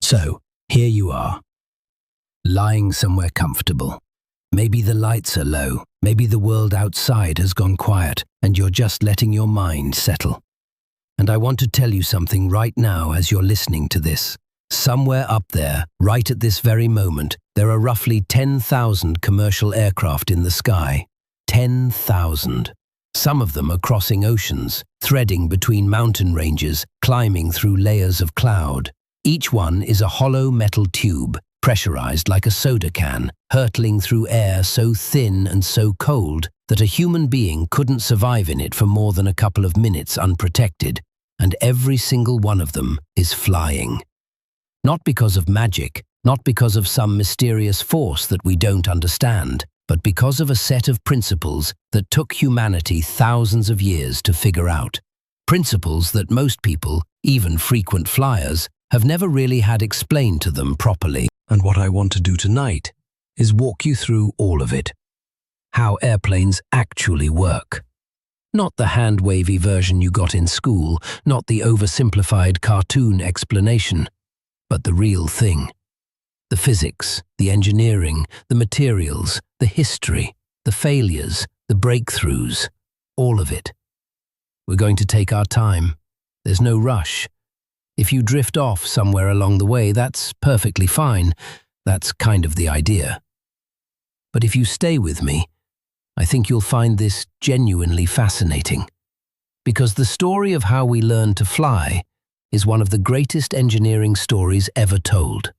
So, here you are, lying somewhere comfortable. Maybe the lights are low, maybe the world outside has gone quiet, and you're just letting your mind settle. And I want to tell you something right now as you're listening to this. Somewhere up there, right at this very moment, there are roughly 10,000 commercial aircraft in the sky. 10,000. Some of them are crossing oceans, threading between mountain ranges, climbing through layers of cloud. Each one is a hollow metal tube, pressurized like a soda can, hurtling through air so thin and so cold that a human being couldn't survive in it for more than a couple of minutes unprotected. And every single one of them is flying. Not because of magic, not because of some mysterious force that we don't understand, but because of a set of principles that took humanity thousands of years to figure out. Principles that most people, even frequent flyers, have never really had explained to them properly. And what I want to do tonight is walk you through all of it. How airplanes actually work. Not the hand-wavy version you got in school, not the oversimplified cartoon explanation, but the real thing. The physics, the engineering, the materials, the history, the failures, the breakthroughs, all of it. We're going to take our time. There's no rush. If you drift off somewhere along the way, that's perfectly fine. That's kind of the idea. But if you stay with me, I think you'll find this genuinely fascinating. Because the story of how we learn to fly is one of the greatest engineering stories ever told.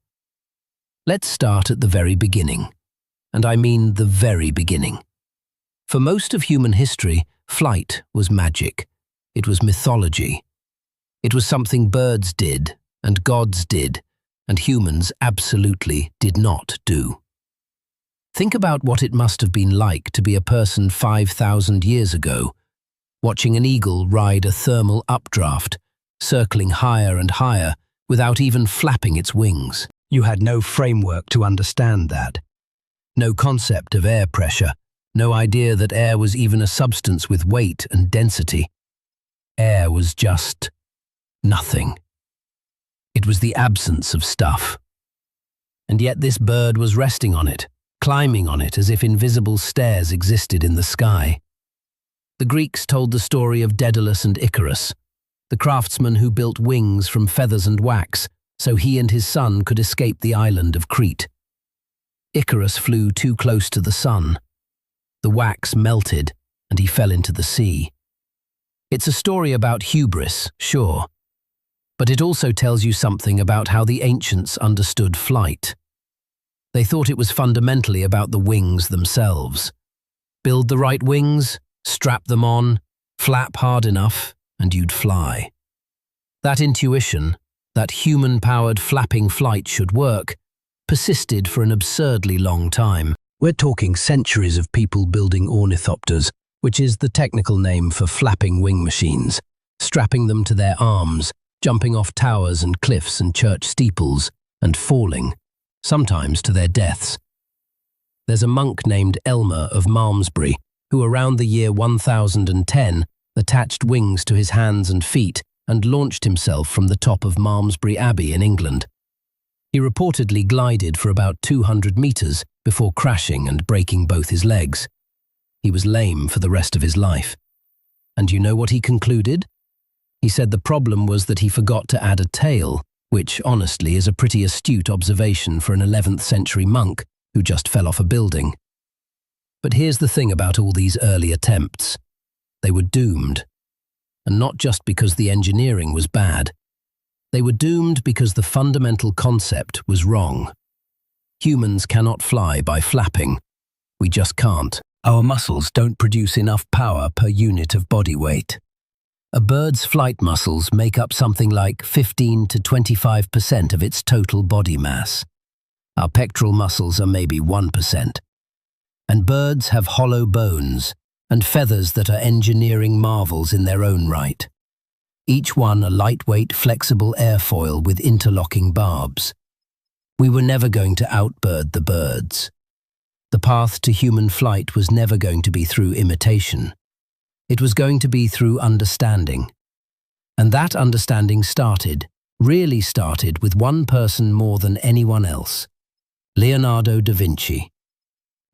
Let's start at the very beginning. And I mean the very beginning. For most of human history, flight was magic. It was mythology. It was something birds did, and gods did, and humans absolutely did not do. Think about what it must have been like to be a person 5,000 years ago, watching an eagle ride a thermal updraft, circling higher and higher without even flapping its wings. You had no framework to understand that. No concept of air pressure, no idea that air was even a substance with weight and density. Air was just nothing. It was the absence of stuff. And yet this bird was resting on it, climbing on it as if invisible stairs existed in the sky. The Greeks told the story of Daedalus and Icarus, the craftsman who built wings from feathers and wax so he and his son could escape the island of Crete. Icarus flew too close to the sun. The wax melted and he fell into the sea. It's a story about hubris, sure, but it also tells you something about how the ancients understood flight. They thought it was fundamentally about the wings themselves. Build the right wings, strap them on, flap hard enough, and you'd fly. That intuition, that human-powered flapping flight should work, persisted for an absurdly long time. We're talking centuries of people building ornithopters, which is the technical name for flapping wing machines, strapping them to their arms, jumping off towers and cliffs and church steeples, and falling, sometimes to their deaths. There's a monk named Elmer of Malmesbury, who around the year 1010 attached wings to his hands and feet and launched himself from the top of Malmesbury Abbey in England. He reportedly glided for about 200 meters before crashing and breaking both his legs. He was lame for the rest of his life. And you know what he concluded? He said the problem was that he forgot to add a tail, which honestly is a pretty astute observation for an 11th century monk who just fell off a building. But here's the thing about all these early attempts. They were doomed. And not just because the engineering was bad. They were doomed because the fundamental concept was wrong. Humans cannot fly by flapping. We just can't. Our muscles don't produce enough power per unit of body weight. A bird's flight muscles make up something like 15 to 25% of its total body mass. Our pectoral muscles are maybe 1%. And birds have hollow bones and feathers that are engineering marvels in their own right. Each one a lightweight, flexible airfoil with interlocking barbs. We were never going to outbird the birds. The path to human flight was never going to be through imitation. It was going to be through understanding. And that understanding started really started with one person more than anyone else: Leonardo da Vinci.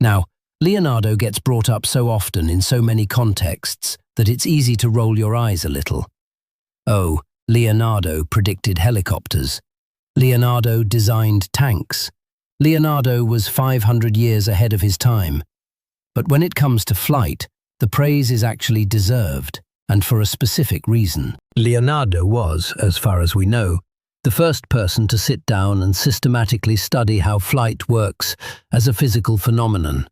Now, Leonardo gets brought up so often in so many contexts that it's easy to roll your eyes a little. Oh, Leonardo predicted helicopters. Leonardo designed tanks. Leonardo was 500 years ahead of his time. But when it comes to flight, the praise is actually deserved, and for a specific reason. Leonardo was, as far as we know, the first person to sit down and systematically study how flight works as a physical phenomenon,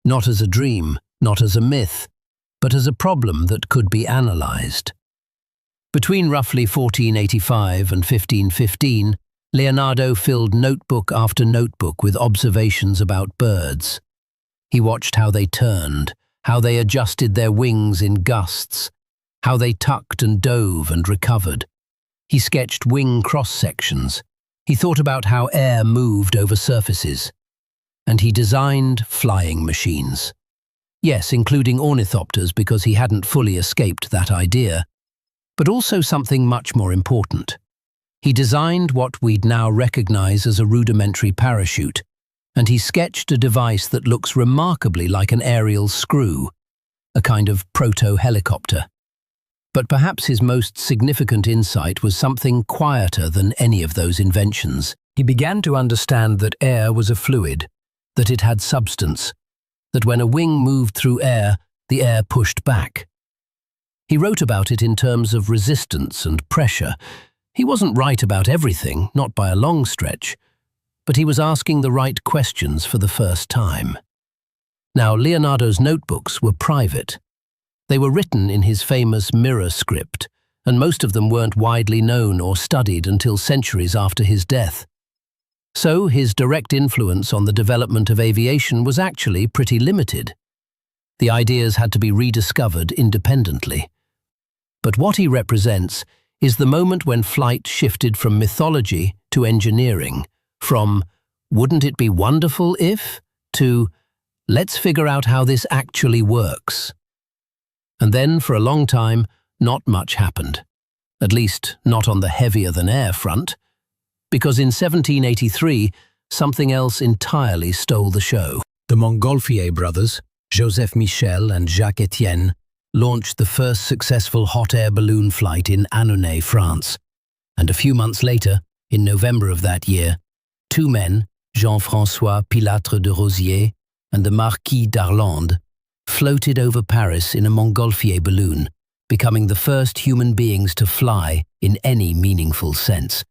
not as a dream, not as a myth, but as a problem that could be analyzed. Between roughly 1485 and 1515, Leonardo filled notebook after notebook with observations about birds. He watched how they turned, how they adjusted their wings in gusts, how they tucked and dove and recovered. He sketched wing cross-sections. He thought about how air moved over surfaces. And he designed flying machines. Yes, including ornithopters, because he hadn't fully escaped that idea. But also something much more important. He designed what we'd now recognize as a rudimentary parachute, and he sketched a device that looks remarkably like an aerial screw, a kind of proto-helicopter. But perhaps his most significant insight was something quieter than any of those inventions. He began to understand that air was a fluid, that it had substance, that when a wing moved through air, the air pushed back. He wrote about it in terms of resistance and pressure. He wasn't right about everything, not by a long stretch, but he was asking the right questions for the first time. Now, Leonardo's notebooks were private. They were written in his famous mirror script, and most of them weren't widely known or studied until centuries after his death. So his direct influence on the development of aviation was actually pretty limited. The ideas had to be rediscovered independently. But what he represents is the moment when flight shifted from mythology to engineering, from "wouldn't it be wonderful if" to "let's figure out how this actually works." And then, for a long time, not much happened. At least, not on the heavier-than-air front, because in 1783, something else entirely stole the show. The Montgolfier brothers, Joseph Michel and Jacques Etienne, launched the first successful hot air balloon flight in Annonay, France. And a few months later, in November of that year, two men, Jean-François Pilatre de Rosier and the Marquis d'Arlande, floated over Paris in a Montgolfier balloon, becoming the first human beings to fly in any meaningful sense.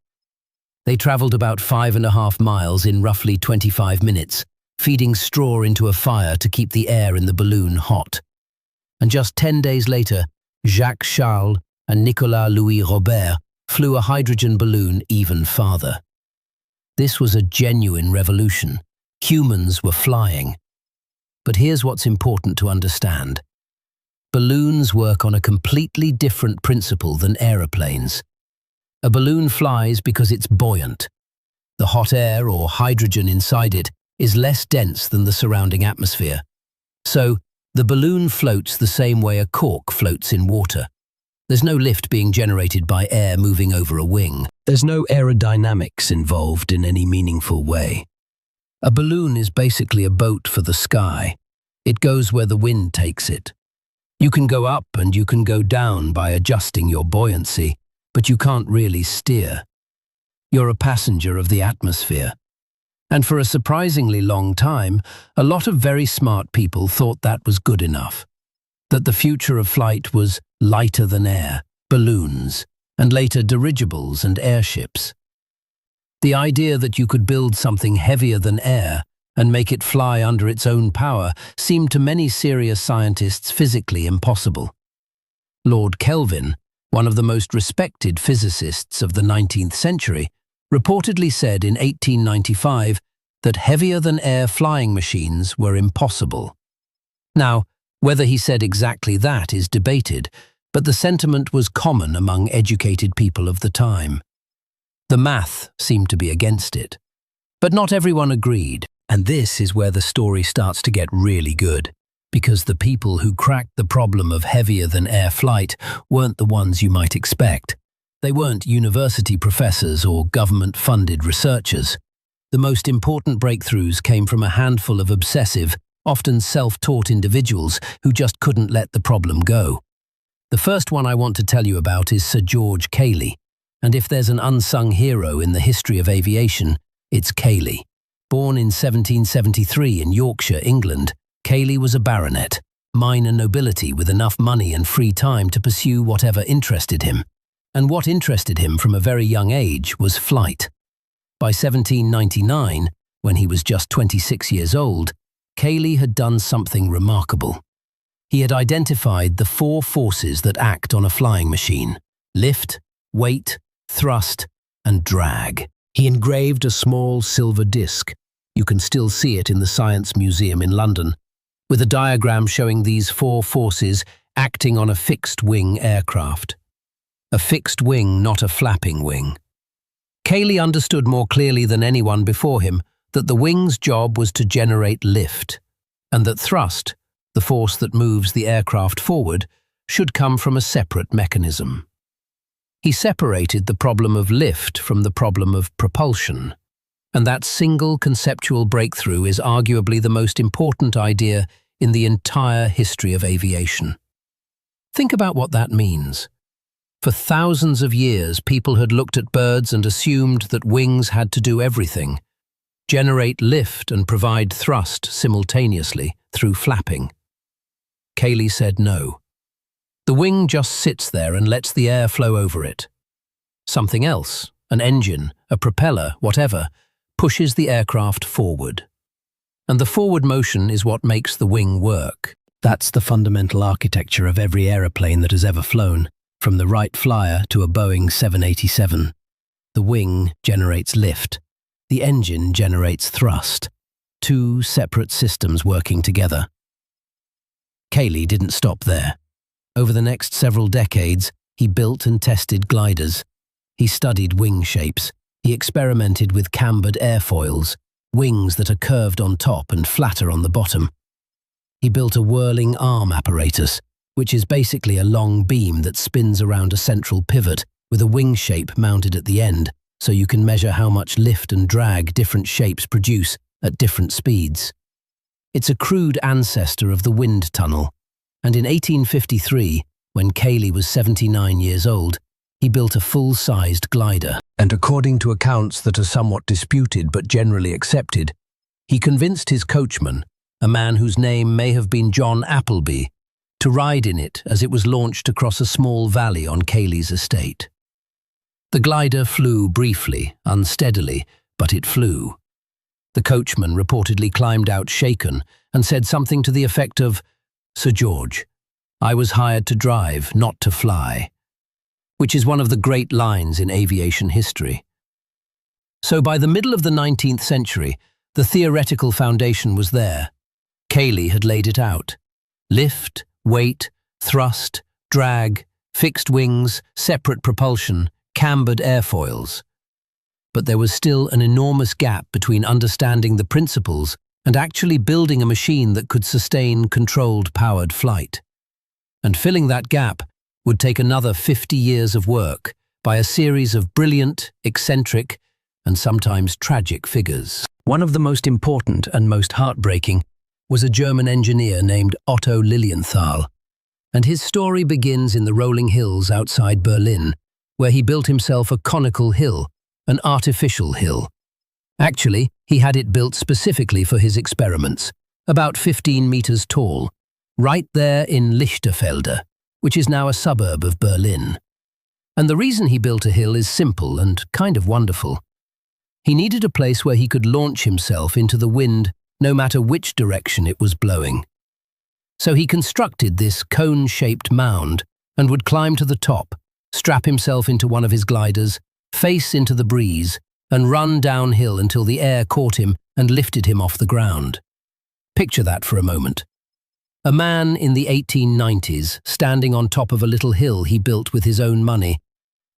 They traveled about 5.5 miles in roughly 25 minutes, feeding straw into a fire to keep the air in the balloon hot. And just 10 days later, Jacques Charles and Nicolas Louis Robert flew a hydrogen balloon even farther. This was a genuine revolution. Humans were flying. But here's what's important to understand. Balloons work on a completely different principle than aeroplanes. A balloon flies because it's buoyant. The hot air or hydrogen inside it is less dense than the surrounding atmosphere. So, the balloon floats the same way a cork floats in water. There's no lift being generated by air moving over a wing. There's no aerodynamics involved in any meaningful way. A balloon is basically a boat for the sky. It goes where the wind takes it. You can go up and you can go down by adjusting your buoyancy, but you can't really steer. You're a passenger of the atmosphere. And for a surprisingly long time, a lot of very smart people thought that was good enough. That the future of flight was lighter than air, balloons, and later dirigibles and airships. The idea that you could build something heavier than air and make it fly under its own power seemed to many serious scientists physically impossible. Lord Kelvin, one of the most respected physicists of the 19th century, reportedly said in 1895 that heavier-than-air flying machines were impossible. Now, whether he said exactly that is debated, but the sentiment was common among educated people of the time. The math seemed to be against it. But not everyone agreed, and this is where the story starts to get really good, because the people who cracked the problem of heavier-than-air flight weren't the ones you might expect. They weren't university professors or government-funded researchers. The most important breakthroughs came from a handful of obsessive, often self-taught individuals who just couldn't let the problem go. The first one I want to tell you about is Sir George Cayley, and if there's an unsung hero in the history of aviation, it's Cayley. Born in 1773 in Yorkshire, England, Cayley was a baronet, minor nobility with enough money and free time to pursue whatever interested him. And what interested him from a very young age was flight. By 1799, when he was just 26 years old, Cayley had done something remarkable. He had identified the 4 forces that act on a flying machine: lift, weight, thrust, and drag. He engraved a small silver disc. You can still see it in the Science Museum in London, with a diagram showing these 4 forces acting on a fixed-wing aircraft. A fixed wing, not a flapping wing. Cayley understood more clearly than anyone before him that the wing's job was to generate lift, and that thrust, the force that moves the aircraft forward, should come from a separate mechanism. He separated the problem of lift from the problem of propulsion, and that single conceptual breakthrough is arguably the most important idea in the entire history of aviation. Think about what that means. For thousands of years, people had looked at birds and assumed that wings had to do everything, generate lift and provide thrust simultaneously through flapping. Cayley said no. The wing just sits there and lets the air flow over it. Something else, an engine, a propeller, whatever, pushes the aircraft forward. And the forward motion is what makes the wing work. That's the fundamental architecture of every aeroplane that has ever flown. From the Wright Flyer to a Boeing 787, the wing generates lift, the engine generates thrust, 2 separate systems working together. Cayley didn't stop there. Over the next several decades, he built and tested gliders. He studied wing shapes. He experimented with cambered airfoils, wings that are curved on top and flatter on the bottom. He built a whirling arm apparatus, which is basically a long beam that spins around a central pivot with a wing shape mounted at the end, so you can measure how much lift and drag different shapes produce at different speeds. It's a crude ancestor of the wind tunnel, and in 1853, when Cayley was 79 years old, he built a full-sized glider. And according to accounts that are somewhat disputed but generally accepted, he convinced his coachman, a man whose name may have been John Appleby, to ride in it as it was launched across a small valley on Cayley's estate. The glider flew briefly, unsteadily, but it flew. The coachman reportedly climbed out shaken and said something to the effect of, "Sir George, I was hired to drive, not to fly," which is one of the great lines in aviation history. So by the middle of the 19th century, the theoretical foundation was there. Cayley had laid it out. Lift, weight, thrust, drag, fixed wings, separate propulsion, cambered airfoils. But there was still an enormous gap between understanding the principles and actually building a machine that could sustain controlled, powered flight. And filling that gap would take another 50 years of work by a series of brilliant, eccentric, and sometimes tragic figures. One of the most important and most heartbreaking was a German engineer named Otto Lilienthal, and his story begins in the rolling hills outside Berlin, where he built himself a conical hill, an artificial hill. Actually, he had it built specifically for his experiments, about 15 meters tall, right there in Lichterfelde, which is now a suburb of Berlin. And the reason he built a hill is simple and kind of wonderful. He needed a place where he could launch himself into the wind no matter which direction it was blowing. So he constructed this cone-shaped mound and would climb to the top, strap himself into one of his gliders, face into the breeze, and run downhill until the air caught him and lifted him off the ground. Picture that for a moment. A man in the 1890s standing on top of a little hill he built with his own money,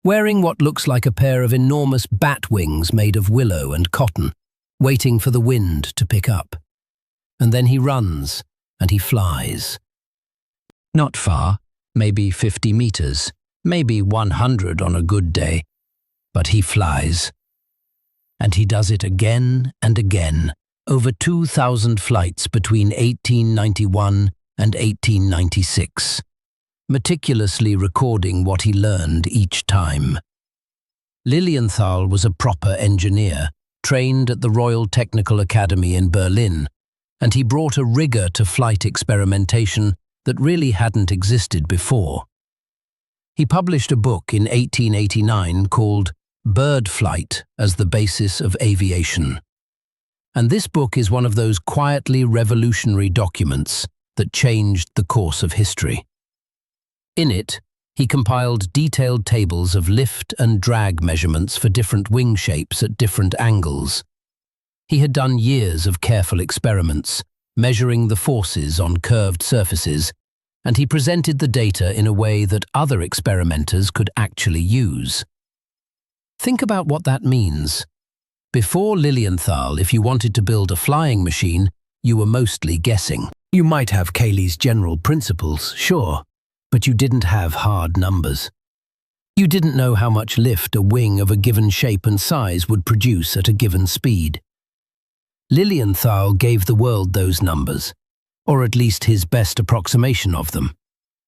wearing what looks like a pair of enormous bat wings made of willow and cotton, waiting for the wind to pick up. And then he runs, and he flies. Not far, maybe 50 meters, maybe 100 on a good day, but he flies. And he does it again and again, over 2,000 flights between 1891 and 1896, meticulously recording what he learned each time. Lilienthal was a proper engineer, trained at the Royal Technical Academy in Berlin, and he brought a rigor to flight experimentation that really hadn't existed before. He published a book in 1889 called Bird Flight as the Basis of Aviation. And this book is one of those quietly revolutionary documents that changed the course of history. In it, he compiled detailed tables of lift and drag measurements for different wing shapes at different angles. He had done years of careful experiments, measuring the forces on curved surfaces, and he presented the data in a way that other experimenters could actually use. Think about what that means. Before Lilienthal, if you wanted to build a flying machine, you were mostly guessing. You might have Cayley's general principles, sure, but you didn't have hard numbers. You didn't know how much lift a wing of a given shape and size would produce at a given speed. Lilienthal gave the world those numbers, or at least his best approximation of them,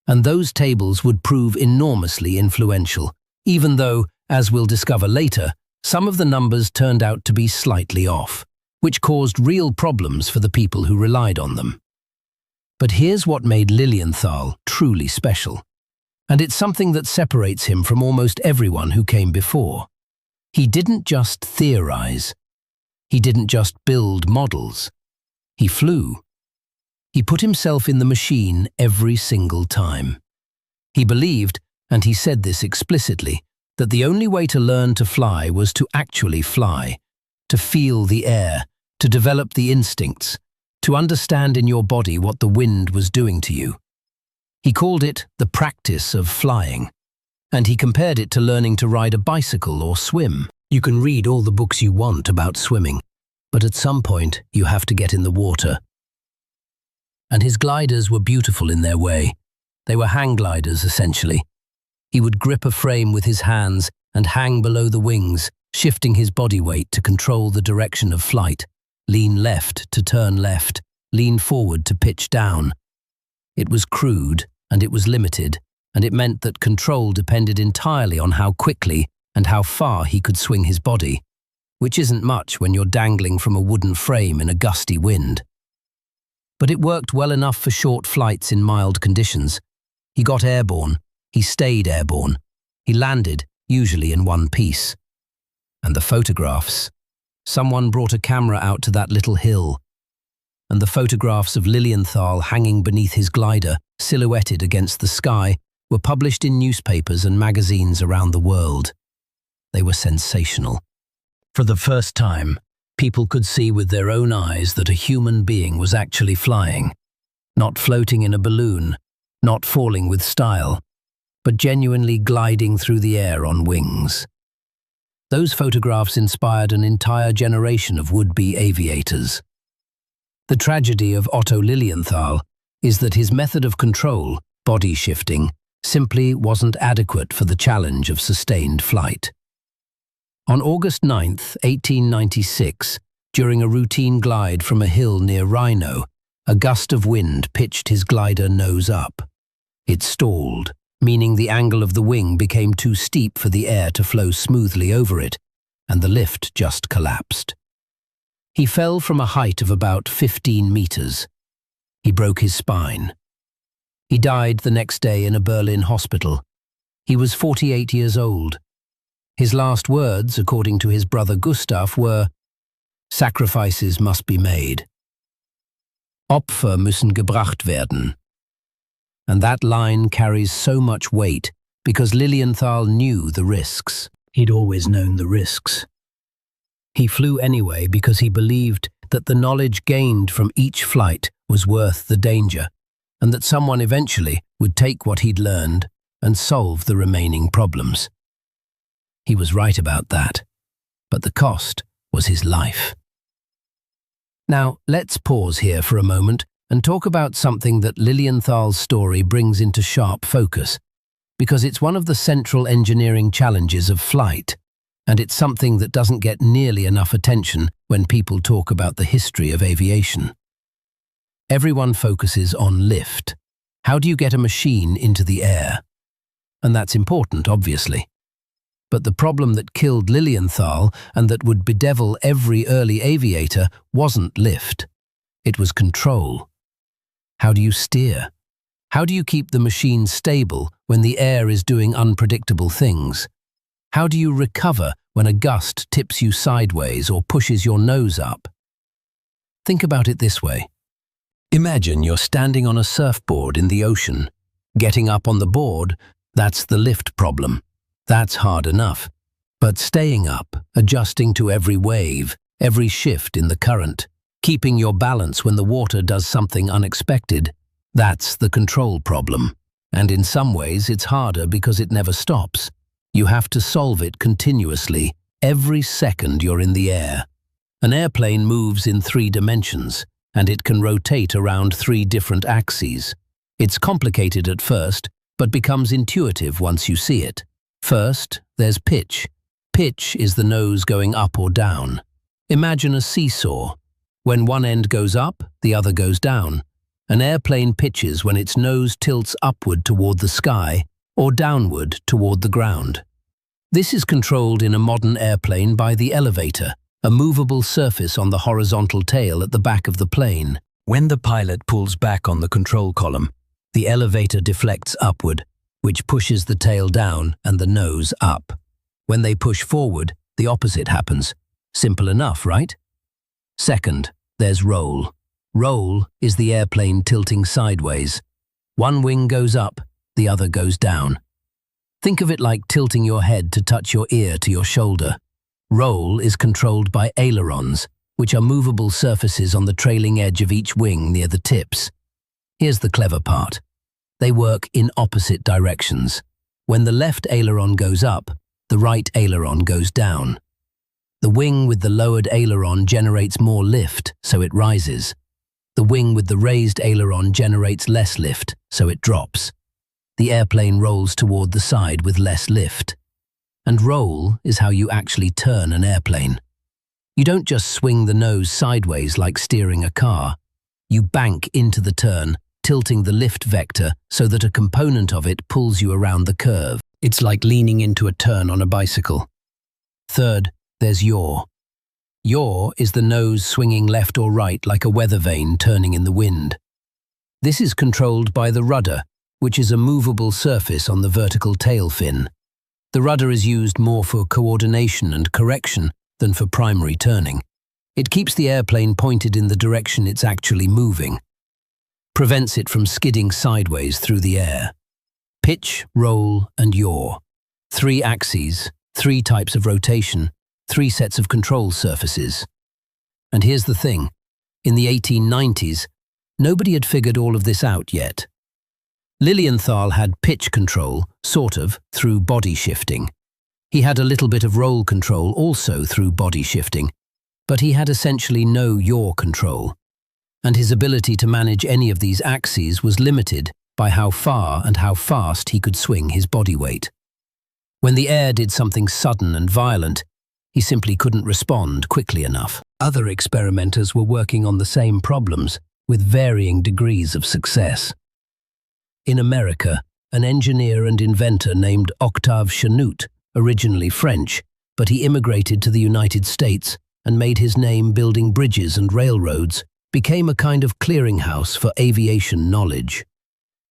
and those tables would prove enormously influential, even though, as we'll discover later, some of the numbers turned out to be slightly off, which caused real problems for the people who relied on them. But here's what made Lilienthal truly special, and it's something that separates him from almost everyone who came before. He didn't just theorize. He didn't just build models. He flew. He put himself in the machine every single time. He believed, and he said this explicitly, that the only way to learn to fly was to actually fly, to feel the air, to develop the instincts, to understand in your body what the wind was doing to you. He called it the practice of flying, and he compared it to learning to ride a bicycle or swim. You can read all the books you want about swimming, but at some point you have to get in the water. And his gliders were beautiful in their way. They were hang gliders, essentially. He would grip a frame with his hands and hang below the wings, shifting his body weight to control the direction of flight, lean left to turn left, lean forward to pitch down. It was crude, and it was limited, and it meant that control depended entirely on how quickly and how far he could swing his body, which isn't much when you're dangling from a wooden frame in a gusty wind. But it worked well enough for short flights in mild conditions. He got airborne. He stayed airborne. He landed, usually in one piece. And the photographs. Someone brought a camera out to that little hill, and the photographs of Lilienthal hanging beneath his glider, silhouetted against the sky, were published in newspapers and magazines around the world. They were sensational. For the first time, people could see with their own eyes that a human being was actually flying, not floating in a balloon, not falling with style, but genuinely gliding through the air on wings. Those photographs inspired an entire generation of would-be aviators. The tragedy of Otto Lilienthal is that his method of control, body shifting, simply wasn't adequate for the challenge of sustained flight. On August 9, 1896, during a routine glide from a hill near Rhino, a gust of wind pitched his glider nose up. It stalled, meaning the angle of the wing became too steep for the air to flow smoothly over it, and the lift just collapsed. He fell from a height of about 15 meters. He broke his spine. He died the next day in a Berlin hospital. He was 48 years old. His last words, according to his brother Gustav, were, "Sacrifices must be made. Opfer müssen gebracht werden." And that line carries so much weight because Lilienthal knew the risks. He'd always known the risks. He flew anyway because he believed that the knowledge gained from each flight was worth the danger, and that someone eventually would take what he'd learned and solve the remaining problems. He was right about that, but the cost was his life. Now, let's pause here for a moment and talk about something that Lilienthal's story brings into sharp focus: because it's one of the central engineering challenges of flight, and it's something that doesn't get nearly enough attention when people talk about the history of aviation. Everyone focuses on lift. How do you get a machine into the air? And that's important, obviously. But the problem that killed Lilienthal and that would bedevil every early aviator wasn't lift. It was control. How do you steer? How do you keep the machine stable when the air is doing unpredictable things? How do you recover when a gust tips you sideways or pushes your nose up? Think about it this way. Imagine you're standing on a surfboard in the ocean. Getting up on the board, that's the lift problem. That's hard enough. But staying up, adjusting to every wave, every shift in the current, keeping your balance when the water does something unexpected, that's the control problem. And in some ways it's harder because it never stops. You have to solve it continuously, every second you're in the air. An airplane moves in 3 dimensions, and it can rotate around 3 different axes. It's complicated at first, but becomes intuitive once you see it. First, there's pitch. Pitch is the nose going up or down. Imagine a seesaw. When one end goes up, the other goes down. An airplane pitches when its nose tilts upward toward the sky or downward toward the ground. This is controlled in a modern airplane by the elevator, a movable surface on the horizontal tail at the back of the plane. When the pilot pulls back on the control column, the elevator deflects upward, which pushes the tail down and the nose up. When they push forward, the opposite happens. Simple enough, right? Second, there's roll. Roll is the airplane tilting sideways. One wing goes up, the other goes down. Think of it like tilting your head to touch your ear to your shoulder. Roll is controlled by ailerons, which are movable surfaces on the trailing edge of each wing near the tips. Here's the clever part. They work in opposite directions. When the left aileron goes up, the right aileron goes down. The wing with the lowered aileron generates more lift, so it rises. The wing with the raised aileron generates less lift, so it drops. The airplane rolls toward the side with less lift. And roll is how you actually turn an airplane. You don't just swing the nose sideways like steering a car. You bank into the turn, tilting the lift vector so that a component of it pulls you around the curve. It's like leaning into a turn on a bicycle. Third, there's yaw. Yaw is the nose swinging left or right like a weather vane turning in the wind. This is controlled by the rudder, which is a movable surface on the vertical tail fin. The rudder is used more for coordination and correction than for primary turning. It keeps the airplane pointed in the direction it's actually moving. Prevents it from skidding sideways through the air. Pitch, roll, and yaw. 3 axes, 3 types of rotation, 3 sets of control surfaces. And here's the thing. In the 1890s, nobody had figured all of this out yet. Lilienthal had pitch control, sort of, through body shifting. He had a little bit of roll control also through body shifting, but he had essentially no yaw control. And his ability to manage any of these axes was limited by how far and how fast he could swing his body weight. When the air did something sudden and violent, he simply couldn't respond quickly enough. Other experimenters were working on the same problems with varying degrees of success. In America, an engineer and inventor named Octave Chanute, originally French, but he immigrated to the United States and made his name building bridges and railroads, became a kind of clearinghouse for aviation knowledge.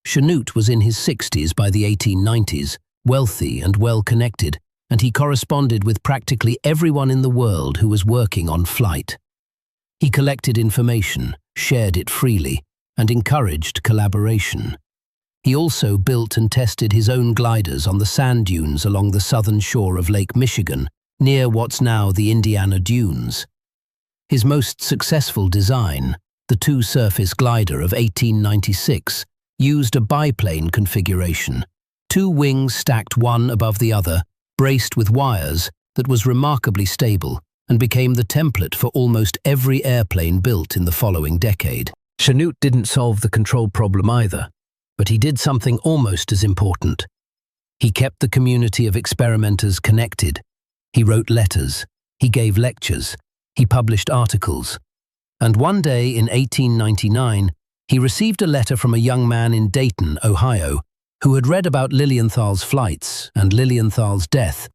Chanute was in his 60s by the 1890s, wealthy and well-connected, and he corresponded with practically everyone in the world who was working on flight. He collected information, shared it freely, and encouraged collaboration. He also built and tested his own gliders on the sand dunes along the southern shore of Lake Michigan, near what's now the Indiana Dunes. His most successful design, the two-surface glider of 1896, used a biplane configuration, 2 wings stacked one above the other, braced with wires, that was remarkably stable and became the template for almost every airplane built in the following decade. Chanute didn't solve the control problem either, but he did something almost as important. He kept the community of experimenters connected. He wrote letters. He gave lectures. He published articles. And one day in 1899, he received a letter from a young man in Dayton, Ohio, who had read about Lilienthal's flights and Lilienthal's death,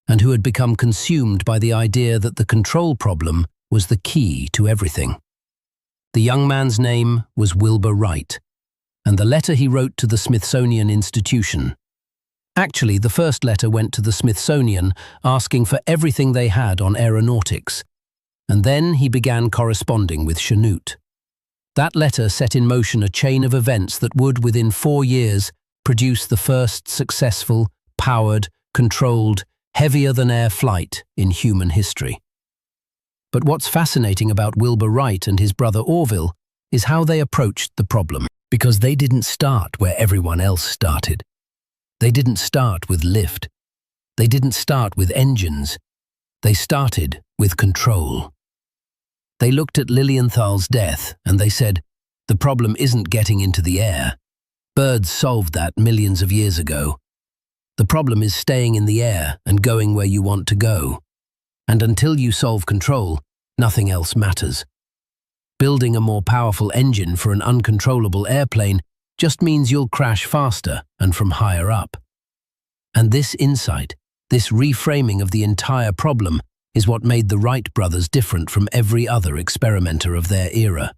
and who had become consumed by the idea that the control problem was the key to everything. The young man's name was Wilbur Wright, and the letter he wrote to the Smithsonian Institution. Actually, the first letter went to the Smithsonian asking for everything they had on aeronautics, and then he began corresponding with Chanute. That letter set in motion a chain of events that would, within 4 years, produce the first successful, powered, controlled, heavier-than-air flight in human history. But what's fascinating about Wilbur Wright and his brother Orville is how they approached the problem, because they didn't start where everyone else started. They didn't start with lift. They didn't start with engines. They started with control. They looked at Lilienthal's death and they said, the problem isn't getting into the air. Birds solved that millions of years ago. The problem is staying in the air and going where you want to go. And until you solve control, nothing else matters. Building a more powerful engine for an uncontrollable airplane just means you'll crash faster and from higher up. And this insight, this reframing of the entire problem, is what made the Wright brothers different from every other experimenter of their era.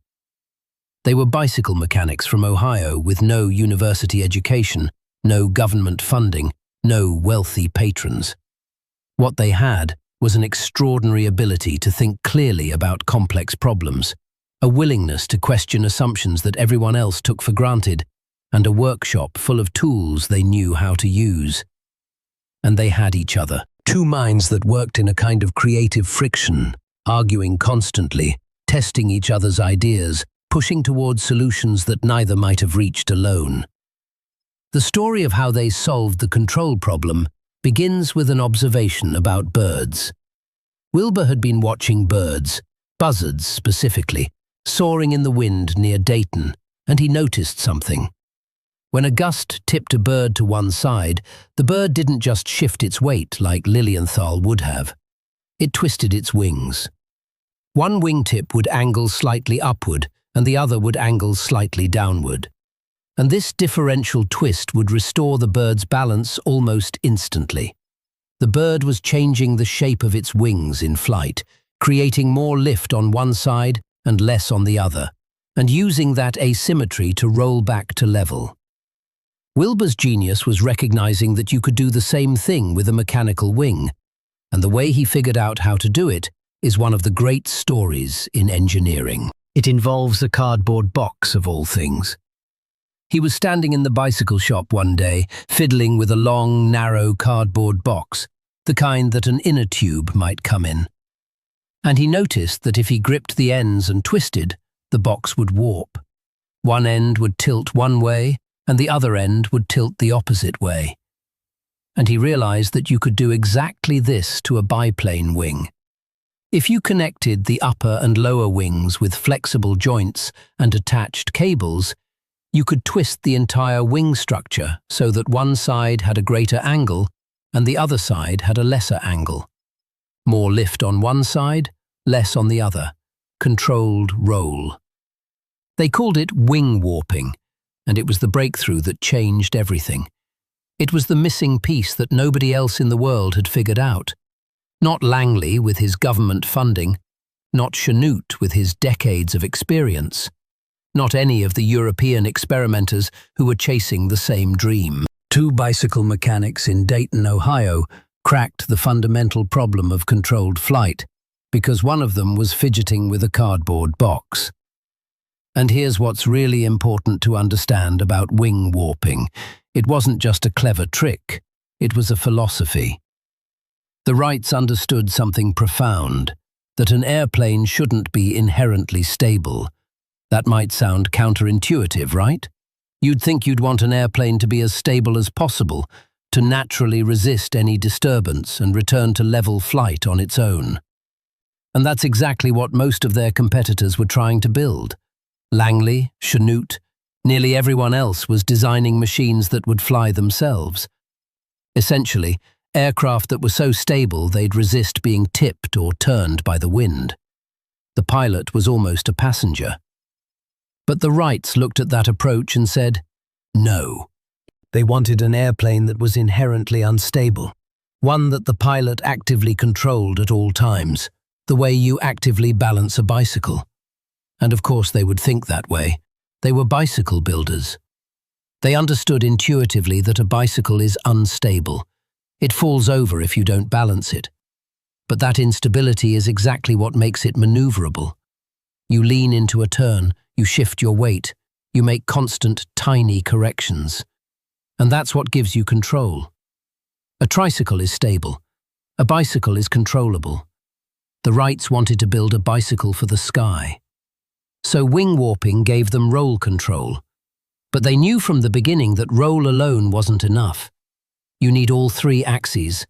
They were bicycle mechanics from Ohio with no university education, no government funding, no wealthy patrons. What they had was an extraordinary ability to think clearly about complex problems, a willingness to question assumptions that everyone else took for granted, and a workshop full of tools they knew how to use. And they had each other, two minds that worked in a kind of creative friction, arguing constantly, testing each other's ideas, pushing towards solutions that neither might have reached alone. The story of how they solved the control problem begins with an observation about birds. Wilbur had been watching birds, buzzards specifically, soaring in the wind near Dayton, and he noticed something. When a gust tipped a bird to one side, the bird didn't just shift its weight like Lilienthal would have. It twisted its wings. One wingtip would angle slightly upward, and the other would angle slightly downward. And this differential twist would restore the bird's balance almost instantly. The bird was changing the shape of its wings in flight, creating more lift on one side and less on the other, and using that asymmetry to roll back to level. Wilbur's genius was recognizing that you could do the same thing with a mechanical wing, and the way he figured out how to do it is one of the great stories in engineering. It involves a cardboard box of all things. He was standing in the bicycle shop one day, fiddling with a long, narrow cardboard box, the kind that an inner tube might come in. And he noticed that if he gripped the ends and twisted, the box would warp. One end would tilt one way, and the other end would tilt the opposite way. And he realized that you could do exactly this to a biplane wing. If you connected the upper and lower wings with flexible joints and attached cables, you could twist the entire wing structure so that one side had a greater angle and the other side had a lesser angle. More lift on one side, less on the other. Controlled roll. They called it wing warping, and it was the breakthrough that changed everything. It was the missing piece that nobody else in the world had figured out. Not Langley with his government funding, not Chanute with his decades of experience, not any of the European experimenters who were chasing the same dream. Two bicycle mechanics in Dayton, Ohio, cracked the fundamental problem of controlled flight because one of them was fidgeting with a cardboard box. And here's what's really important to understand about wing warping. It wasn't just a clever trick, it was a philosophy. The Wrights understood something profound, that an airplane shouldn't be inherently stable. That might sound counterintuitive, right? You'd think you'd want an airplane to be as stable as possible, to naturally resist any disturbance and return to level flight on its own. And that's exactly what most of their competitors were trying to build. Langley, Chanute, nearly everyone else was designing machines that would fly themselves. Essentially, aircraft that were so stable they'd resist being tipped or turned by the wind. The pilot was almost a passenger. But the Wrights looked at that approach and said, no. They wanted an airplane that was inherently unstable, one that the pilot actively controlled at all times, the way you actively balance a bicycle. And of course they would think that way. They were bicycle builders. They understood intuitively that a bicycle is unstable. It falls over if you don't balance it. But that instability is exactly what makes it maneuverable. You lean into a turn, you shift your weight, you make constant, tiny corrections. And that's what gives you control. A tricycle is stable. A bicycle is controllable. The Wrights wanted to build a bicycle for the sky. So wing warping gave them roll control. But they knew from the beginning that roll alone wasn't enough. You need all three axes.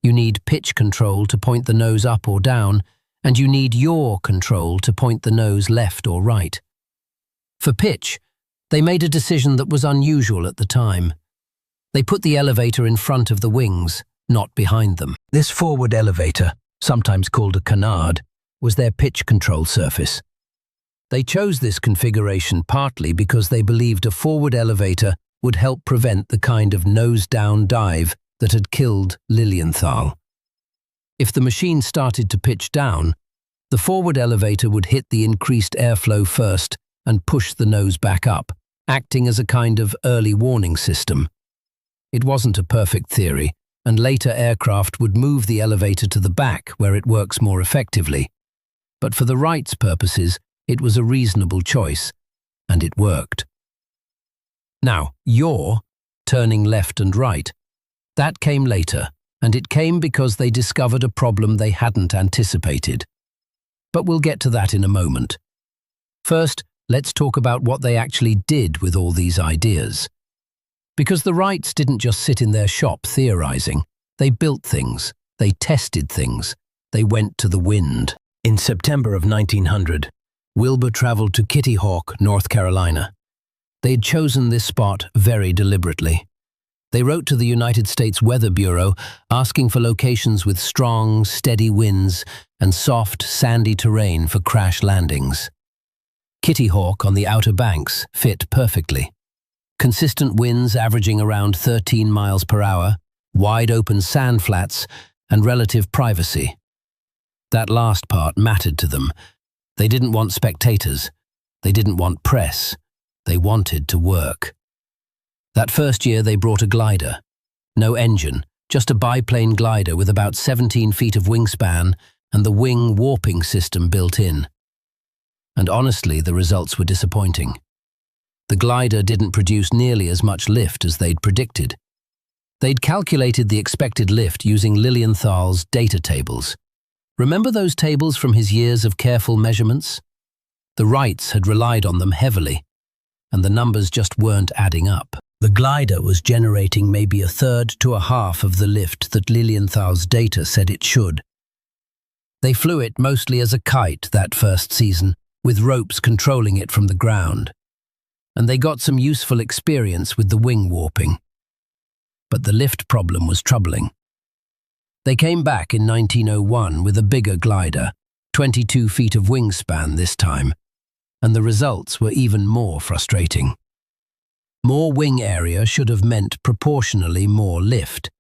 You need pitch control to point the nose up or down, and you need yaw control to point the nose left or right. For pitch, they made a decision that was unusual at the time. They put the elevator in front of the wings, not behind them. This forward elevator, sometimes called a canard, was their pitch control surface. They chose this configuration partly because they believed a forward elevator would help prevent the kind of nose-down dive that had killed Lilienthal. If the machine started to pitch down, the forward elevator would hit the increased airflow first and push the nose back up, acting as a kind of early warning system. It wasn't a perfect theory, and later aircraft would move the elevator to the back where it works more effectively. But for the Wrights' purposes, it was a reasonable choice, and it worked. Now, yaw, turning left and right, that came later, and it came because they discovered a problem they hadn't anticipated. But we'll get to that in a moment. First, let's talk about what they actually did with all these ideas. Because the Wrights didn't just sit in their shop theorizing. They built things, they tested things, they went to the wind. In September of 1900, Wilbur traveled to Kitty Hawk, North Carolina. They'd chosen this spot very deliberately. They wrote to the United States Weather Bureau asking for locations with strong, steady winds and soft, sandy terrain for crash landings. Kitty Hawk on the Outer Banks fit perfectly. Consistent winds averaging around 13 miles per hour, wide-open sand flats, and relative privacy. That last part mattered to them. They didn't want spectators. They didn't want press. They wanted to work. That first year they brought a glider. No engine, just a biplane glider with about 17 feet of wingspan and the wing warping system built in. And honestly, the results were disappointing. The glider didn't produce nearly as much lift as they'd predicted. They'd calculated the expected lift using Lilienthal's data tables. Remember those tables from his years of careful measurements? The Wrights had relied on them heavily, and the numbers just weren't adding up. The glider was generating maybe a third to a half of the lift that Lilienthal's data said it should. They flew it mostly as a kite that first season, with ropes controlling it from the ground. And they got some useful experience with the wing warping. But the lift problem was troubling. They came back in 1901 with a bigger glider, 22 feet of wingspan this time, and the results were even more frustrating. More wing area should have meant proportionally more lift,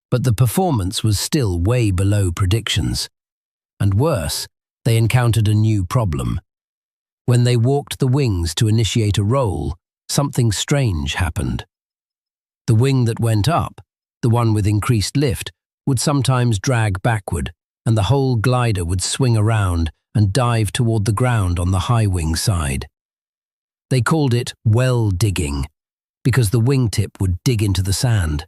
but the performance was still way below predictions. And worse, they encountered a new problem. When they walked the wings to initiate a roll, something strange happened. The wing that went up, the one with increased lift, would sometimes drag backward, and the whole glider would swing around and dive toward the ground on the high wing side. They called it well digging, because the wingtip would dig into the sand.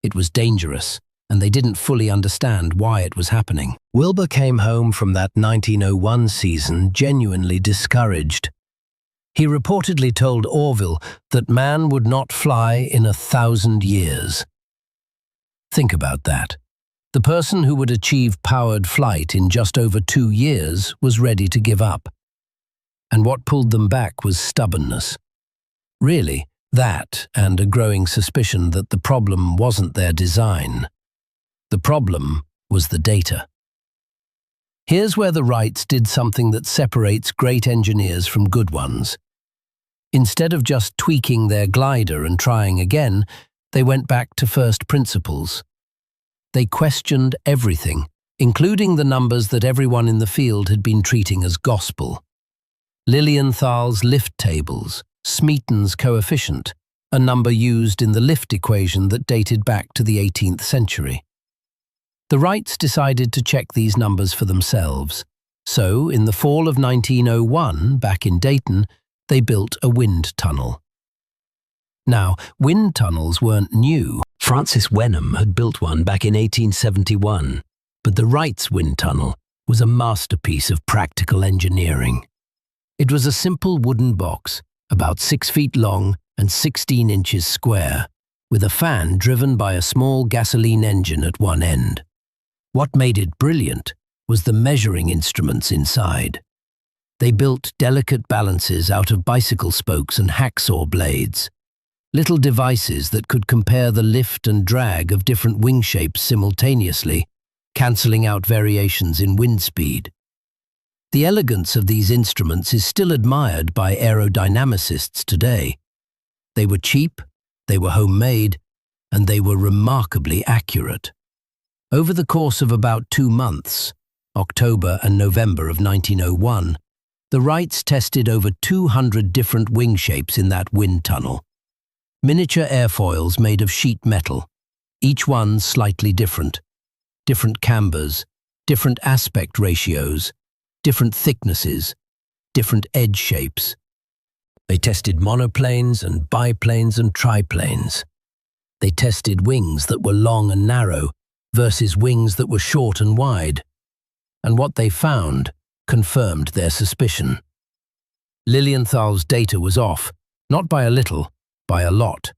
It was dangerous, and they didn't fully understand why it was happening. Wilbur came home from that 1901 season genuinely discouraged. He reportedly told Orville that man would not fly in 1,000 years. Think about that. The person who would achieve powered flight in just over 2 years was ready to give up. And what pulled them back was stubbornness. Really, That, and a growing suspicion that the problem wasn't their design. The problem was the data. Here's where the Wrights did something that separates great engineers from good ones. Instead of just tweaking their glider and trying again, they went back to first principles. They questioned everything, including the numbers that everyone in the field had been treating as gospel. Lilienthal's lift tables, Smeaton's coefficient, a number used in the lift equation that dated back to the 18th century. The Wrights decided to check these numbers for themselves. So, in the fall of 1901, back in Dayton, they built a wind tunnel. Now, wind tunnels weren't new. Francis Wenham had built one back in 1871, but the Wrights' wind tunnel was a masterpiece of practical engineering. It was a simple wooden box, about 6 feet long and 16 inches square, with a fan driven by a small gasoline engine at one end. What made it brilliant was the measuring instruments inside. They built delicate balances out of bicycle spokes and hacksaw blades, little devices that could compare the lift and drag of different wing shapes simultaneously, cancelling out variations in wind speed. The elegance of these instruments is still admired by aerodynamicists today. They were cheap, they were homemade, and they were remarkably accurate. Over the course of about 2 months, October and November of 1901, the Wrights tested over 200 different wing shapes in that wind tunnel. Miniature airfoils made of sheet metal, each one slightly different. Different cambers, different aspect ratios, different thicknesses, different edge shapes. They tested monoplanes and biplanes and triplanes. They tested wings that were long and narrow versus wings that were short and wide. And what they found confirmed their suspicion. Lilienthal's data was off, not by a little, by a lot.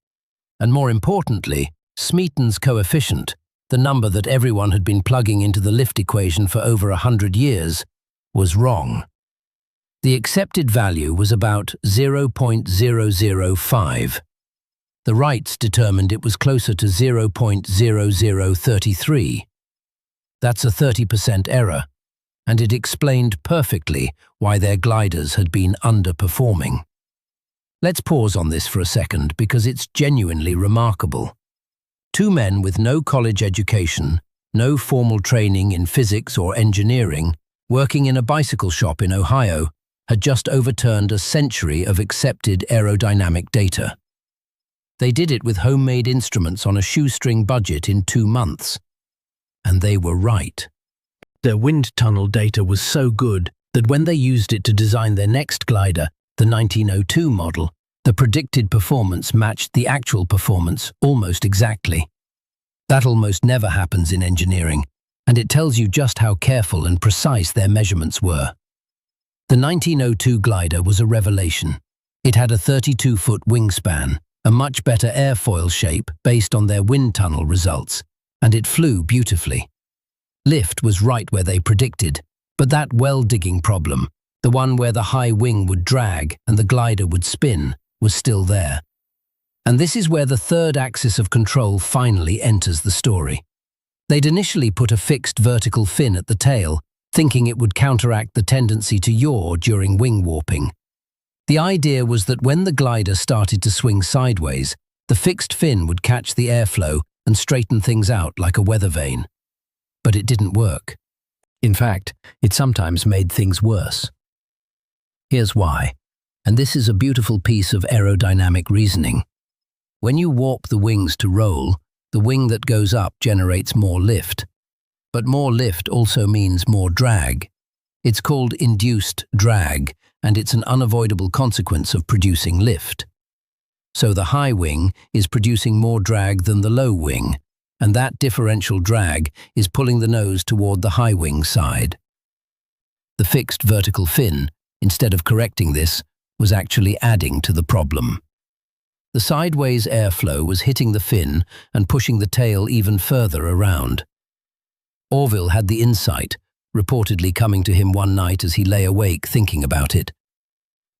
And more importantly, Smeaton's coefficient, the number that everyone had been plugging into the lift equation for over 100 years, was wrong. The accepted value was about 0.005. The Wrights determined it was closer to 0.0033. That's a 30% error, and it explained perfectly why their gliders had been underperforming. Let's pause on this for a second because it's genuinely remarkable. 2 men with no college education, no formal training in physics or engineering, working in a bicycle shop in Ohio, had just overturned a century of accepted aerodynamic data. They did it with homemade instruments on a shoestring budget in 2 months. And they were right. Their wind tunnel data was so good that when they used it to design their next glider, the 1902 model, the predicted performance matched the actual performance almost exactly. That almost never happens in engineering, and it tells you just how careful and precise their measurements were. The 1902 glider was a revelation. It had a 32-foot wingspan, a much better airfoil shape based on their wind tunnel results, and it flew beautifully. Lift was right where they predicted, but that well-digging problem, the one where the high wing would drag and the glider would spin, was still there. And this is where the third axis of control finally enters the story. They'd initially put a fixed vertical fin at the tail, thinking it would counteract the tendency to yaw during wing warping. The idea was that when the glider started to swing sideways, the fixed fin would catch the airflow and straighten things out like a weather vane. But it didn't work. In fact, it sometimes made things worse. Here's why, and this is a beautiful piece of aerodynamic reasoning. When you warp the wings to roll, the wing that goes up generates more lift. But more lift also means more drag. It's called induced drag, and it's an unavoidable consequence of producing lift. So the high wing is producing more drag than the low wing, and that differential drag is pulling the nose toward the high wing side. The fixed vertical fin, instead of correcting this, was actually adding to the problem. The sideways airflow was hitting the fin and pushing the tail even further around. Orville had the insight, reportedly coming to him one night as he lay awake thinking about it.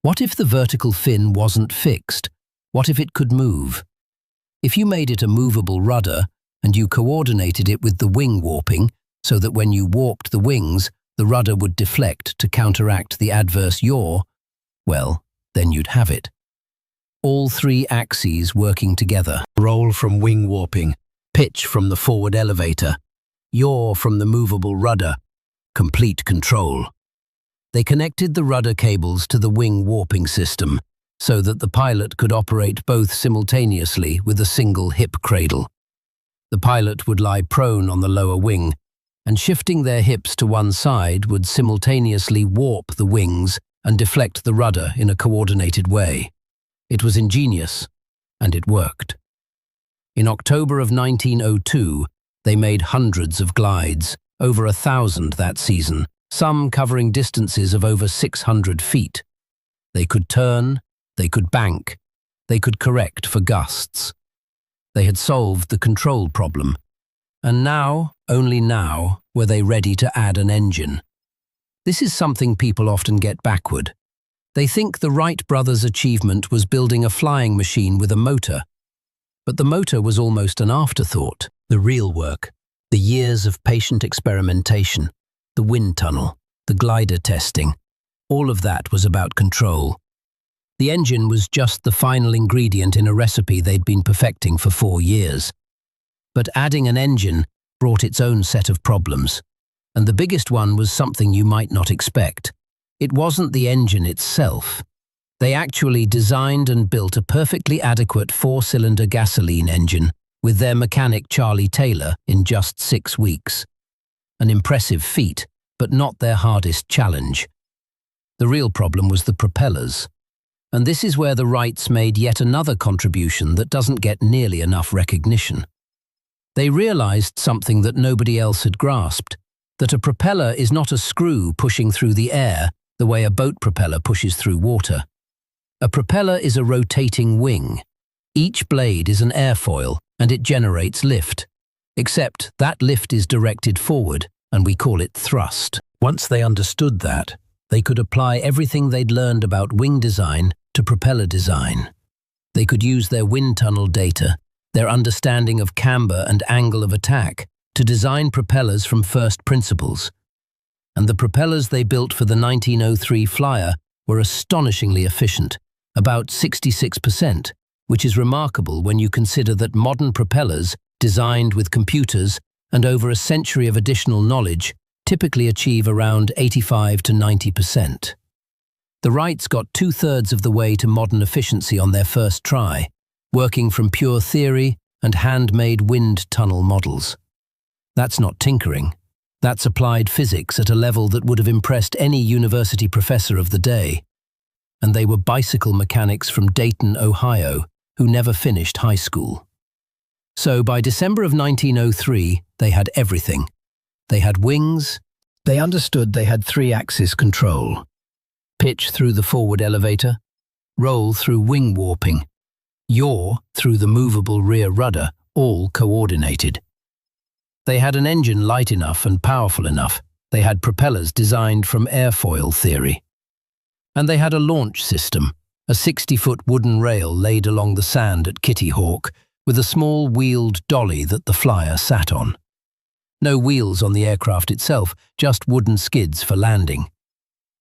What if the vertical fin wasn't fixed, What if it could move? If you made it a movable rudder and you coordinated it with the wing warping so that when you warped the wings, the rudder would deflect to counteract the adverse yaw, well, then you'd have it. All three axes working together. Roll from wing warping, pitch from the forward elevator, yaw from the movable rudder, complete control. They connected the rudder cables to the wing warping system so that the pilot could operate both simultaneously with a single hip cradle. The pilot would lie prone on the lower wing, and shifting their hips to one side would simultaneously warp the wings and deflect the rudder in a coordinated way. It was ingenious, and it worked. In October of 1902, they made hundreds of glides, over 1,000 that season, some covering distances of over 600 feet. They could turn, they could bank, they could correct for gusts. They had solved the control problem, and now, only now, were they ready to add an engine. This is something people often get backward. They think the Wright brothers' achievement was building a flying machine with a motor. But the motor was almost an afterthought. The real work, the years of patient experimentation, the wind tunnel, the glider testing, all of that was about control. The engine was just the final ingredient in a recipe they'd been perfecting for 4 years. But adding an engine brought its own set of problems. And the biggest one was something you might not expect. It wasn't the engine itself. They actually designed and built a perfectly adequate 4-cylinder gasoline engine with their mechanic Charlie Taylor in just 6 weeks. An impressive feat, but not their hardest challenge. The real problem was the propellers. And this is where the Wrights made yet another contribution that doesn't get nearly enough recognition. They realized something that nobody else had grasped, that a propeller is not a screw pushing through the air the way a boat propeller pushes through water. A propeller is a rotating wing. Each blade is an airfoil, and it generates lift. Except that lift is directed forward, and we call it thrust. Once they understood that, they could apply everything they'd learned about wing design to propeller design. They could use their wind tunnel data, their understanding of camber and angle of attack, to design propellers from first principles. And the propellers they built for the 1903 Flyer were astonishingly efficient, about 66%, which is remarkable when you consider that modern propellers, designed with computers and over a century of additional knowledge, typically achieve around 85 to 90%. The Wrights got 2/3 of the way to modern efficiency on their first try, working from pure theory and handmade wind tunnel models. That's not tinkering. That's applied physics at a level that would have impressed any university professor of the day. And they were bicycle mechanics from Dayton, Ohio, who never finished high school. So by December of 1903, they had everything. They had wings. They understood they had 3-axis control. Pitch through the forward elevator, roll through wing warping, yaw through the movable rear rudder, all coordinated. They had an engine light enough and powerful enough. They had propellers designed from airfoil theory. And they had a launch system, a 60-foot wooden rail laid along the sand at Kitty Hawk, with a small wheeled dolly that the Flyer sat on. No wheels on the aircraft itself, just wooden skids for landing.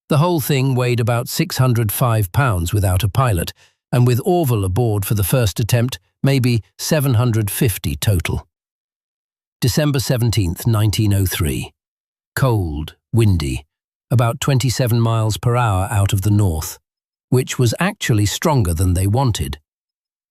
The whole thing weighed about 605 pounds without a pilot, and with Orville aboard for the first attempt, maybe 750 total. December 17th, 1903. Cold, windy, about 27 miles per hour out of the north, which was actually stronger than they wanted.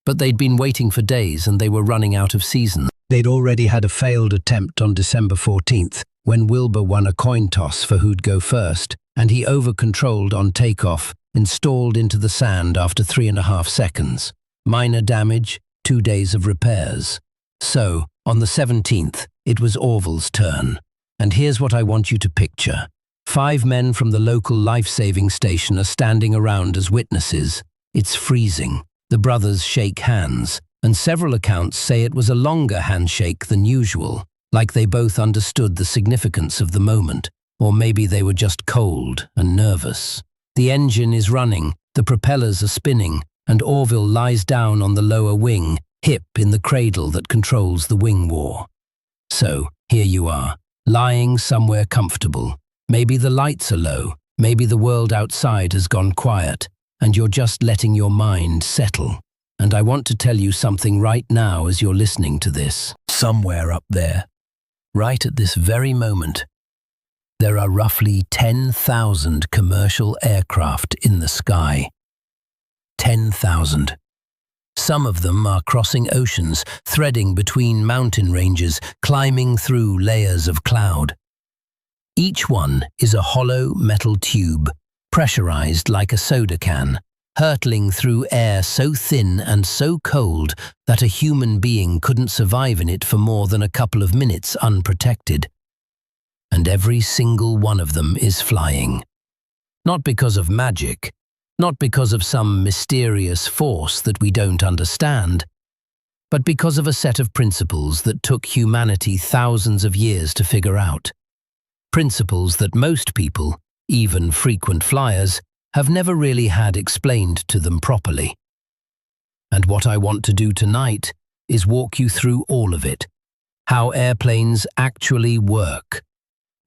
But they'd been waiting for days and they were running out of season. They'd already had a failed attempt on December 14th, when Wilbur won a coin toss for who'd go first, and he over-controlled on takeoff and stalled into the sand after 3.5 seconds. Minor damage, 2 days of repairs. So, on the 17th, it was Orville's turn. And here's what I want you to picture. 5 men from the local life-saving station are standing around as witnesses. It's freezing. The brothers shake hands, and several accounts say it was a longer handshake than usual, like they both understood the significance of the moment, or maybe they were just cold and nervous. The engine is running, the propellers are spinning, and Orville lies down on the lower wing, hip in the cradle that controls the wing war. So, here you are, lying somewhere comfortable. Maybe the lights are low, maybe the world outside has gone quiet, and you're just letting your mind settle. And I want to tell you something right now as you're listening to this. Somewhere up there, right at this very moment, there are roughly 10,000 commercial aircraft in the sky. 10,000. Some of them are crossing oceans, threading between mountain ranges, climbing through layers of cloud. Each one is a hollow metal tube, pressurized like a soda can, hurtling through air so thin and so cold that a human being couldn't survive in it for more than a couple of minutes unprotected. And every single one of them is flying. Not because of magic, not because of some mysterious force that we don't understand, but because of a set of principles that took humanity thousands of years to figure out. Principles that most people, even frequent flyers, have never really had explained to them properly. And what I want to do tonight is walk you through all of it, how airplanes actually work.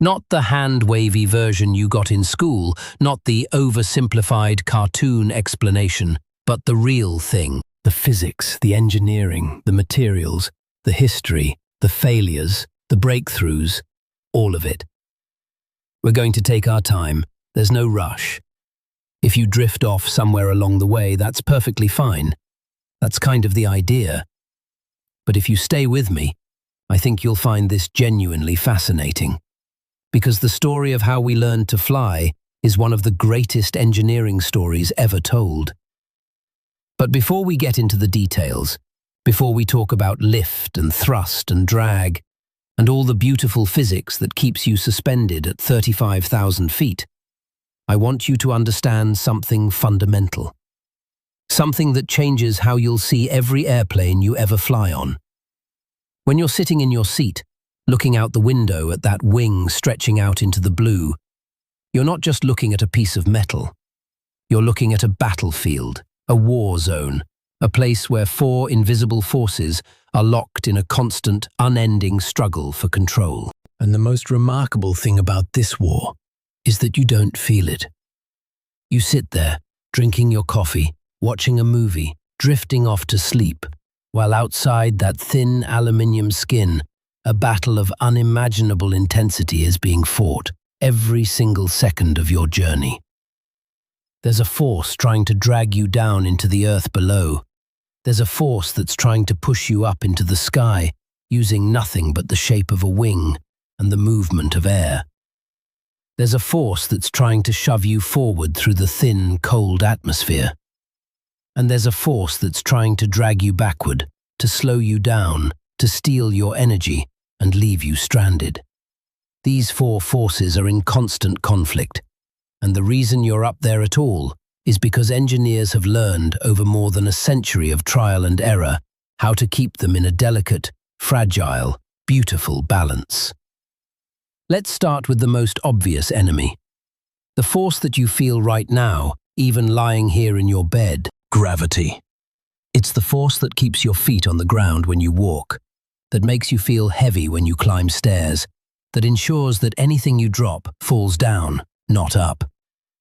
Not the hand-wavy version you got in school, not the oversimplified cartoon explanation, but the real thing. The physics, the engineering, the materials, the history, the failures, the breakthroughs, all of it. We're going to take our time. There's no rush. If you drift off somewhere along the way, that's perfectly fine. That's kind of the idea. But if you stay with me, I think you'll find this genuinely fascinating. Because the story of how we learned to fly is one of the greatest engineering stories ever told. But before we get into the details, before we talk about lift and thrust and drag, and all the beautiful physics that keeps you suspended at 35,000 feet, I want you to understand something fundamental. Something that changes how you'll see every airplane you ever fly on. When you're sitting in your seat, looking out the window at that wing stretching out into the blue, you're not just looking at a piece of metal. You're looking at a battlefield, a war zone, a place where four invisible forces are locked in a constant, unending struggle for control. And the most remarkable thing about this war is that you don't feel it. You sit there, drinking your coffee, watching a movie, drifting off to sleep, while outside that thin aluminium skin, a battle of unimaginable intensity is being fought every single second of your journey. There's a force trying to drag you down into the earth below. There's a force that's trying to push you up into the sky, using nothing but the shape of a wing and the movement of air. There's a force that's trying to shove you forward through the thin, cold atmosphere. And there's a force that's trying to drag you backward, to slow you down, to steal your energy and leave you stranded. These four forces are in constant conflict, and the reason you're up there at all is because engineers have learned over more than a century of trial and error how to keep them in a delicate, fragile, beautiful balance. Let's start with the most obvious enemy. The force that you feel right now, even lying here in your bed, gravity. It's the force that keeps your feet on the ground when you walk, that makes you feel heavy when you climb stairs, that ensures that anything you drop falls down, not up.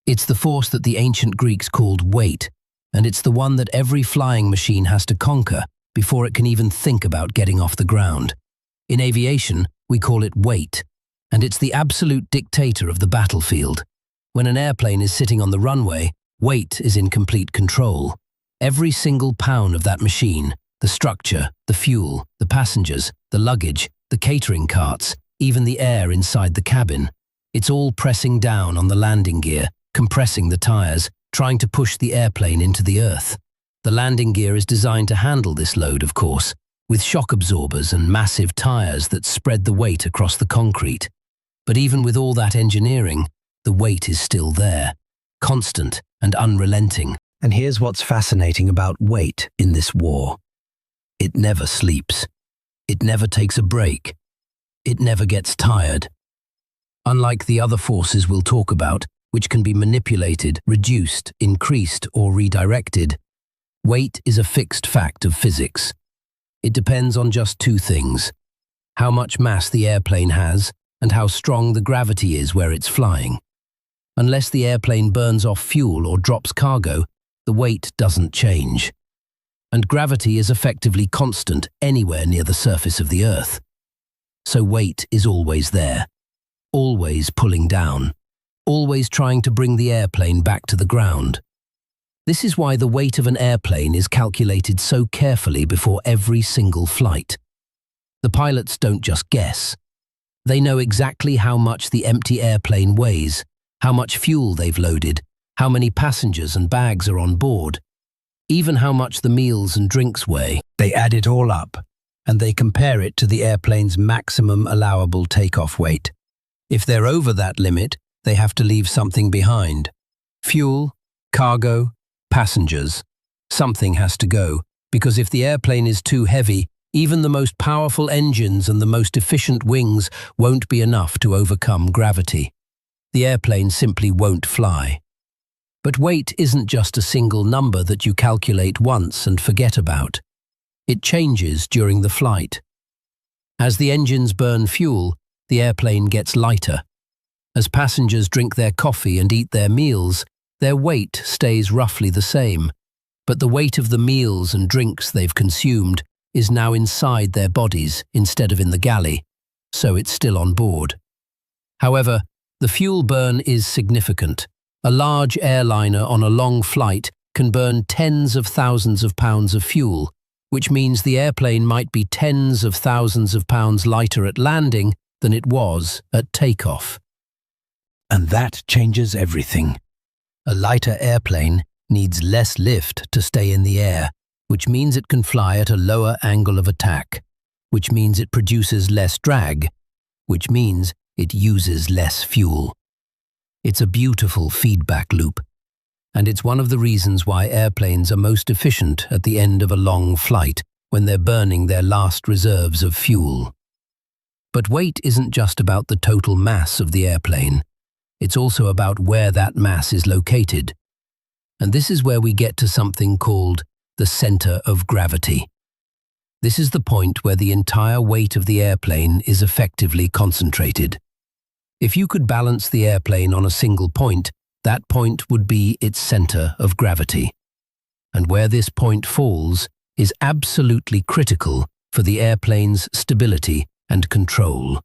It's the force that the ancient Greeks called weight, and it's the one that every flying machine has to conquer before it can even think about getting off the ground. In aviation, we call it weight, and it's the absolute dictator of the battlefield. When an airplane is sitting on the runway, weight is in complete control. Every single pound of that machine, the structure, the fuel, the passengers, the luggage, the catering carts, even the air inside the cabin, it's all pressing down on the landing gear, compressing the tires, trying to push the airplane into the earth. The landing gear is designed to handle this load, of course, with shock absorbers and massive tires that spread the weight across the concrete. But even with all that engineering, the weight is still there, constant and unrelenting. And here's what's fascinating about weight in this war. It never sleeps. It never takes a break. It never gets tired. Unlike the other forces we'll talk about, which can be manipulated, reduced, increased, or redirected, Weight is a fixed fact of physics. It depends on just two things: how much mass the airplane has and how strong the gravity is where it's flying. Unless the airplane burns off fuel or drops cargo, the weight doesn't change. And gravity is effectively constant anywhere near the surface of the Earth. So weight is always there, always pulling down, always trying to bring the airplane back to the ground. This is why the weight of an airplane is calculated so carefully before every single flight. The pilots don't just guess. They know exactly how much the empty airplane weighs, how much fuel they've loaded, how many passengers and bags are on board, even how much the meals and drinks weigh. They add it all up, and they compare it to the airplane's maximum allowable takeoff weight. If they're over that limit, they have to leave something behind. Fuel, cargo, passengers. Something has to go, because if the airplane is too heavy, even the most powerful engines and the most efficient wings won't be enough to overcome gravity. The airplane simply won't fly. But weight isn't just a single number that you calculate once and forget about. It changes during the flight. As the engines burn fuel, the airplane gets lighter. As passengers drink their coffee and eat their meals, their weight stays roughly the same, but the weight of the meals and drinks they've consumed is now inside their bodies instead of in the galley, so it's still on board. However, the fuel burn is significant. A large airliner on a long flight can burn tens of thousands of pounds of fuel, which means the airplane might be tens of thousands of pounds lighter at landing than it was at takeoff. And that changes everything. A lighter airplane needs less lift to stay in the air, which means it can fly at a lower angle of attack, which means it produces less drag, which means it uses less fuel. It's a beautiful feedback loop, and it's one of the reasons why airplanes are most efficient at the end of a long flight when they're burning their last reserves of fuel. But weight isn't just about the total mass of the airplane. It's also about where that mass is located. And this is where we get to something called the center of gravity. This is the point where the entire weight of the airplane is effectively concentrated. If you could balance the airplane on a single point, that point would be its center of gravity. And where this point falls is absolutely critical for the airplane's stability and control.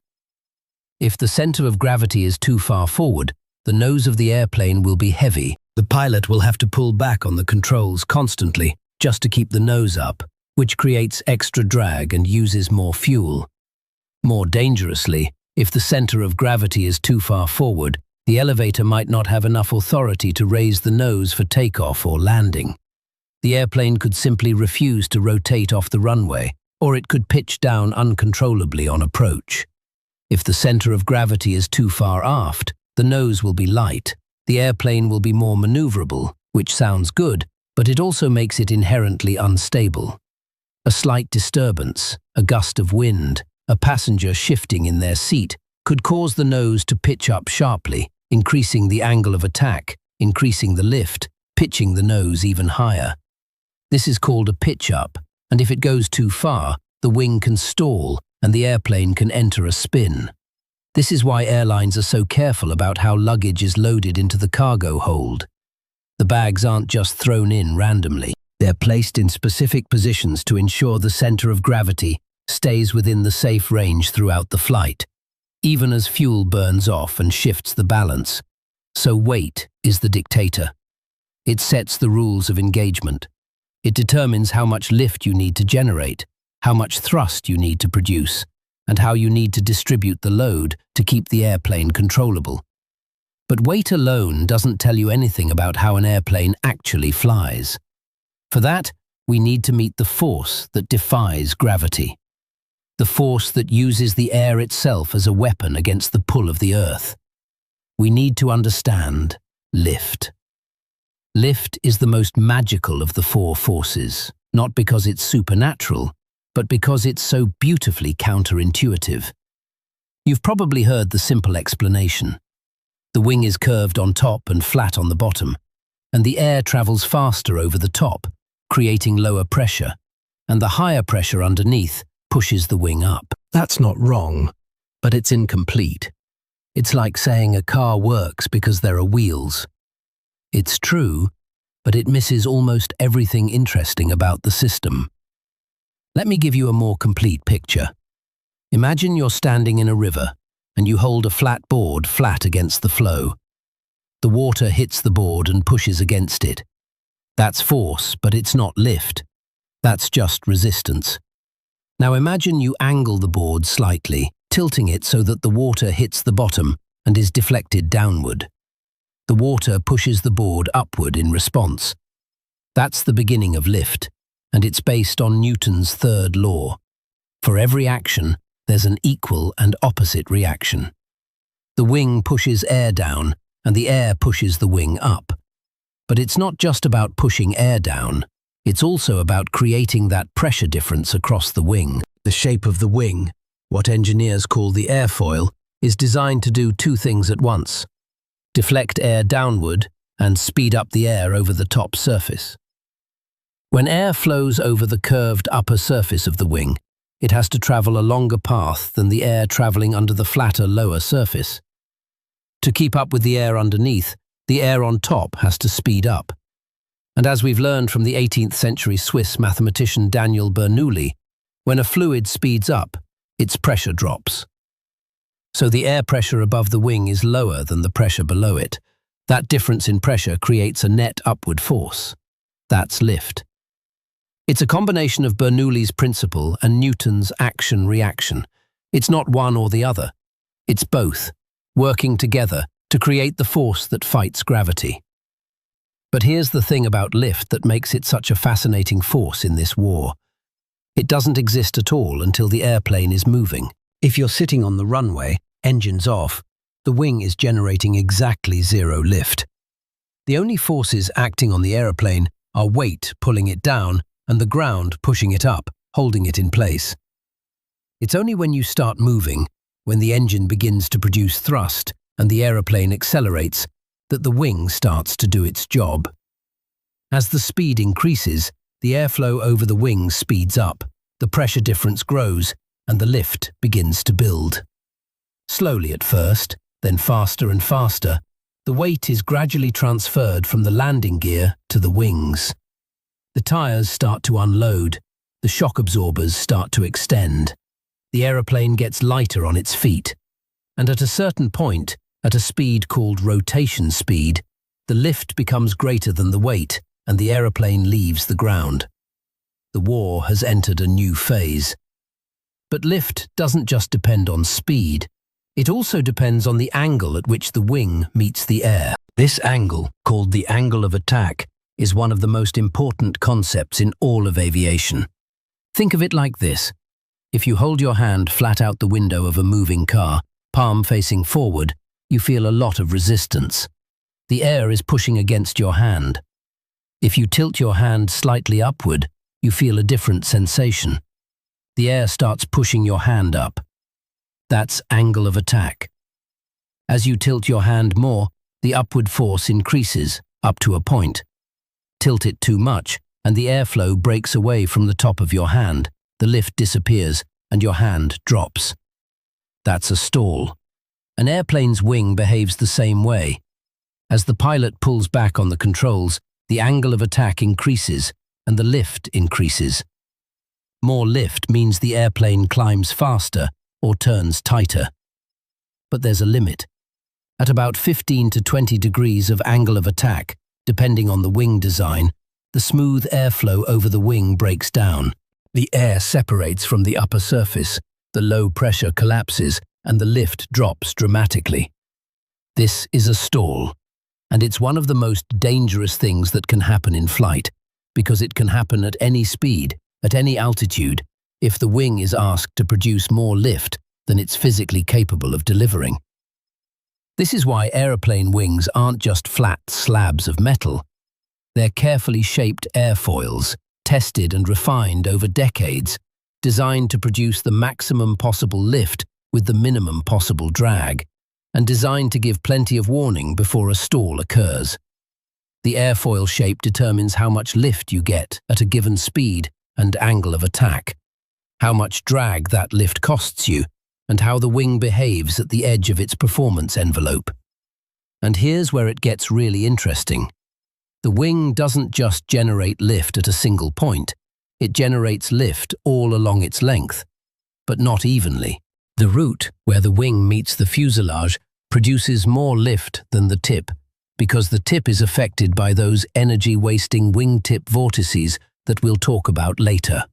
If the center of gravity is too far forward, the nose of the airplane will be heavy. The pilot will have to pull back on the controls constantly just to keep the nose up, which creates extra drag and uses more fuel. More dangerously, if the center of gravity is too far forward, the elevator might not have enough authority to raise the nose for takeoff or landing. The airplane could simply refuse to rotate off the runway, or it could pitch down uncontrollably on approach. If the center of gravity is too far aft, the nose will be light. The airplane will be more maneuverable, which sounds good, but it also makes it inherently unstable. A slight disturbance, a gust of wind, a passenger shifting in their seat could cause the nose to pitch up sharply, increasing the angle of attack, increasing the lift, pitching the nose even higher. This is called a pitch up, and if it goes too far, the wing can stall and the airplane can enter a spin. This is why airlines are so careful about how luggage is loaded into the cargo hold. The bags aren't just thrown in randomly. They're placed in specific positions to ensure the center of gravity stays within the safe range throughout the flight, even as fuel burns off and shifts the balance. So weight is the dictator. It sets the rules of engagement. It determines how much lift you need to generate, how much thrust you need to produce, and how you need to distribute the load to keep the airplane controllable. But weight alone doesn't tell you anything about how an airplane actually flies. For that, we need to meet the force that defies gravity. The force that uses the air itself as a weapon against the pull of the Earth. We need to understand lift. Lift is the most magical of the four forces, not because it's supernatural, but because it's so beautifully counterintuitive. You've probably heard the simple explanation. The wing is curved on top and flat on the bottom, and the air travels faster over the top, creating lower pressure, and the higher pressure underneath pushes the wing up. That's not wrong, but it's incomplete. It's like saying a car works because there are wheels. It's true, but it misses almost everything interesting about the system. Let me give you a more complete picture. Imagine you're standing in a river and you hold a flat board flat against the flow. The water hits the board and pushes against it. That's force, but it's not lift. That's just resistance. Now imagine you angle the board slightly, tilting it so that the water hits the bottom and is deflected downward. The water pushes the board upward in response. That's the beginning of lift, and it's based on Newton's third law. For every action, there's an equal and opposite reaction. The wing pushes air down, and the air pushes the wing up. But it's not just about pushing air down. It's also about creating that pressure difference across the wing. The shape of the wing, what engineers call the airfoil, is designed to do two things at once: deflect air downward and speed up the air over the top surface. When air flows over the curved upper surface of the wing, it has to travel a longer path than the air traveling under the flatter lower surface. To keep up with the air underneath, the air on top has to speed up. And as we've learned from the 18th century Swiss mathematician Daniel Bernoulli, when a fluid speeds up, its pressure drops. So the air pressure above the wing is lower than the pressure below it. That difference in pressure creates a net upward force. That's lift. It's a combination of Bernoulli's principle and Newton's action-reaction. It's not one or the other. It's both, working together to create the force that fights gravity. But here's the thing about lift that makes it such a fascinating force in this war. It doesn't exist at all until the airplane is moving. If you're sitting on the runway, engines off, the wing is generating exactly zero lift. The only forces acting on the aeroplane are weight pulling it down and the ground pushing it up, holding it in place. It's only when you start moving, when the engine begins to produce thrust and the aeroplane accelerates, that the wing starts to do its job. As the speed increases, the airflow over the wing speeds up, the pressure difference grows, and the lift begins to build. Slowly at first, then faster and faster, the weight is gradually transferred from the landing gear to the wings. The tires start to unload, the shock absorbers start to extend. The aeroplane gets lighter on its feet, and at a certain point, at a speed called rotation speed, the lift becomes greater than the weight, and the aeroplane leaves the ground. The war has entered a new phase. But lift doesn't just depend on speed. It also depends on the angle at which the wing meets the air. This angle, called the angle of attack, is one of the most important concepts in all of aviation. Think of it like this. If you hold your hand flat out the window of a moving car, palm facing forward, you feel a lot of resistance. The air is pushing against your hand. If you tilt your hand slightly upward, you feel a different sensation. The air starts pushing your hand up. That's angle of attack. As you tilt your hand more, the upward force increases, up to a point. Tilt it too much, and the airflow breaks away from the top of your hand, the lift disappears, and your hand drops. That's a stall. An airplane's wing behaves the same way. As the pilot pulls back on the controls, the angle of attack increases, and the lift increases. More lift means the airplane climbs faster or turns tighter. But there's a limit. At about 15 to 20 degrees of angle of attack, depending on the wing design, the smooth airflow over the wing breaks down. The air separates from the upper surface, the low pressure collapses, and the lift drops dramatically. This is a stall, and it's one of the most dangerous things that can happen in flight, because it can happen at any speed, at any altitude, if the wing is asked to produce more lift than it's physically capable of delivering. This is why aeroplane wings aren't just flat slabs of metal. They're carefully shaped airfoils, tested and refined over decades, designed to produce the maximum possible lift with the minimum possible drag, and designed to give plenty of warning before a stall occurs. The airfoil shape determines how much lift you get at a given speed and angle of attack, how much drag that lift costs you, and how the wing behaves at the edge of its performance envelope. And here's where it gets really interesting. The wing doesn't just generate lift at a single point, it generates lift all along its length, but not evenly. The root, where the wing meets the fuselage, produces more lift than the tip, because the tip is affected by those energy-wasting wingtip vortices that we'll talk about later.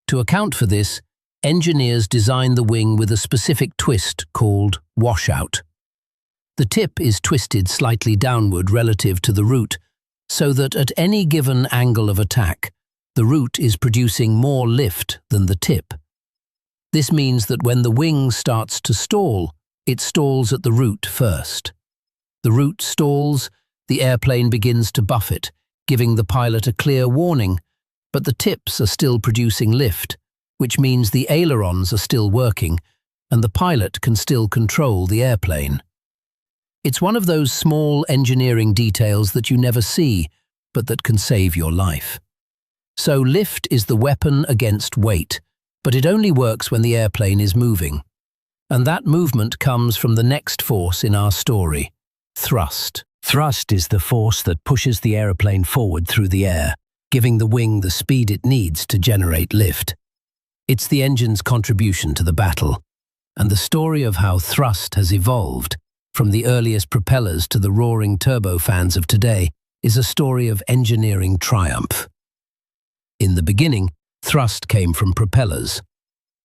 To account for this, engineers design the wing with a specific twist called washout. The tip is twisted slightly downward relative to the root, so that at any given angle of attack, the root is producing more lift than the tip. This means that when the wing starts to stall, it stalls at the root first. The root stalls, the airplane begins to buffet, giving the pilot a clear warning, but the tips are still producing lift, which means the ailerons are still working, and the pilot can still control the airplane. It's one of those small engineering details that you never see, but that can save your life. So lift is the weapon against weight, but it only works when the airplane is moving. And that movement comes from the next force in our story, thrust. Thrust is the force that pushes the airplane forward through the air, giving the wing the speed it needs to generate lift. It's the engine's contribution to the battle, and the story of how thrust has evolved, from the earliest propellers to the roaring turbofans of today, is a story of engineering triumph. In the beginning, thrust came from propellers.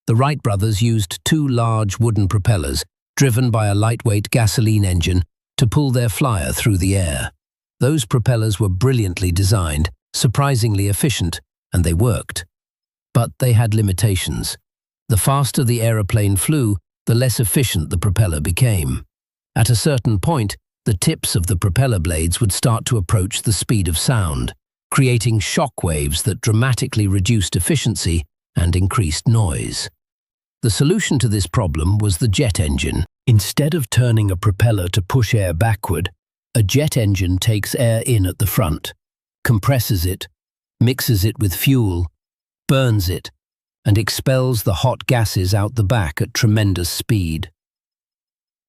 The Wright brothers used two large wooden propellers, driven by a lightweight gasoline engine, to pull their flyer through the air. Those propellers were brilliantly designed, surprisingly efficient, and they worked. But they had limitations. The faster the aeroplane flew, the less efficient the propeller became. At a certain point, the tips of the propeller blades would start to approach the speed of sound, creating shock waves that dramatically reduced efficiency and increased noise. The solution to this problem was the jet engine. Instead of turning a propeller to push air backward, a jet engine takes air in at the front, compresses it, mixes it with fuel, burns it, and expels the hot gases out the back at tremendous speed.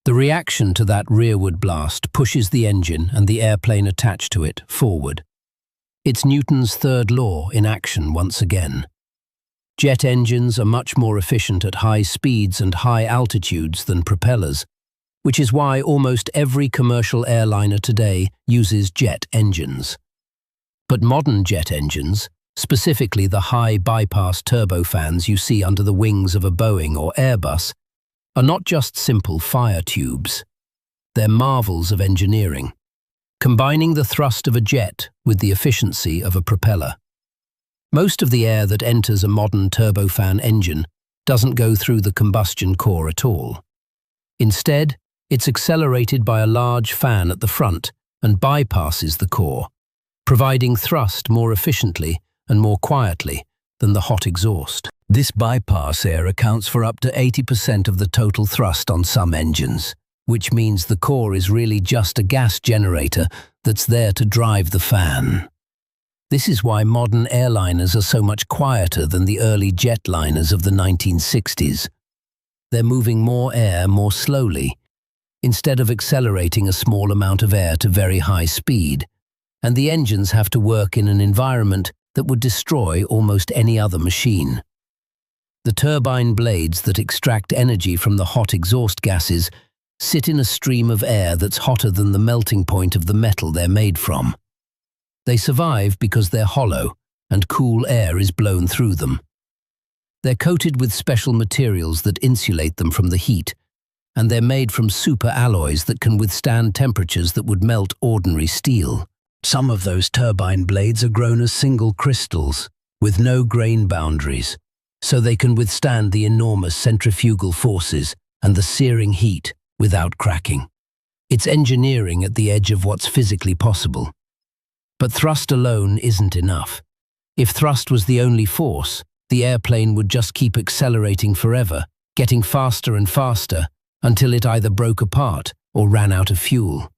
The reaction to that rearward blast pushes the engine and the airplane attached to it forward. It's Newton's third law in action once again. Jet engines are much more efficient at high speeds and high altitudes than propellers, which is why almost every commercial airliner today uses jet engines. But modern jet engines, specifically the high bypass turbofans you see under the wings of a Boeing or Airbus, are not just simple fire tubes. They're marvels of engineering, combining the thrust of a jet with the efficiency of a propeller. Most of the air that enters a modern turbofan engine doesn't go through the combustion core at all. Instead, it's accelerated by a large fan at the front and bypasses the core, providing thrust more efficiently and more quietly than the hot exhaust. This bypass air accounts for up to 80% of the total thrust on some engines, which means the core is really just a gas generator that's there to drive the fan. This is why modern airliners are so much quieter than the early jetliners of the 1960s. They're moving more air more slowly, instead of accelerating a small amount of air to very high speed, and the engines have to work in an environment that would destroy almost any other machine. The turbine blades that extract energy from the hot exhaust gases sit in a stream of air that's hotter than the melting point of the metal they're made from. They survive because they're hollow and cool air is blown through them. They're coated with special materials that insulate them from the heat, and they're made from super alloys that can withstand temperatures that would melt ordinary steel. Some of those turbine blades are grown as single crystals, with no grain boundaries, so they can withstand the enormous centrifugal forces and the searing heat without cracking. It's engineering at the edge of what's physically possible. But thrust alone isn't enough. If thrust was the only force, the airplane would just keep accelerating forever, getting faster and faster, until it either broke apart or ran out of fuel.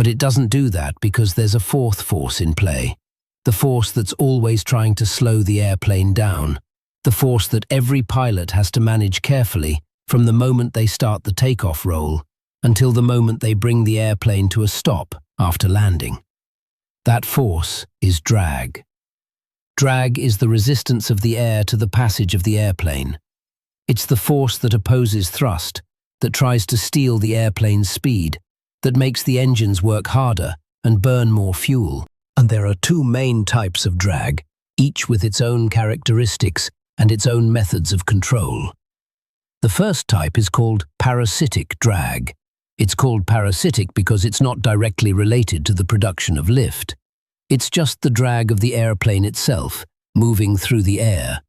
But it doesn't do that because there's a fourth force in play. The force that's always trying to slow the airplane down. The force that every pilot has to manage carefully from the moment they start the takeoff roll until the moment they bring the airplane to a stop after landing. That force is drag. Drag is the resistance of the air to the passage of the airplane. It's the force that opposes thrust, that tries to steal the airplane's speed, that makes the engines work harder and burn more fuel. And there are two main types of drag, each with its own characteristics and its own methods of control. The first type is called parasitic drag. It's called parasitic because it's not directly related to the production of lift. It's just the drag of the airplane itself, moving through the air.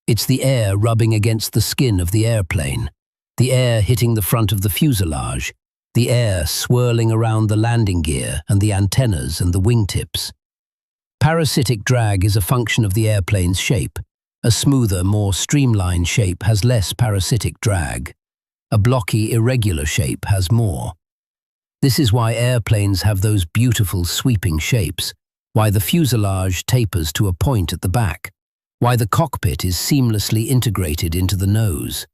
It's the air rubbing against the skin of the airplane, the air hitting the front of the fuselage, the air swirling around the landing gear and the antennas and the wingtips. Parasitic drag is a function of the airplane's shape. A smoother, more streamlined shape has less parasitic drag. A blocky, irregular shape has more. This is why airplanes have those beautiful sweeping shapes, why the fuselage tapers to a point at the back, why the cockpit is seamlessly integrated into the nose.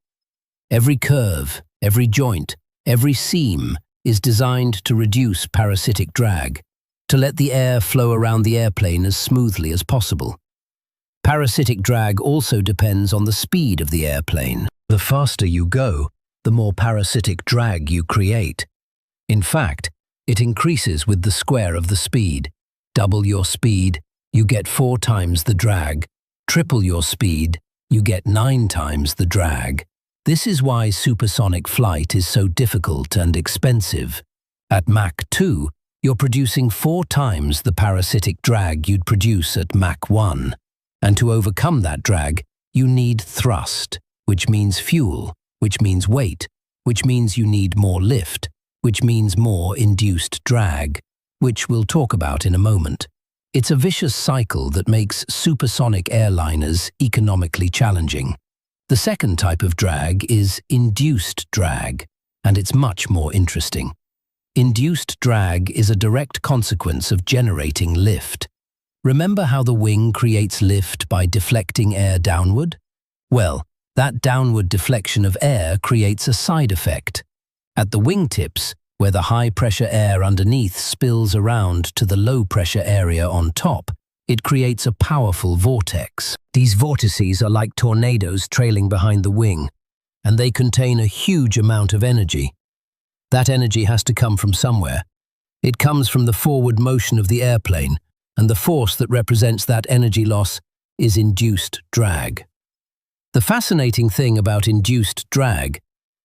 Every curve, every joint, every seam is designed to reduce parasitic drag, to let the air flow around the airplane as smoothly as possible. Parasitic drag also depends on the speed of the airplane. The faster you go, the more parasitic drag you create. In fact, it increases with the square of the speed. Double your speed, you get 4 times the drag. Triple your speed, you get 9 times the drag. This is why supersonic flight is so difficult and expensive. At Mach 2, you're producing 4 times the parasitic drag you'd produce at Mach 1. And to overcome that drag, you need thrust, which means fuel, which means weight, which means you need more lift, which means more induced drag, which we'll talk about in a moment. It's a vicious cycle that makes supersonic airliners economically challenging. The second type of drag is induced drag, and it's much more interesting. Induced drag is a direct consequence of generating lift. Remember how the wing creates lift by deflecting air downward? Well, that downward deflection of air creates a side effect. At the wingtips, where the high-pressure air underneath spills around to the low-pressure area on top, it creates a powerful vortex. These vortices are like tornadoes trailing behind the wing, and they contain a huge amount of energy. That energy has to come from somewhere. It comes from the forward motion of the airplane, and the force that represents that energy loss is induced drag. The fascinating thing about induced drag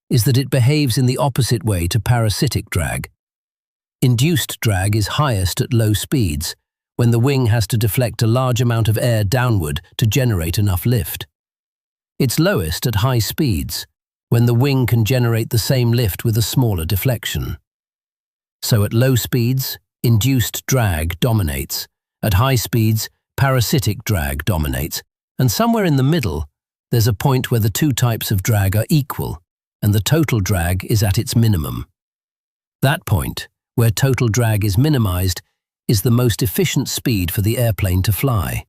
is that it behaves in the opposite way to parasitic drag. Induced drag is highest at low speeds, when the wing has to deflect a large amount of air downward to generate enough lift. It's lowest at high speeds, when the wing can generate the same lift with a smaller deflection. So at low speeds, induced drag dominates. At high speeds, parasitic drag dominates. And somewhere in the middle, there's a point where the two types of drag are equal, and the total drag is at its minimum. That point, where total drag is minimized, is the most efficient speed for the airplane to fly.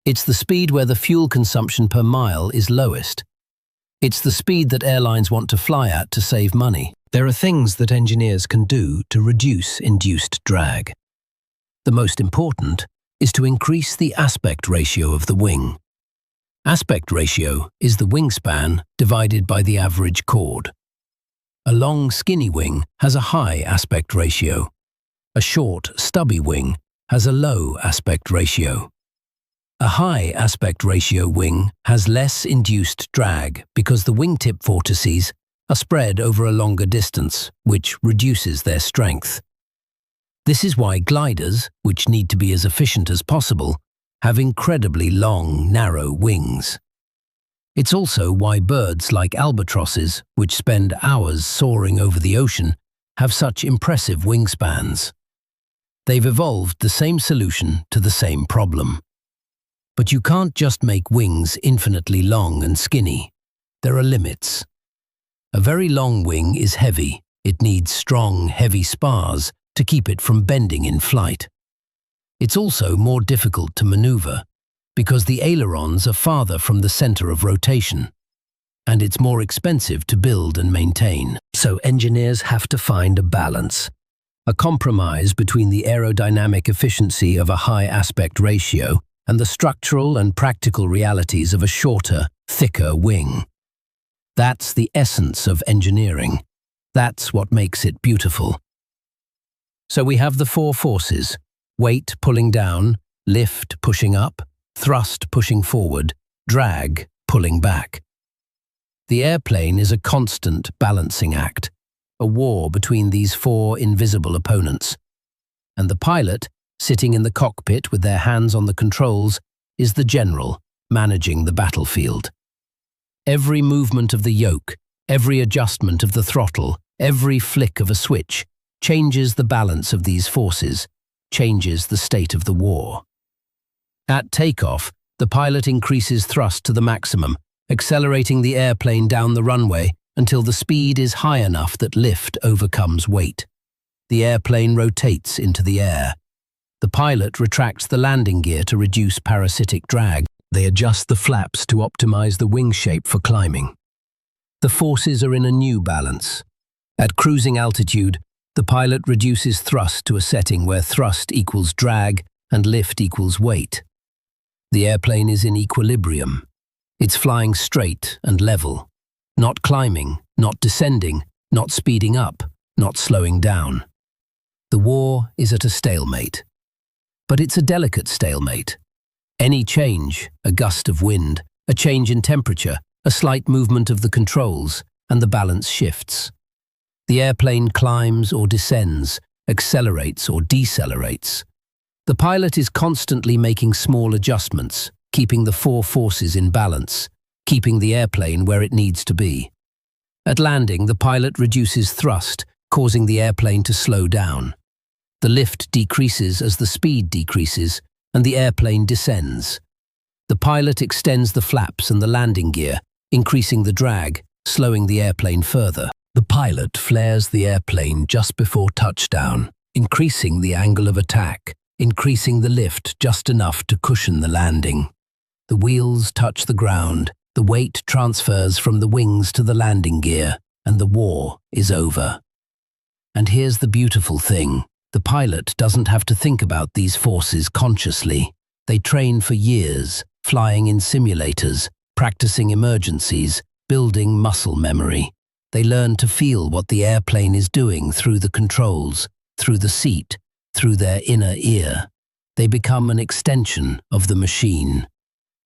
It's the speed where the fuel consumption per mile is lowest. It's the speed that airlines want to fly at to save money. There are things that engineers can do to reduce induced drag. The most important is to increase the aspect ratio of the wing. Aspect ratio is the wingspan divided by the average chord. A long, skinny wing has a high aspect ratio. A short, stubby wing has a low aspect ratio. A high aspect ratio wing has less induced drag because the wingtip vortices are spread over a longer distance, which reduces their strength. This is why gliders, which need to be as efficient as possible, have incredibly long, narrow wings. It's also why birds like albatrosses, which spend hours soaring over the ocean, have such impressive wingspans. They've evolved the same solution to the same problem. But you can't just make wings infinitely long and skinny. There are limits. A very long wing is heavy. It needs strong, heavy spars to keep it from bending in flight. It's also more difficult to maneuver because the ailerons are farther from the center of rotation, and it's more expensive to build and maintain. So engineers have to find a balance, a compromise between the aerodynamic efficiency of a high aspect ratio and the structural and practical realities of a shorter, thicker wing. That's the essence of engineering. That's what makes it beautiful. So we have the four forces: weight pulling down, lift pushing up, thrust pushing forward, drag pulling back. The airplane is a constant balancing act, a war between these four invisible opponents. And the pilot, sitting in the cockpit with their hands on the controls, is the general, managing the battlefield. Every movement of the yoke, every adjustment of the throttle, every flick of a switch changes the balance of these forces, changes the state of the war. At takeoff, the pilot increases thrust to the maximum, accelerating the airplane down the runway until the speed is high enough that lift overcomes weight. The airplane rotates into the air. The pilot retracts the landing gear to reduce parasitic drag. They adjust the flaps to optimize the wing shape for climbing. The forces are in a new balance. At cruising altitude, the pilot reduces thrust to a setting where thrust equals drag and lift equals weight. The airplane is in equilibrium. It's flying straight and level, not climbing, not descending, not speeding up, not slowing down. The war is at a stalemate. But it's a delicate stalemate. Any change, a gust of wind, a change in temperature, a slight movement of the controls, and the balance shifts. The airplane climbs or descends, accelerates or decelerates. The pilot is constantly making small adjustments, keeping the four forces in balance, keeping the airplane where it needs to be. At landing, the pilot reduces thrust, causing the airplane to slow down. The lift decreases as the speed decreases, and the airplane descends. The pilot extends the flaps and the landing gear, increasing the drag, slowing the airplane further. The pilot flares the airplane just before touchdown, increasing the angle of attack, increasing the lift just enough to cushion the landing. The wheels touch the ground, the weight transfers from the wings to the landing gear, and the war is over. And here's the beautiful thing. The pilot doesn't have to think about these forces consciously. They train for years, flying in simulators, practicing emergencies, building muscle memory. They learn to feel what the airplane is doing through the controls, through the seat, through their inner ear. They become an extension of the machine.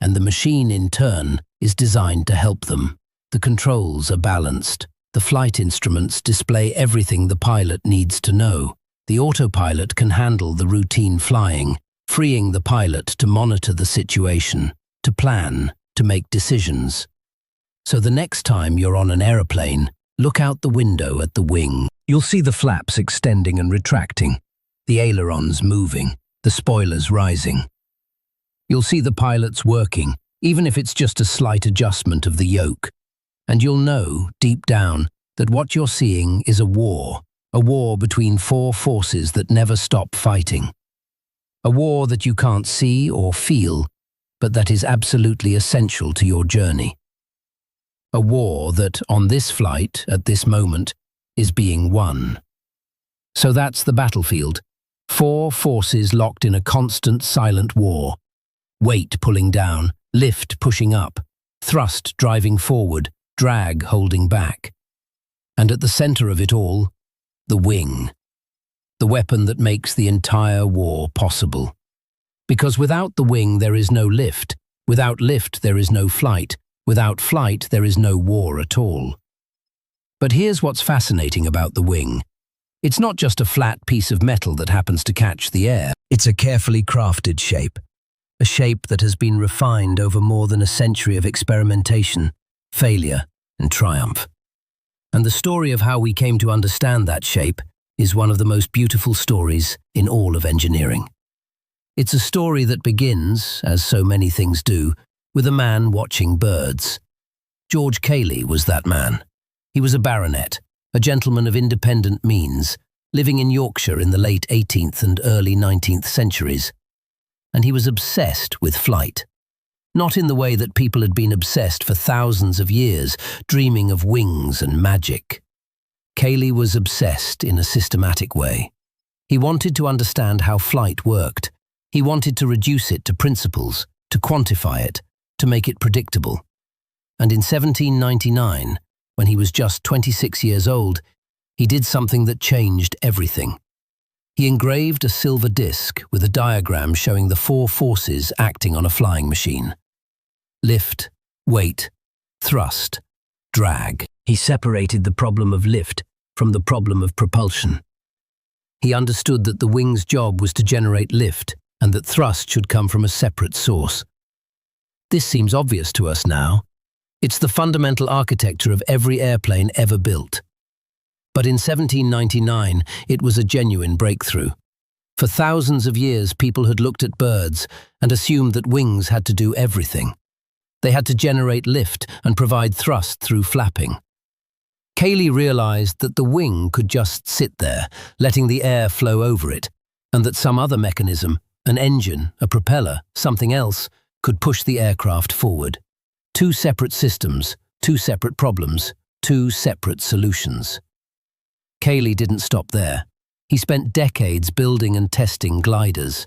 And the machine, in turn, is designed to help them. The controls are balanced. The flight instruments display everything the pilot needs to know. The autopilot can handle the routine flying, freeing the pilot to monitor the situation, to plan, to make decisions. So the next time you're on an aeroplane, look out the window at the wing. You'll see the flaps extending and retracting, the ailerons moving, the spoilers rising. You'll see the pilots working, even if it's just a slight adjustment of the yoke. And you'll know, deep down, that what you're seeing is a war between four forces that never stop fighting. A war that you can't see or feel, but that is absolutely essential to your journey. A war that, on this flight, at this moment, is being won. So that's the battlefield. Four forces locked in a constant, silent war. Weight pulling down, lift pushing up, thrust driving forward, drag holding back. And at the center of it all, the wing. The weapon that makes the entire war possible. Because without the wing there is no lift, without lift there is no flight, without flight there is no war at all. But here's what's fascinating about the wing. It's not just a flat piece of metal that happens to catch the air. It's a carefully crafted shape. A shape that has been refined over more than a century of experimentation, failure, and triumph. And the story of how we came to understand that shape is one of the most beautiful stories in all of engineering. It's a story that begins, as so many things do, with a man watching birds. George Cayley was that man. He was a baronet, a gentleman of independent means, living in Yorkshire in the late 18th and early 19th centuries. And he was obsessed with flight. Not in the way that people had been obsessed for thousands of years, dreaming of wings and magic. Cayley was obsessed in a systematic way. He wanted to understand how flight worked. He wanted to reduce it to principles, to quantify it, to make it predictable. And in 1799, when he was just 26 years old, he did something that changed everything. He engraved a silver disc with a diagram showing the 4 forces acting on a flying machine. Lift, weight, thrust, drag. He separated the problem of lift from the problem of propulsion. He understood that the wing's job was to generate lift and that thrust should come from a separate source. This seems obvious to us now. It's the fundamental architecture of every airplane ever built. But in 1799, it was a genuine breakthrough. For thousands of years, people had looked at birds and assumed that wings had to do everything. They had to generate lift and provide thrust through flapping. Cayley realized that the wing could just sit there, letting the air flow over it, and that some other mechanism, an engine, a propeller, something else, could push the aircraft forward. 2 separate systems, 2 separate problems, 2 separate solutions. Cayley didn't stop there. He spent decades building and testing gliders.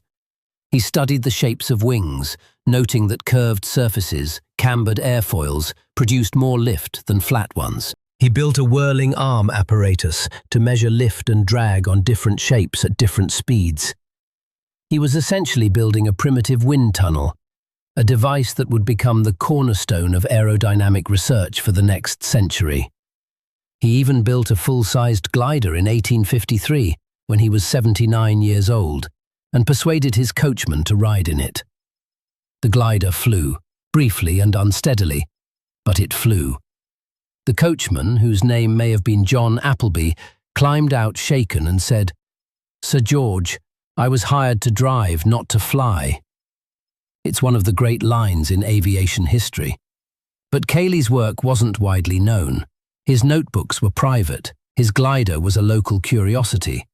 He studied the shapes of wings, noting that curved surfaces, cambered airfoils, produced more lift than flat ones. He built a whirling arm apparatus to measure lift and drag on different shapes at different speeds. He was essentially building a primitive wind tunnel, a device that would become the cornerstone of aerodynamic research for the next century. He even built a full-sized glider in 1853, when he was 79 years old, and persuaded his coachman to ride in it. The glider flew, briefly and unsteadily, but it flew. The coachman, whose name may have been John Appleby, climbed out shaken and said, "Sir George, I was hired to drive, not to fly." It's one of the great lines in aviation history. But Cayley's work wasn't widely known. His notebooks were private, his glider was a local curiosity.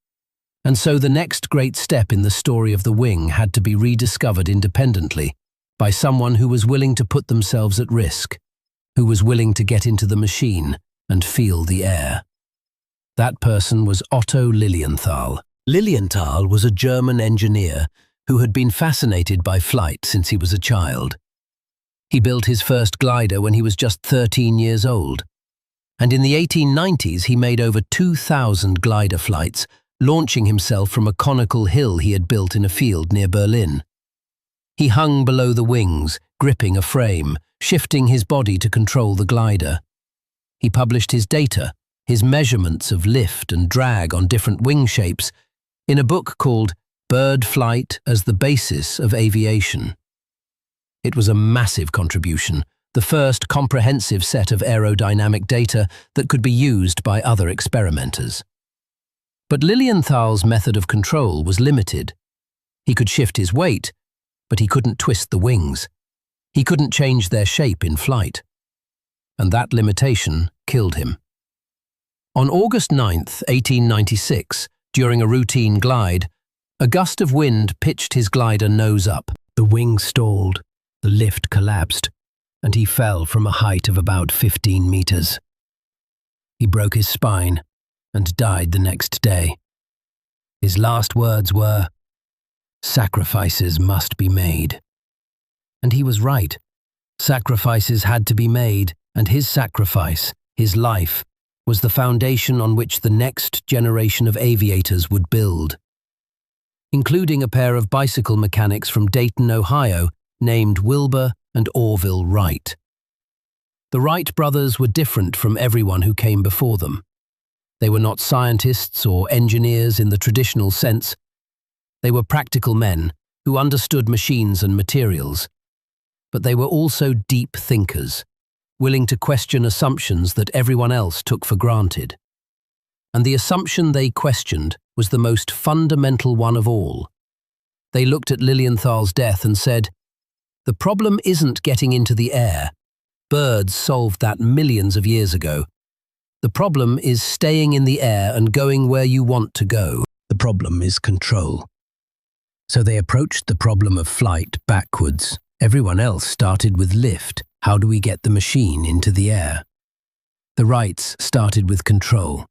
And so the next great step in the story of the wing had to be rediscovered independently by someone who was willing to put themselves at risk, who was willing to get into the machine and feel the air. That person was Otto Lilienthal. Lilienthal was a German engineer who had been fascinated by flight since he was a child. He built his first glider when he was just 13 years old. And in the 1890s, he made over 2,000 glider flights, launching himself from a conical hill he had built in a field near Berlin. He hung below the wings, gripping a frame, shifting his body to control the glider. He published his data, his measurements of lift and drag on different wing shapes, in a book called Bird Flight as the Basis of Aviation. It was a massive contribution, the first comprehensive set of aerodynamic data that could be used by other experimenters. But Lilienthal's method of control was limited. He could shift his weight, but he couldn't twist the wings. He couldn't change their shape in flight. And that limitation killed him. On August 9th, 1896, during a routine glide, a gust of wind pitched his glider nose up. The wing stalled, the lift collapsed, and he fell from a height of about 15 meters. He broke his spine and died the next day. His last words were, "Sacrifices must be made." And he was right. Sacrifices had to be made, and his sacrifice, his life, was the foundation on which the next generation of aviators would build, including a pair of bicycle mechanics from Dayton, Ohio, named Wilbur and Orville Wright. The Wright brothers were different from everyone who came before them. They were not scientists or engineers in the traditional sense. They were practical men who understood machines and materials. But they were also deep thinkers, willing to question assumptions that everyone else took for granted. And the assumption they questioned was the most fundamental one of all. They looked at Lilienthal's death and said, "The problem isn't getting into the air. Birds solved that millions of years ago. The problem is staying in the air and going where you want to go. The problem is control. So they approached the problem of flight backwards. Everyone else started with lift. How do we get the machine into the air? The Wrights started with control.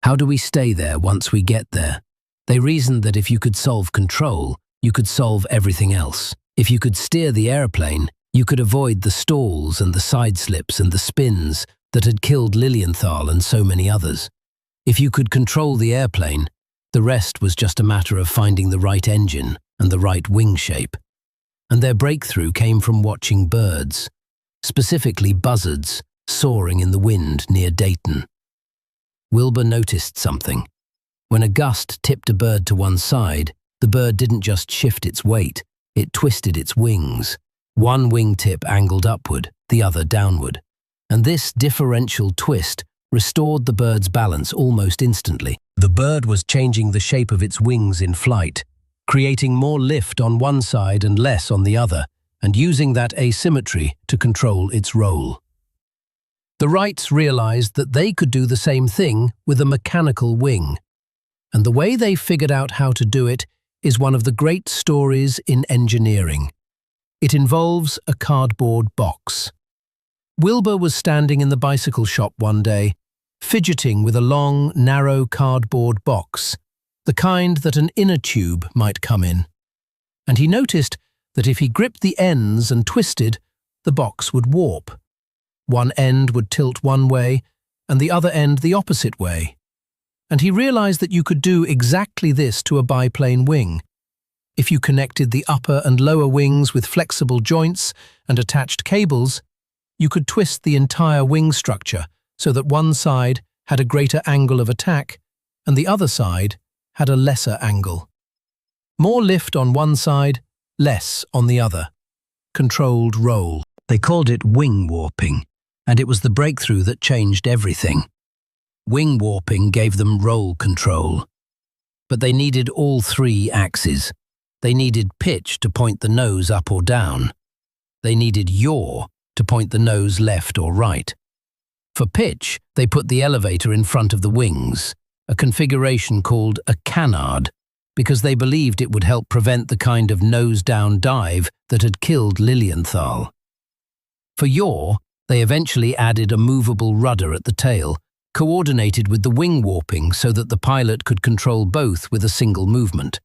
How do we stay there once we get there? They reasoned that if you could solve control, you could solve everything else. If you could steer the airplane, you could avoid the stalls and the side slips and the spins that had killed Lilienthal and so many others. If you could control the airplane, the rest was just a matter of finding the right engine and the right wing shape. And their breakthrough came from watching birds, specifically buzzards, soaring in the wind near Dayton. Wilbur noticed something. When a gust tipped a bird to one side, the bird didn't just shift its weight, it twisted its wings. One wingtip angled upward, the other downward. And this differential twist restored the bird's balance almost instantly. The bird was changing the shape of its wings in flight, creating more lift on one side and less on the other, and using that asymmetry to control its roll. The Wrights realized that they could do the same thing with a mechanical wing. And the way they figured out how to do it is one of the great stories in engineering. It involves a cardboard box. Wilbur was standing in the bicycle shop one day, fidgeting with a long, narrow cardboard box, the kind that an inner tube might come in. And he noticed that if he gripped the ends and twisted, the box would warp. One end would tilt one way, and the other end the opposite way. And he realized that you could do exactly this to a biplane wing. If you connected the upper and lower wings with flexible joints and attached cables, you could twist the entire wing structure so that one side had a greater angle of attack and the other side had a lesser angle. More lift on one side, less on the other. Controlled roll. They called it wing warping, and it was the breakthrough that changed everything. Wing warping gave them roll control. But they needed all three axes. They needed pitch to point the nose up or down. They needed yaw to point the nose left or right. For pitch, they put the elevator in front of the wings, a configuration called a canard, because they believed it would help prevent the kind of nose-down dive that had killed Lilienthal. For yaw, they eventually added a movable rudder at the tail, coordinated with the wing warping so that the pilot could control both with a single movement.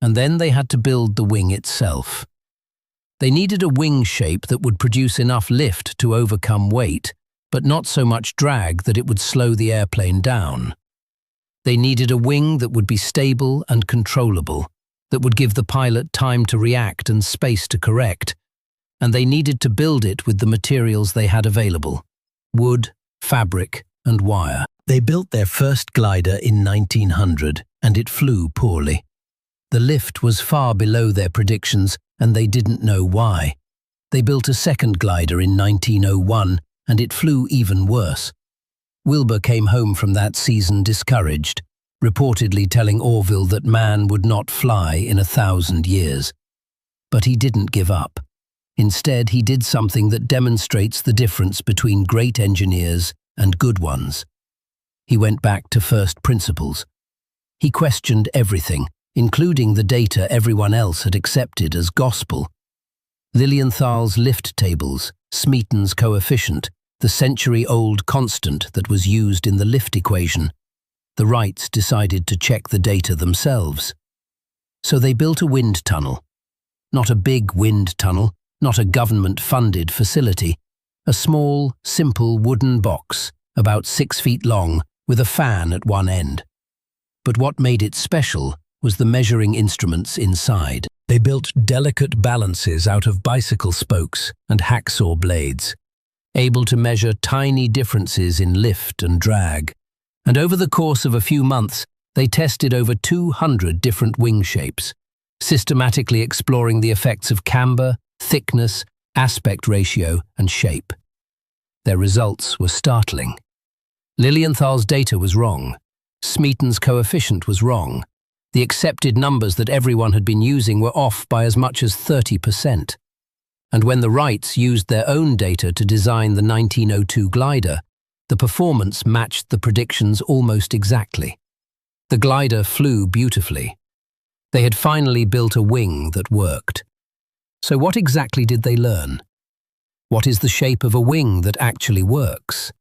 And then they had to build the wing itself. They needed a wing shape that would produce enough lift to overcome weight, but not so much drag that it would slow the airplane down. They needed a wing that would be stable and controllable, that would give the pilot time to react and space to correct, and they needed to build it with the materials they had available: wood, fabric, and wire. They built their first glider in 1900, and it flew poorly. The lift was far below their predictions, and they didn't know why. They built a second glider in 1901, and it flew even worse. Wilbur came home from that season discouraged, reportedly telling Orville that man would not fly in 1,000 years. But he didn't give up. Instead, he did something that demonstrates the difference between great engineers and good ones. He went back to first principles. He questioned everything, including the data everyone else had accepted as gospel. Lilienthal's lift tables, Smeaton's coefficient, the century-old constant that was used in the lift equation. The Wrights decided to check the data themselves. So they built a wind tunnel. Not a big wind tunnel, not a government-funded facility. A small, simple wooden box, about 6 feet long, with a fan at one end. But what made it special was the measuring instruments inside. They built delicate balances out of bicycle spokes and hacksaw blades, able to measure tiny differences in lift and drag. And over the course of a few months, they tested over 200 different wing shapes, systematically exploring the effects of camber, thickness, aspect ratio, and shape. Their results were startling. Lilienthal's data was wrong. Smeaton's coefficient was wrong. The accepted numbers that everyone had been using were off by as much as 30%. And when the Wrights used their own data to design the 1902 glider, The performance matched the predictions almost exactly. The glider flew beautifully. They had finally built a wing that worked. So what exactly did they learn? What is the shape of a wing that actually works?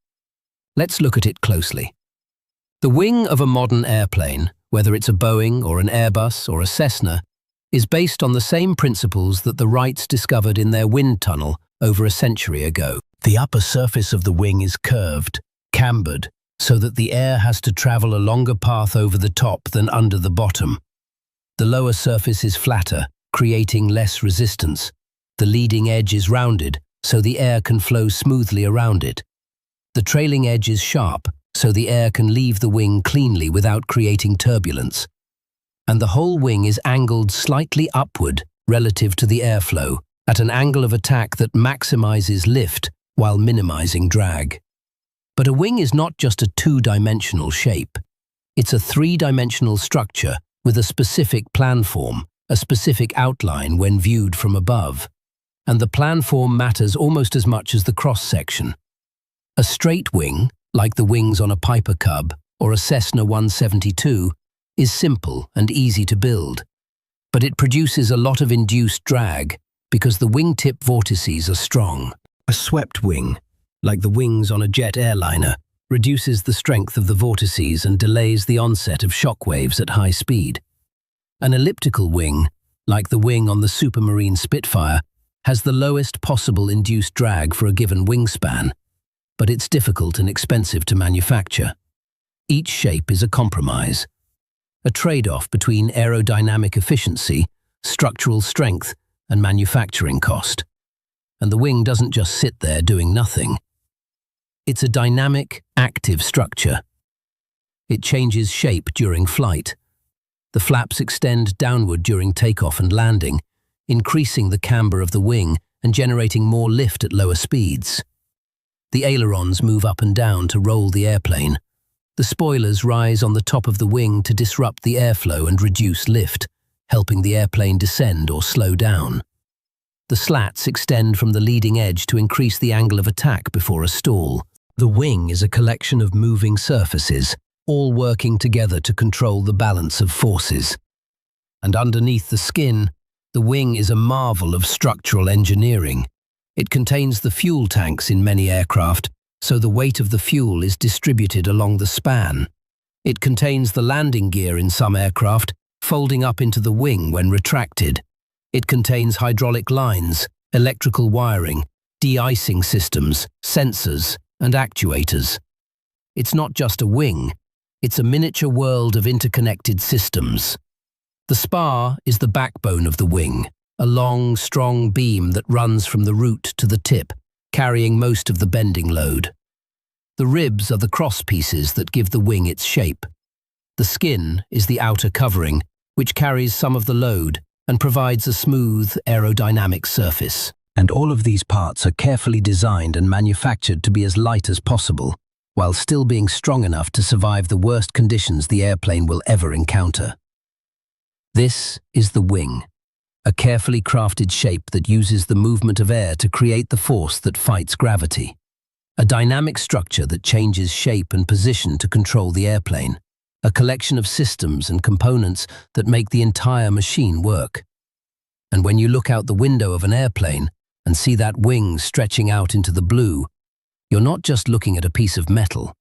Let's look at it closely. The wing of a modern airplane, whether it's a Boeing or an Airbus or a Cessna, is based on the same principles that the Wrights discovered in their wind tunnel over a century ago. The upper surface of the wing is curved, cambered, so that the air has to travel a longer path over the top than under the bottom. The lower surface is flatter, creating less resistance. The leading edge is rounded, so the air can flow smoothly around it. The trailing edge is sharp, so the air can leave the wing cleanly without creating turbulence. And the whole wing is angled slightly upward relative to the airflow, at an angle of attack that maximizes lift while minimizing drag. But a wing is not just a two-dimensional shape. It's a three-dimensional structure with a specific planform, a specific outline when viewed from above. And the planform matters almost as much as the cross-section. A straight wing, like the wings on a Piper Cub or a Cessna 172, is simple and easy to build. But it produces a lot of induced drag because the wingtip vortices are strong. A swept wing, like the wings on a jet airliner, reduces the strength of the vortices and delays the onset of shock waves at high speed. An elliptical wing, like the wing on the Supermarine Spitfire, has the lowest possible induced drag for a given wingspan, but it's difficult and expensive to manufacture. Each shape is a compromise, a trade-off between aerodynamic efficiency, structural strength, and manufacturing cost. And the wing doesn't just sit there doing nothing. It's a dynamic, active structure. It changes shape during flight. The flaps extend downward during takeoff and landing, increasing the camber of the wing and generating more lift at lower speeds. The ailerons move up and down to roll the airplane. The spoilers rise on the top of the wing to disrupt the airflow and reduce lift, helping the airplane descend or slow down. The slats extend from the leading edge to increase the angle of attack before a stall. The wing is a collection of moving surfaces, all working together to control the balance of forces. And underneath the skin, the wing is a marvel of structural engineering. It contains the fuel tanks in many aircraft, so the weight of the fuel is distributed along the span. It contains the landing gear in some aircraft, folding up into the wing when retracted. It contains hydraulic lines, electrical wiring, de-icing systems, sensors, and actuators. It's not just a wing, it's a miniature world of interconnected systems. The spar is the backbone of the wing, a long, strong beam that runs from the root to the tip, carrying most of the bending load. The ribs are the cross pieces that give the wing its shape. The skin is the outer covering, which carries some of the load and provides a smooth, aerodynamic surface. And all of these parts are carefully designed and manufactured to be as light as possible, while still being strong enough to survive the worst conditions the airplane will ever encounter. This is the wing, a carefully crafted shape that uses the movement of air to create the force that fights gravity. A dynamic structure that changes shape and position to control the airplane. A collection of systems and components that make the entire machine work. And when you look out the window of an airplane and see that wing stretching out into the blue, you're not just looking at a piece of metal.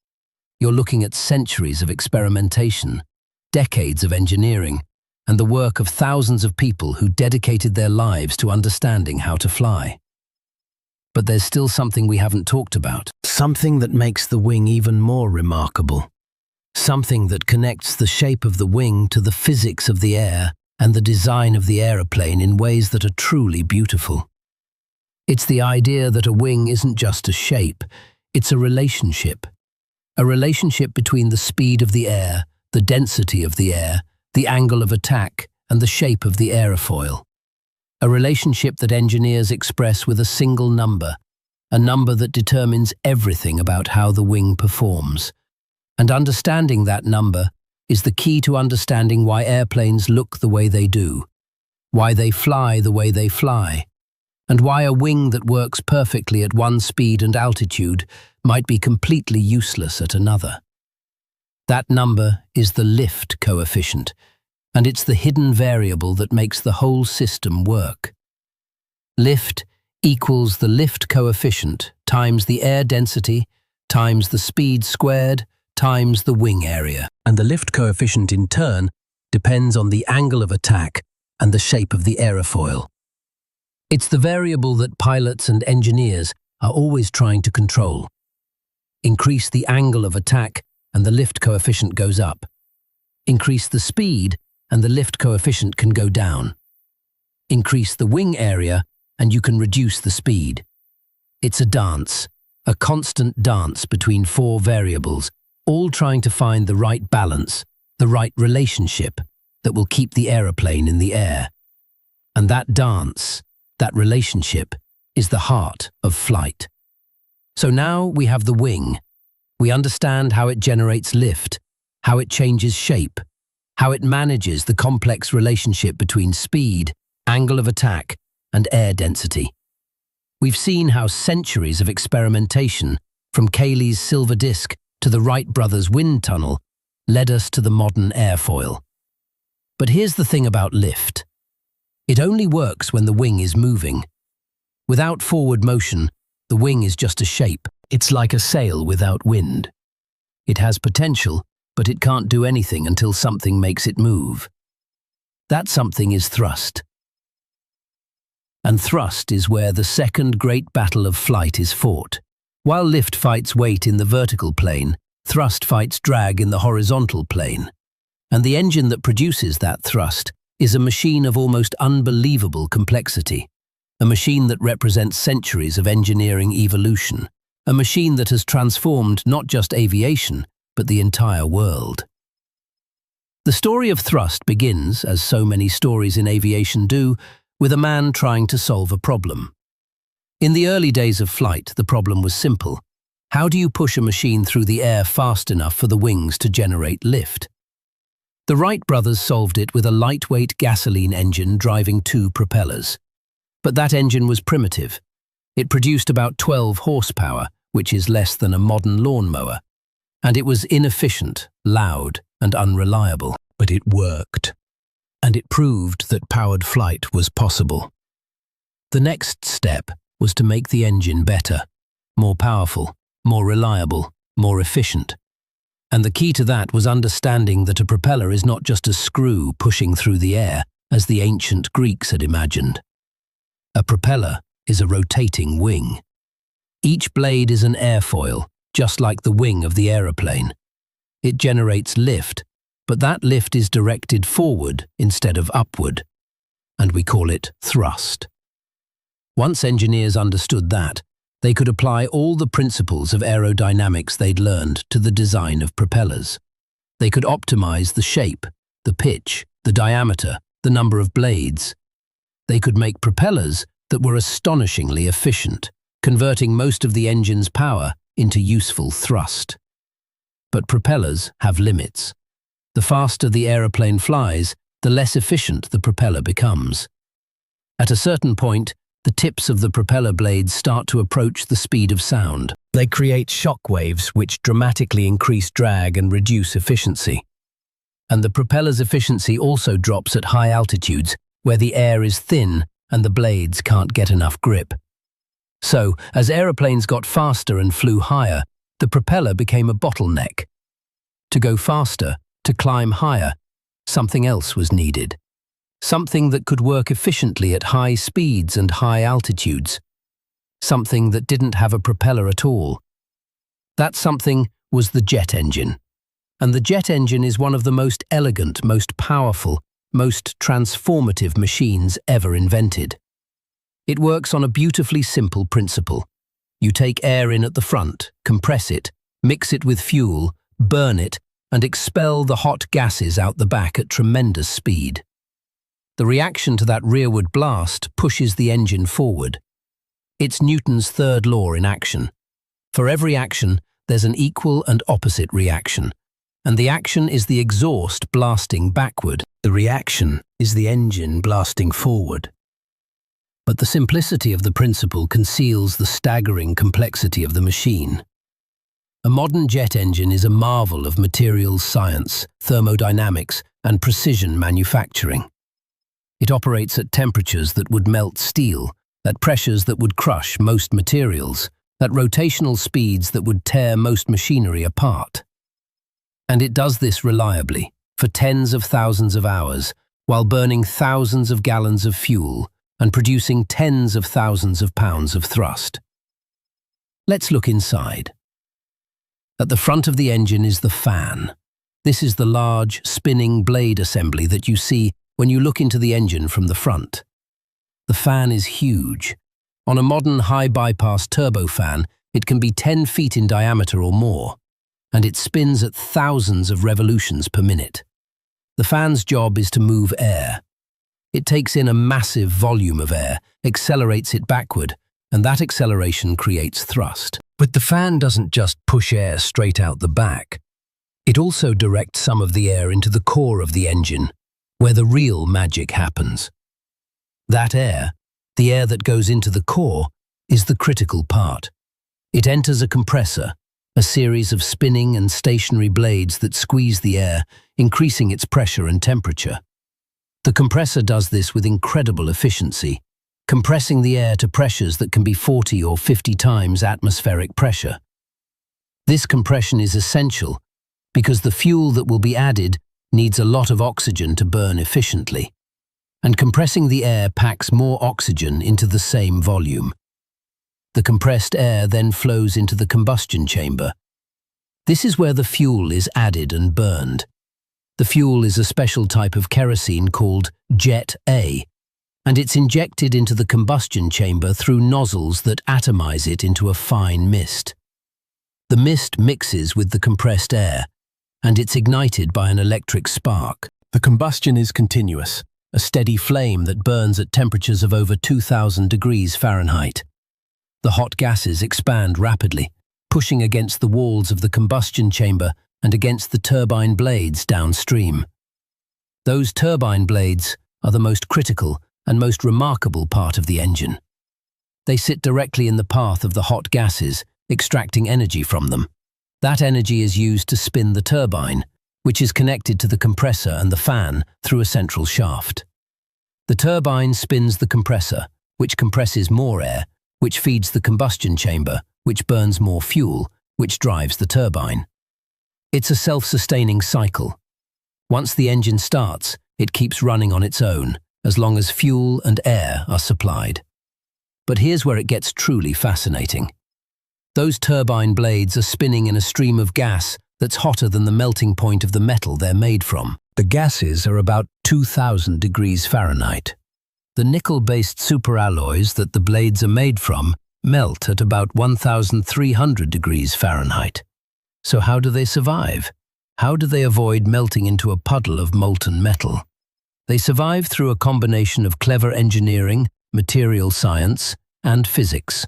You're looking at centuries of experimentation, decades of engineering, and the work of thousands of people who dedicated their lives to understanding how to fly. But there's still something we haven't talked about. Something that makes the wing even more remarkable. Something that connects the shape of the wing to the physics of the air and the design of the aeroplane in ways that are truly beautiful. It's the idea that a wing isn't just a shape, it's a relationship. A relationship between the speed of the air, the density of the air, the angle of attack, and the shape of the aerofoil. A relationship that engineers express with a single number, a number that determines everything about how the wing performs. And understanding that number is the key to understanding why airplanes look the way they do, why they fly the way they fly, and why a wing that works perfectly at one speed and altitude might be completely useless at another. That number is the lift coefficient, and it's the hidden variable that makes the whole system work. Lift equals the lift coefficient times the air density times the speed squared times the wing area. And the lift coefficient in turn depends on the angle of attack and the shape of the aerofoil. It's the variable that pilots and engineers are always trying to control. Increase the angle of attack and the lift coefficient goes up. Increase the speed and the lift coefficient can go down. Increase the wing area and you can reduce the speed. It's a dance, a constant dance between four variables, all trying to find the right balance, the right relationship that will keep the aeroplane in the air. And that dance, that relationship, is the heart of flight. So now we have the wing. We understand how it generates lift, how it changes shape, how it manages the complex relationship between speed, angle of attack, and air density. We've seen how centuries of experimentation, from Cayley's silver disc to the Wright brothers' wind tunnel, led us to the modern airfoil. But here's the thing about lift. It only works when the wing is moving. Without forward motion, the wing is just a shape. It's like a sail without wind. It has potential, but it can't do anything until something makes it move. That something is thrust. And thrust is where the second great battle of flight is fought. While lift fights weight in the vertical plane, thrust fights drag in the horizontal plane. And the engine that produces that thrust is a machine of almost unbelievable complexity. A machine that represents centuries of engineering evolution. A machine that has transformed not just aviation, but the entire world. The story of thrust begins, as so many stories in aviation do, with a man trying to solve a problem. In the early days of flight, the problem was simple. How do you push a machine through the air fast enough for the wings to generate lift? The Wright brothers solved it with a lightweight gasoline engine driving two propellers. But that engine was primitive. It produced about 12 horsepower, which is less than a modern lawnmower. And it was inefficient, loud, and unreliable. But it worked. And it proved that powered flight was possible. The next step was to make the engine better, more powerful, more reliable, more efficient. And the key to that was understanding that a propeller is not just a screw pushing through the air, as the ancient Greeks had imagined. A propeller is a rotating wing. Each blade is an airfoil, just like the wing of the aeroplane. It generates lift, but that lift is directed forward instead of upward, and we call it thrust. Once engineers understood that, they could apply all the principles of aerodynamics they'd learned to the design of propellers. They could optimize the shape, the pitch, the diameter, the number of blades. They could make propellers that were astonishingly efficient, converting most of the engine's power into useful thrust. But propellers have limits. The faster the aeroplane flies, the less efficient the propeller becomes. At a certain point, the tips of the propeller blades start to approach the speed of sound. They create shock waves which dramatically increase drag and reduce efficiency. And the propeller's efficiency also drops at high altitudes, where the air is thin and the blades can't get enough grip. So, as aeroplanes got faster and flew higher, the propeller became a bottleneck. To go faster, to climb higher, something else was needed. Something that could work efficiently at high speeds and high altitudes. Something that didn't have a propeller at all. That something was the jet engine. And the jet engine is one of the most elegant, most powerful, most transformative machines ever invented. It works on a beautifully simple principle. You take air in at the front, compress it, mix it with fuel, burn it, and expel the hot gases out the back at tremendous speed. The reaction to that rearward blast pushes the engine forward. It's Newton's third law in action. For every action, there's an equal and opposite reaction. And the action is the exhaust blasting backward. The reaction is the engine blasting forward. But the simplicity of the principle conceals the staggering complexity of the machine. A modern jet engine is a marvel of materials science, thermodynamics, and precision manufacturing. It operates at temperatures that would melt steel, at pressures that would crush most materials, at rotational speeds that would tear most machinery apart. And it does this reliably, for tens of thousands of hours, while burning thousands of gallons of fuel and producing tens of thousands of pounds of thrust. Let's look inside. At the front of the engine is the fan. This is the large, spinning blade assembly that you see when you look into the engine from the front. The fan is huge. On a modern high-bypass turbofan, it can be 10 feet in diameter or more, and it spins at thousands of revolutions per minute. The fan's job is to move air. It takes in a massive volume of air, accelerates it backward, and that acceleration creates thrust. But the fan doesn't just push air straight out the back. It also directs some of the air into the core of the engine, where the real magic happens. That air, the air that goes into the core, is the critical part. It enters a compressor, a series of spinning and stationary blades that squeeze the air, increasing its pressure and temperature. The compressor does this with incredible efficiency, compressing the air to pressures that can be 40 or 50 times atmospheric pressure. This compression is essential because the fuel that will be added needs a lot of oxygen to burn efficiently, and compressing the air packs more oxygen into the same volume. The compressed air then flows into the combustion chamber. This is where the fuel is added and burned. The fuel is a special type of kerosene called Jet A, and it's injected into the combustion chamber through nozzles that atomize it into a fine mist. The mist mixes with the compressed air, and it's ignited by an electric spark. The combustion is continuous, a steady flame that burns at temperatures of over 2,000 degrees Fahrenheit. The hot gases expand rapidly, pushing against the walls of the combustion chamber and against the turbine blades downstream. Those turbine blades are the most critical and most remarkable part of the engine. They sit directly in the path of the hot gases, extracting energy from them. That energy is used to spin the turbine, which is connected to the compressor and the fan through a central shaft. The turbine spins the compressor, which compresses more air, which feeds the combustion chamber, which burns more fuel, which drives the turbine. It's a self-sustaining cycle. Once the engine starts, it keeps running on its own, as long as fuel and air are supplied. But here's where it gets truly fascinating. Those turbine blades are spinning in a stream of gas that's hotter than the melting point of the metal they're made from. The gases are about 2,000 degrees Fahrenheit. The nickel-based superalloys that the blades are made from melt at about 1,300 degrees Fahrenheit. So how do they survive? How do they avoid melting into a puddle of molten metal? They survive through a combination of clever engineering, material science, and physics.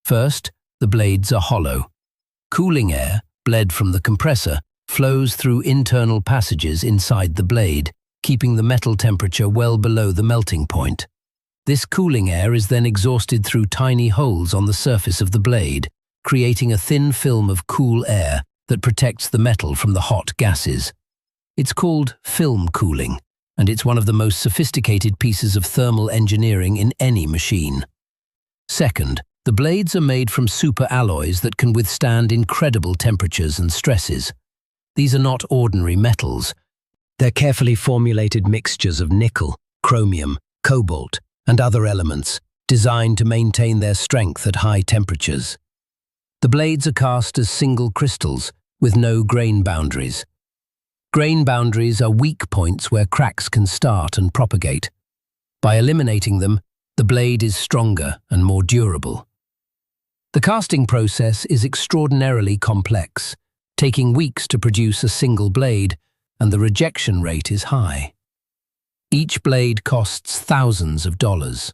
First, the blades are hollow. Cooling air, bled from the compressor, flows through internal passages inside the blade, keeping the metal temperature well below the melting point. This cooling air is then exhausted through tiny holes on the surface of the blade, creating a thin film of cool air that protects the metal from the hot gases. It's called film cooling, and it's one of the most sophisticated pieces of thermal engineering in any machine. Second, the blades are made from superalloys that can withstand incredible temperatures and stresses. These are not ordinary metals. They're carefully formulated mixtures of nickel, chromium, cobalt, and other elements, designed to maintain their strength at high temperatures. The blades are cast as single crystals, with no grain boundaries. Grain boundaries are weak points where cracks can start and propagate. By eliminating them, the blade is stronger and more durable. The casting process is extraordinarily complex, taking weeks to produce a single blade, and the rejection rate is high. Each blade costs thousands of dollars.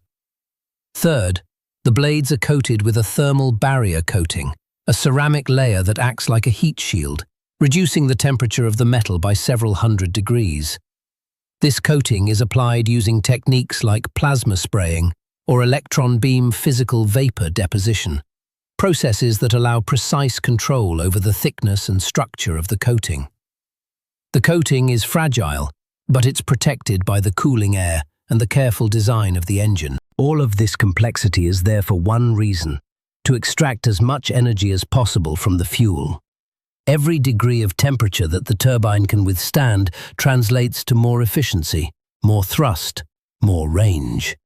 Third, the blades are coated with a thermal barrier coating, a ceramic layer that acts like a heat shield, reducing the temperature of the metal by several hundred degrees. This coating is applied using techniques like plasma spraying or electron beam physical vapor deposition, processes that allow precise control over the thickness and structure of the coating. The coating is fragile, but it's protected by the cooling air and the careful design of the engine. All of this complexity is there for one reason: to extract as much energy as possible from the fuel. Every degree of temperature that the turbine can withstand translates to more efficiency, more thrust, more range.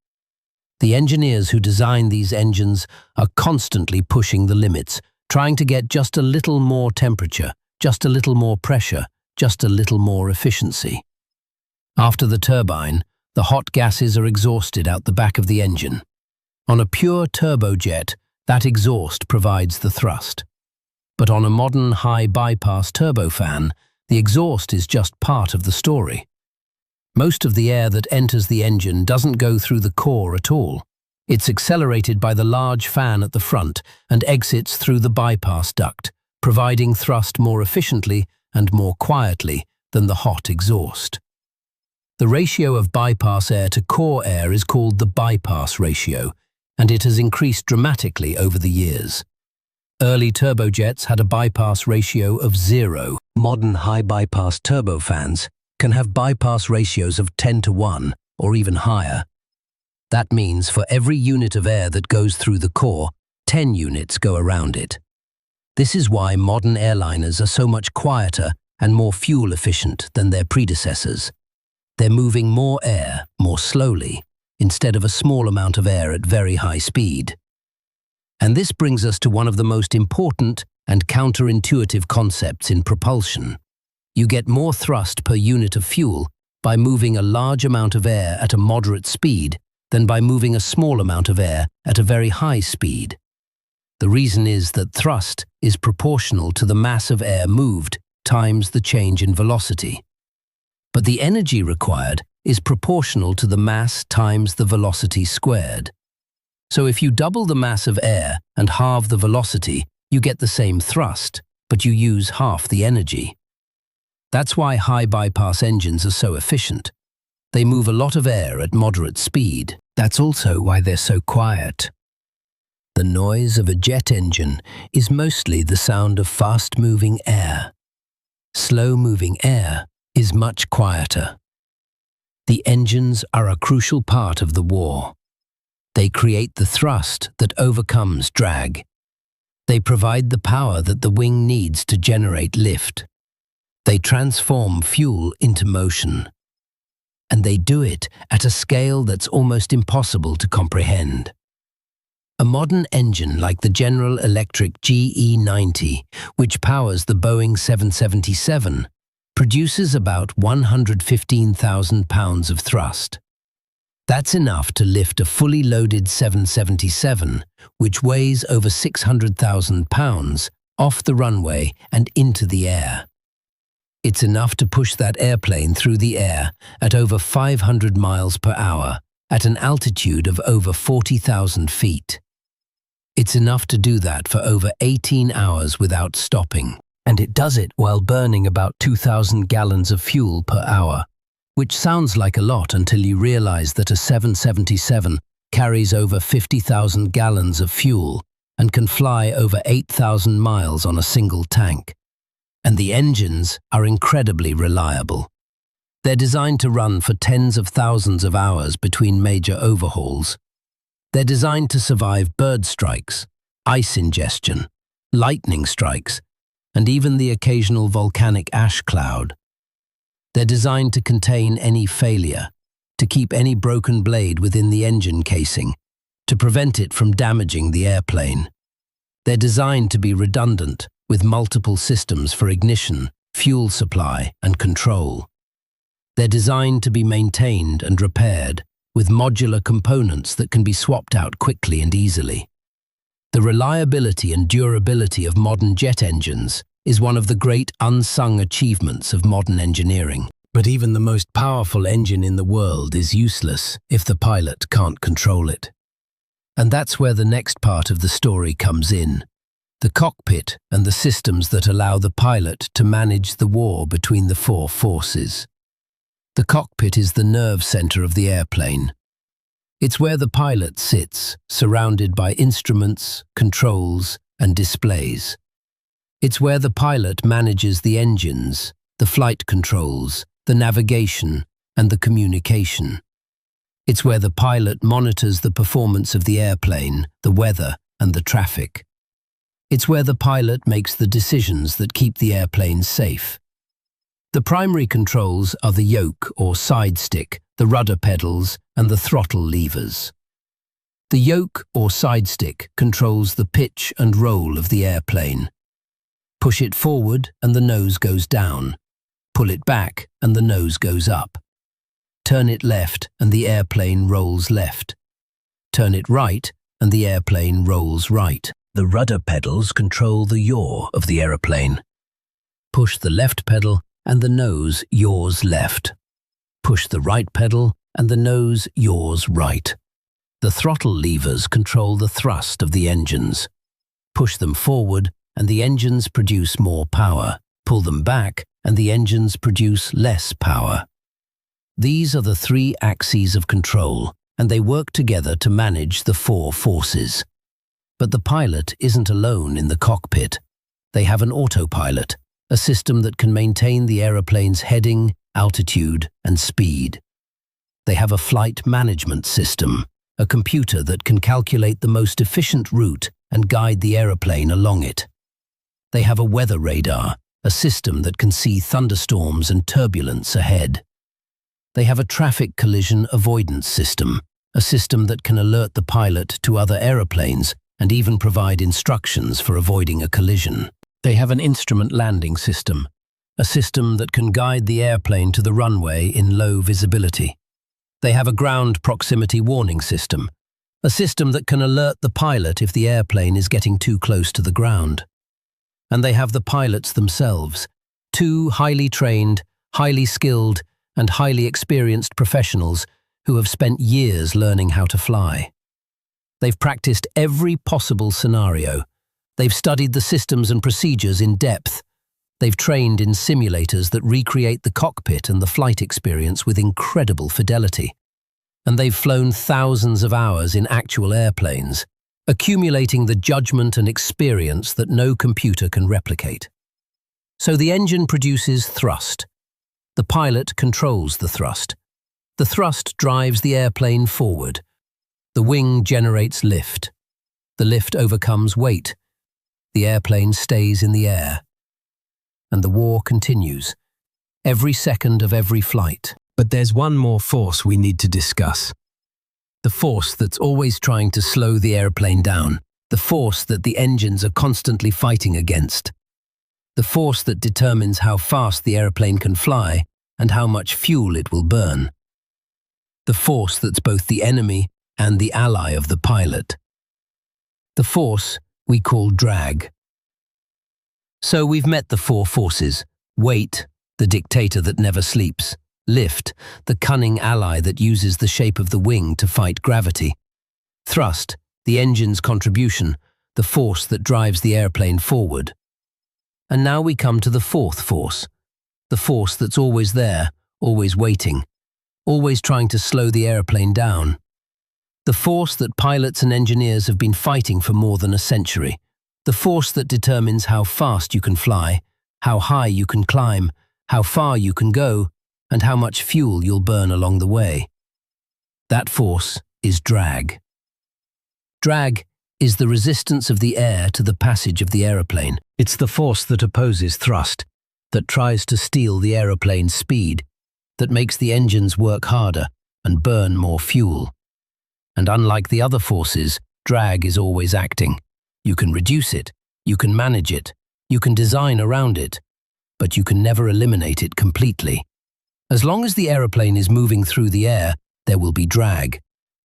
The engineers who design these engines are constantly pushing the limits, trying to get just a little more temperature, just a little more pressure, just a little more efficiency. After the turbine, the hot gases are exhausted out the back of the engine. On a pure turbojet, that exhaust provides the thrust. But on a modern high-bypass turbofan, the exhaust is just part of the story. Most of the air that enters the engine doesn't go through the core at all. It's accelerated by the large fan at the front and exits through the bypass duct, providing thrust more efficiently and more quietly than the hot exhaust. The ratio of bypass air to core air is called the bypass ratio, and it has increased dramatically over the years. Early turbojets had a bypass ratio of 0. Modern high-bypass turbofans can have bypass ratios of 10:1 or even higher. That means for every unit of air that goes through the core, 10 units go around it. This is why modern airliners are so much quieter and more fuel efficient than their predecessors. They're moving more air, more slowly, instead of a small amount of air at very high speed. And this brings us to one of the most important and counterintuitive concepts in propulsion. You get more thrust per unit of fuel by moving a large amount of air at a moderate speed than by moving a small amount of air at a very high speed. The reason is that thrust is proportional to the mass of air moved times the change in velocity. But the energy required is proportional to the mass times the velocity squared. So if you double the mass of air and halve the velocity, you get the same thrust, but you use half the energy. That's why high-bypass engines are so efficient. They move a lot of air at moderate speed. That's also why they're so quiet. The noise of a jet engine is mostly the sound of fast-moving air. Slow-moving air is much quieter. The engines are a crucial part of the war. They create the thrust that overcomes drag. They provide the power that the wing needs to generate lift. They transform fuel into motion. And they do it at a scale that's almost impossible to comprehend. A modern engine like the General Electric GE90, which powers the Boeing 777, produces about 115,000 pounds of thrust. That's enough to lift a fully loaded 777, which weighs over 600,000 pounds, off the runway and into the air. It's enough to push that airplane through the air at over 500 miles per hour, at an altitude of over 40,000 feet. It's enough to do that for over 18 hours without stopping. And it does it while burning about 2,000 gallons of fuel per hour, which sounds like a lot until you realize that a 777 carries over 50,000 gallons of fuel and can fly over 8,000 miles on a single tank. And the engines are incredibly reliable. They're designed to run for tens of thousands of hours between major overhauls. They're designed to survive bird strikes, ice ingestion, lightning strikes, and even the occasional volcanic ash cloud. They're designed to contain any failure, to keep any broken blade within the engine casing, to prevent it from damaging the airplane. They're designed to be redundant, with multiple systems for ignition, fuel supply, and control. They're designed to be maintained and repaired, with modular components that can be swapped out quickly and easily. The reliability and durability of modern jet engines is one of the great unsung achievements of modern engineering. But even the most powerful engine in the world is useless if the pilot can't control it. And that's where the next part of the story comes in: the cockpit and the systems that allow the pilot to manage the war between the four forces. The cockpit is the nerve center of the airplane. It's where the pilot sits, surrounded by instruments, controls, and displays. It's where the pilot manages the engines, the flight controls, the navigation, and the communication. It's where the pilot monitors the performance of the airplane, the weather, and the traffic. It's where the pilot makes the decisions that keep the airplane safe. The primary controls are the yoke or side stick, the rudder pedals, and the throttle levers. The yoke or side stick controls the pitch and roll of the airplane. Push it forward and the nose goes down. Pull it back and the nose goes up. Turn it left and the airplane rolls left. Turn it right and the airplane rolls right. The rudder pedals control the yaw of the aeroplane. Push the left pedal and the nose yaws left. Push the right pedal and the nose yaws right. The throttle levers control the thrust of the engines. Push them forward and the engines produce more power. Pull them back and the engines produce less power. These are the three axes of control, and they work together to manage the four forces. But the pilot isn't alone in the cockpit. They have an autopilot, a system that can maintain the aeroplane's heading, altitude, and speed. They have a flight management system, a computer that can calculate the most efficient route and guide the aeroplane along it. They have a weather radar, a system that can see thunderstorms and turbulence ahead. They have a traffic collision avoidance system, a system that can alert the pilot to other aeroplanes and even provide instructions for avoiding a collision. They have an instrument landing system, a system that can guide the airplane to the runway in low visibility. They have a ground proximity warning system, a system that can alert the pilot if the airplane is getting too close to the ground. And they have the pilots themselves, two highly trained, highly skilled, and highly experienced professionals who have spent years learning how to fly. They've practiced every possible scenario. They've studied the systems and procedures in depth. They've trained in simulators that recreate the cockpit and the flight experience with incredible fidelity. And they've flown thousands of hours in actual airplanes, accumulating the judgment and experience that no computer can replicate. So the engine produces thrust. The pilot controls the thrust. The thrust drives the airplane forward. The wing generates lift. The lift overcomes weight. The airplane stays in the air. And the war continues, every second of every flight. But there's one more force we need to discuss. The force that's always trying to slow the airplane down. The force that the engines are constantly fighting against. The force that determines how fast the airplane can fly and how much fuel it will burn. The force that's both the enemy and the ally of the pilot. The force we call drag. So we've met the four forces: weight, the dictator that never sleeps; lift, the cunning ally that uses the shape of the wing to fight gravity; thrust, the engine's contribution, the force that drives the airplane forward. And now we come to the fourth force, the force that's always there, always waiting, always trying to slow the airplane down. The force that pilots and engineers have been fighting for more than a century. The force that determines how fast you can fly, how high you can climb, how far you can go, and how much fuel you'll burn along the way. That force is drag. Drag is the resistance of the air to the passage of the aeroplane. It's the force that opposes thrust, that tries to steal the aeroplane's speed, that makes the engines work harder and burn more fuel. And unlike the other forces, drag is always acting. You can reduce it, you can manage it, you can design around it, but you can never eliminate it completely. As long as the aeroplane is moving through the air, there will be drag.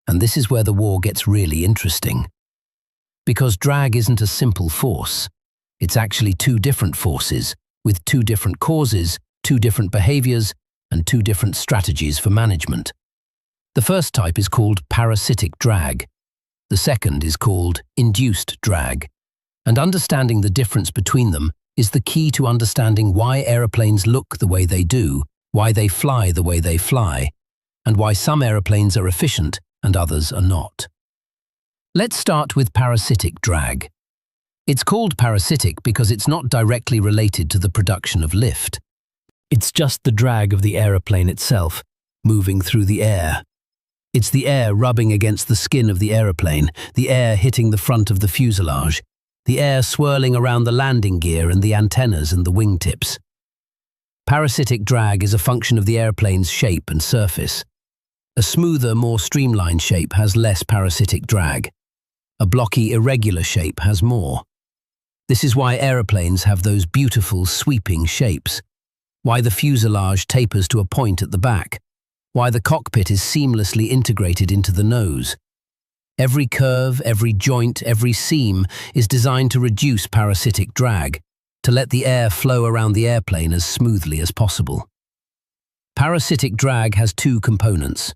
And this is where the war gets really interesting. Because drag isn't a simple force. It's actually two different forces, with two different causes, two different behaviors, and two different strategies for management. The first type is called parasitic drag. The second is called induced drag. And understanding the difference between them is the key to understanding why aeroplanes look the way they do, why they fly the way they fly, and why some aeroplanes are efficient and others are not. Let's start with parasitic drag. It's called parasitic because it's not directly related to the production of lift. It's just the drag of the aeroplane itself, moving through the air. It's the air rubbing against the skin of the aeroplane, the air hitting the front of the fuselage, the air swirling around the landing gear and the antennas and the wingtips. Parasitic drag is a function of the airplane's shape and surface. A smoother, more streamlined shape has less parasitic drag. A blocky, irregular shape has more. This is why aeroplanes have those beautiful, sweeping shapes, why the fuselage tapers to a point at the back, why the cockpit is seamlessly integrated into the nose. Every curve, every joint, every seam is designed to reduce parasitic drag, to let the air flow around the airplane as smoothly as possible. Parasitic drag has two components.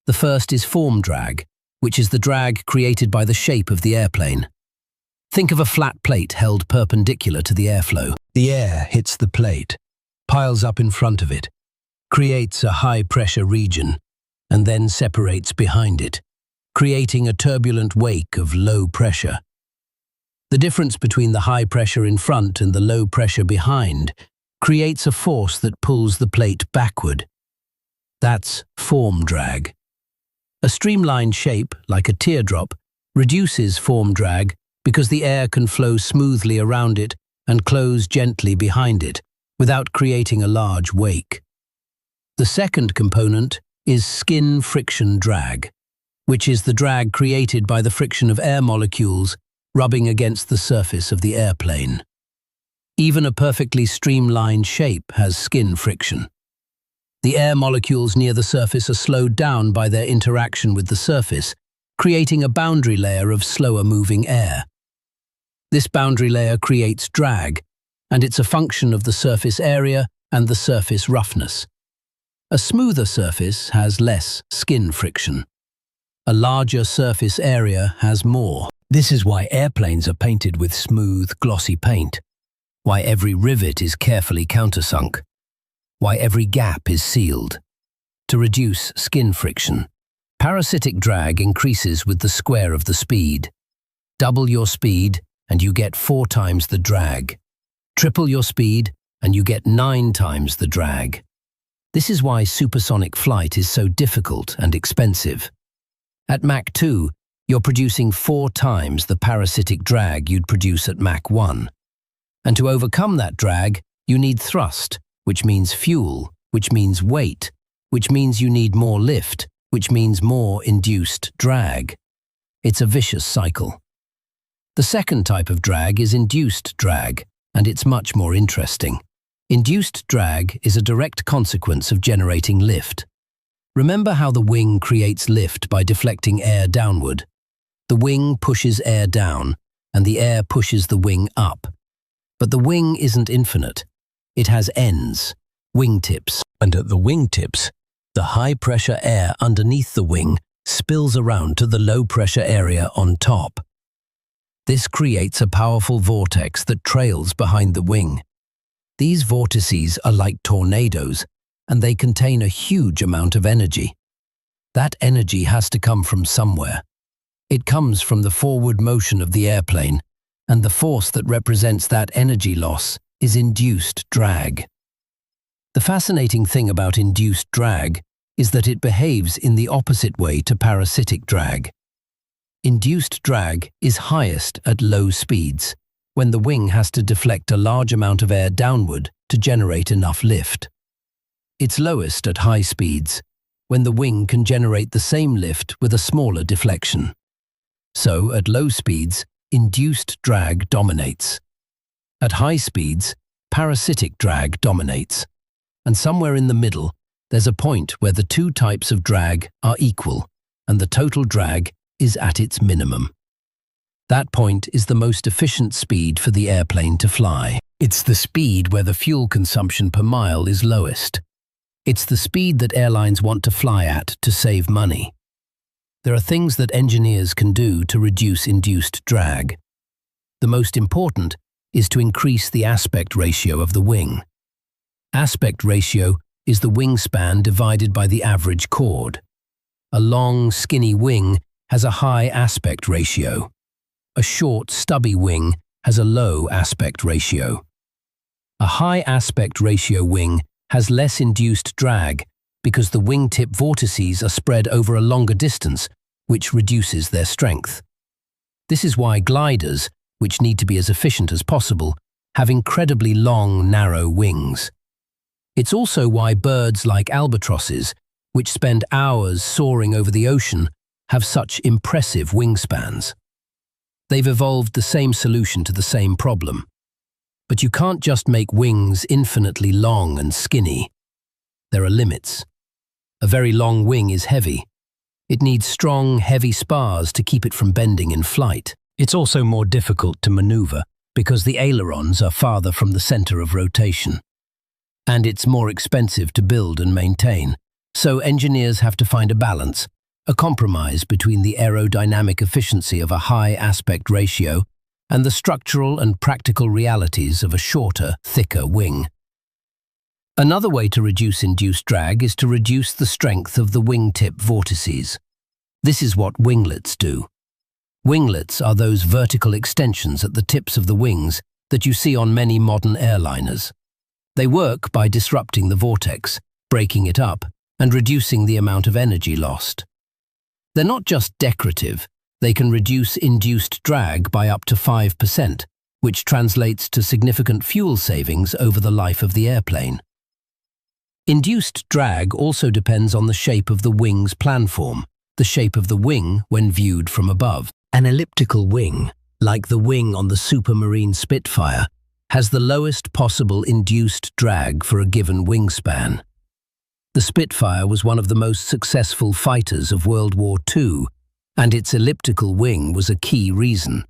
The first is form drag, which is the drag created by the shape of the airplane. Think of a flat plate held perpendicular to the airflow. The air hits the plate, piles up in front of it, creates a high-pressure region, and then separates behind it, creating a turbulent wake of low pressure. The difference between the high pressure in front and the low pressure behind creates a force that pulls the plate backward. That's form drag. A streamlined shape, like a teardrop, reduces form drag because the air can flow smoothly around it and close gently behind it, without creating a large wake. The second component is skin friction drag, which is the drag created by the friction of air molecules rubbing against the surface of the airplane. Even a perfectly streamlined shape has skin friction. The air molecules near the surface are slowed down by their interaction with the surface, creating a boundary layer of slower-moving air. This boundary layer creates drag, and it's a function of the surface area and the surface roughness. A smoother surface has less skin friction. A larger surface area has more. This is why airplanes are painted with smooth, glossy paint, why every rivet is carefully countersunk, why every gap is sealed. To reduce skin friction, parasitic drag increases with the square of the speed. Double your speed and you get 4 times the drag. Triple your speed and you get 9 times the drag. This is why supersonic flight is so difficult and expensive. At Mach 2, you're producing 4 times the parasitic drag you'd produce at Mach 1. And to overcome that drag, you need thrust, which means fuel, which means weight, which means you need more lift, which means more induced drag. It's a vicious cycle. The second type of drag is induced drag, and it's much more interesting. Induced drag is a direct consequence of generating lift. Remember how the wing creates lift by deflecting air downward? The wing pushes air down, and the air pushes the wing up. But the wing isn't infinite. It has ends, wingtips, and at the wingtips, the high-pressure air underneath the wing spills around to the low-pressure area on top. This creates a powerful vortex that trails behind the wing. These vortices are like tornadoes, and they contain a huge amount of energy. That energy has to come from somewhere. It comes from the forward motion of the airplane, and the force that represents that energy loss is induced drag. The fascinating thing about induced drag is that it behaves in the opposite way to parasitic drag. Induced drag is highest at low speeds, when the wing has to deflect a large amount of air downward to generate enough lift. It's lowest at high speeds, when the wing can generate the same lift with a smaller deflection. So, at low speeds, induced drag dominates. At high speeds, parasitic drag dominates. And somewhere in the middle, there's a point where the two types of drag are equal, and the total drag is at its minimum. That point is the most efficient speed for the airplane to fly. It's the speed where the fuel consumption per mile is lowest. It's the speed that airlines want to fly at to save money. There are things that engineers can do to reduce induced drag. The most important is to increase the aspect ratio of the wing. Aspect ratio is the wingspan divided by the average chord. A long, skinny wing has a high aspect ratio. A short, stubby wing has a low aspect ratio. A high aspect ratio wing has less induced drag because the wingtip vortices are spread over a longer distance, which reduces their strength. This is why gliders, which need to be as efficient as possible, have incredibly long, narrow wings. It's also why birds like albatrosses, which spend hours soaring over the ocean, have such impressive wingspans. They've evolved the same solution to the same problem. But you can't just make wings infinitely long and skinny. There are limits. A very long wing is heavy. It needs strong, heavy spars to keep it from bending in flight. It's also more difficult to maneuver because the ailerons are farther from the center of rotation. And it's more expensive to build and maintain. So engineers have to find a balance, a compromise between the aerodynamic efficiency of a high aspect ratio and the structural and practical realities of a shorter, thicker wing. Another way to reduce induced drag is to reduce the strength of the wingtip vortices. This is what winglets do. Winglets are those vertical extensions at the tips of the wings that you see on many modern airliners. They work by disrupting the vortex, breaking it up, and reducing the amount of energy lost. They're not just decorative, they can reduce induced drag by up to 5%, which translates to significant fuel savings over the life of the airplane. Induced drag also depends on the shape of the wing's planform, the shape of the wing when viewed from above. An elliptical wing, like the wing on the Supermarine Spitfire, has the lowest possible induced drag for a given wingspan. The Spitfire was one of the most successful fighters of World War II, and its elliptical wing was a key reason.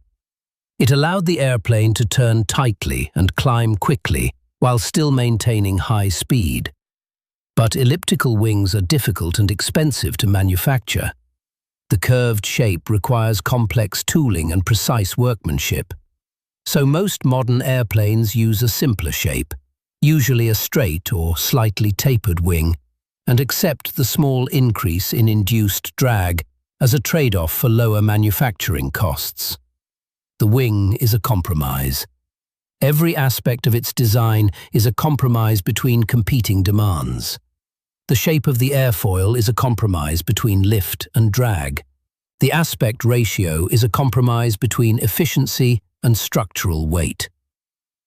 It allowed the airplane to turn tightly and climb quickly while still maintaining high speed. But elliptical wings are difficult and expensive to manufacture. The curved shape requires complex tooling and precise workmanship. So most modern airplanes use a simpler shape, usually a straight or slightly tapered wing, and accept the small increase in induced drag as a trade-off for lower manufacturing costs. The wing is a compromise. Every aspect of its design is a compromise between competing demands. The shape of the airfoil is a compromise between lift and drag. The aspect ratio is a compromise between efficiency and structural weight.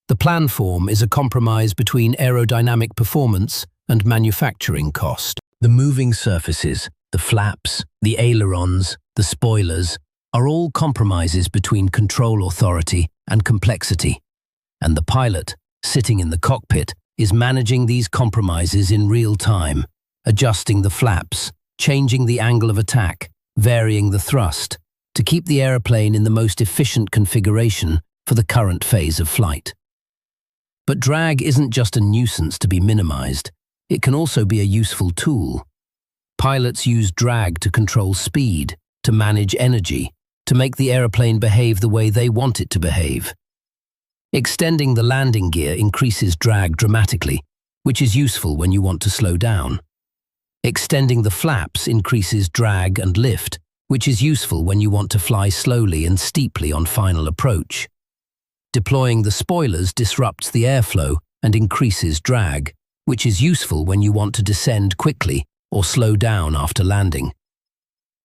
The planform is a compromise between aerodynamic performance and manufacturing cost. The moving surfaces, the flaps, the ailerons, the spoilers, are all compromises between control authority and complexity. And the pilot, sitting in the cockpit, is managing these compromises in real time, adjusting the flaps, changing the angle of attack, varying the thrust, to keep the airplane in the most efficient configuration for the current phase of flight. But drag isn't just a nuisance to be minimized, it can also be a useful tool. Pilots use drag to control speed, to manage energy, to make the airplane behave the way they want it to behave. Extending the landing gear increases drag dramatically, which is useful when you want to slow down. Extending the flaps increases drag and lift, which is useful when you want to fly slowly and steeply on final approach. Deploying the spoilers disrupts the airflow and increases drag, which is useful when you want to descend quickly or slow down after landing.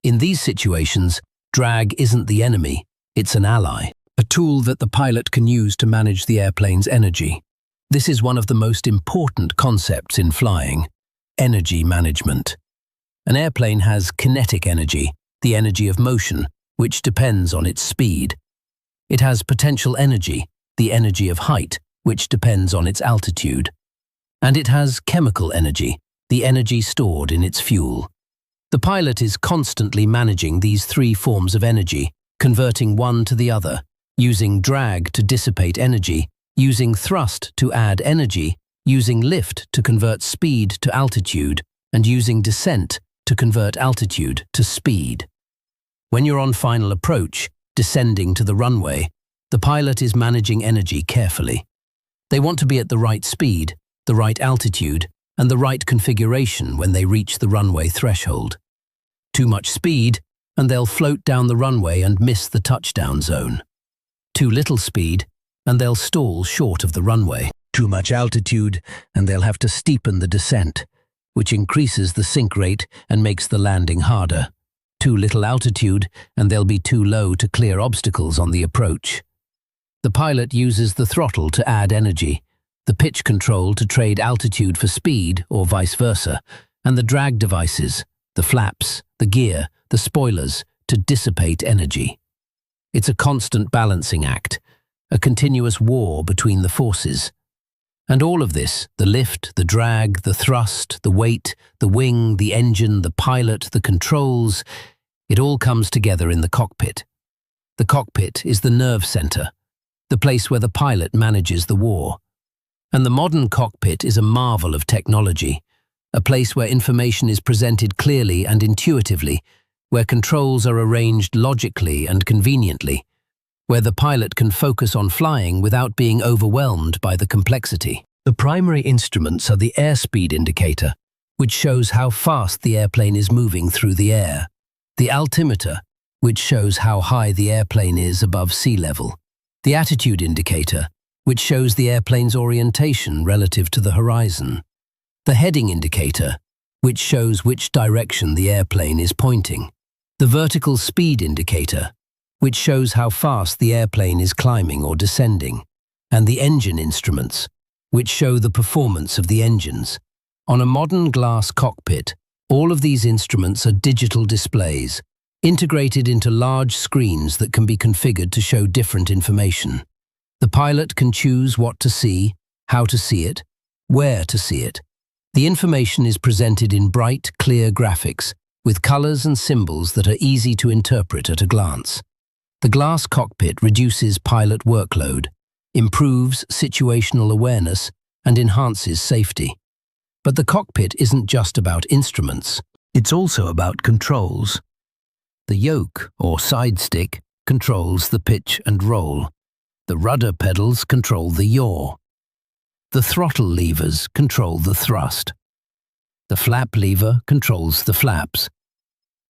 In these situations, drag isn't the enemy, it's an ally, a tool that the pilot can use to manage the airplane's energy. This is one of the most important concepts in flying: energy management. An airplane has kinetic energy, the energy of motion, which depends on its speed. It has potential energy, the energy of height, which depends on its altitude. And it has chemical energy, the energy stored in its fuel. The pilot is constantly managing these three forms of energy, converting one to the other, using drag to dissipate energy, using thrust to add energy, using lift to convert speed to altitude, and using descent to convert altitude to speed. When you're on final approach, descending to the runway, the pilot is managing energy carefully. They want to be at the right speed, the right altitude, and the right configuration when they reach the runway threshold. Too much speed, and they'll float down the runway and miss the touchdown zone. Too little speed, and they'll stall short of the runway. Too much altitude, and they'll have to steepen the descent, which increases the sink rate and makes the landing harder. Too little altitude, and they'll be too low to clear obstacles on the approach. The pilot uses the throttle to add energy, the pitch control to trade altitude for speed or vice versa, and the drag devices, the flaps, the gear, the spoilers, to dissipate energy. It's a constant balancing act, a continuous war between the forces. And all of this, the lift, the drag, the thrust, the weight, the wing, the engine, the pilot, the controls, it all comes together in the cockpit. The cockpit is the nerve center, the place where the pilot manages the war. And the modern cockpit is a marvel of technology, a place where information is presented clearly and intuitively, where controls are arranged logically and conveniently, where the pilot can focus on flying without being overwhelmed by the complexity. The primary instruments are the airspeed indicator, which shows how fast the airplane is moving through the air, the altimeter, which shows how high the airplane is above sea level, the attitude indicator, which shows the airplane's orientation relative to the horizon, the heading indicator, which shows which direction the airplane is pointing, the vertical speed indicator, which shows how fast the airplane is climbing or descending, and the engine instruments, which show the performance of the engines. On a modern glass cockpit, all of these instruments are digital displays, integrated into large screens that can be configured to show different information. The pilot can choose what to see, how to see it, where to see it. The information is presented in bright, clear graphics, with colors and symbols that are easy to interpret at a glance. The glass cockpit reduces pilot workload, improves situational awareness, and enhances safety. But the cockpit isn't just about instruments, it's also about controls. The yoke, or side stick, controls the pitch and roll. The rudder pedals control the yaw. The throttle levers control the thrust. The flap lever controls the flaps.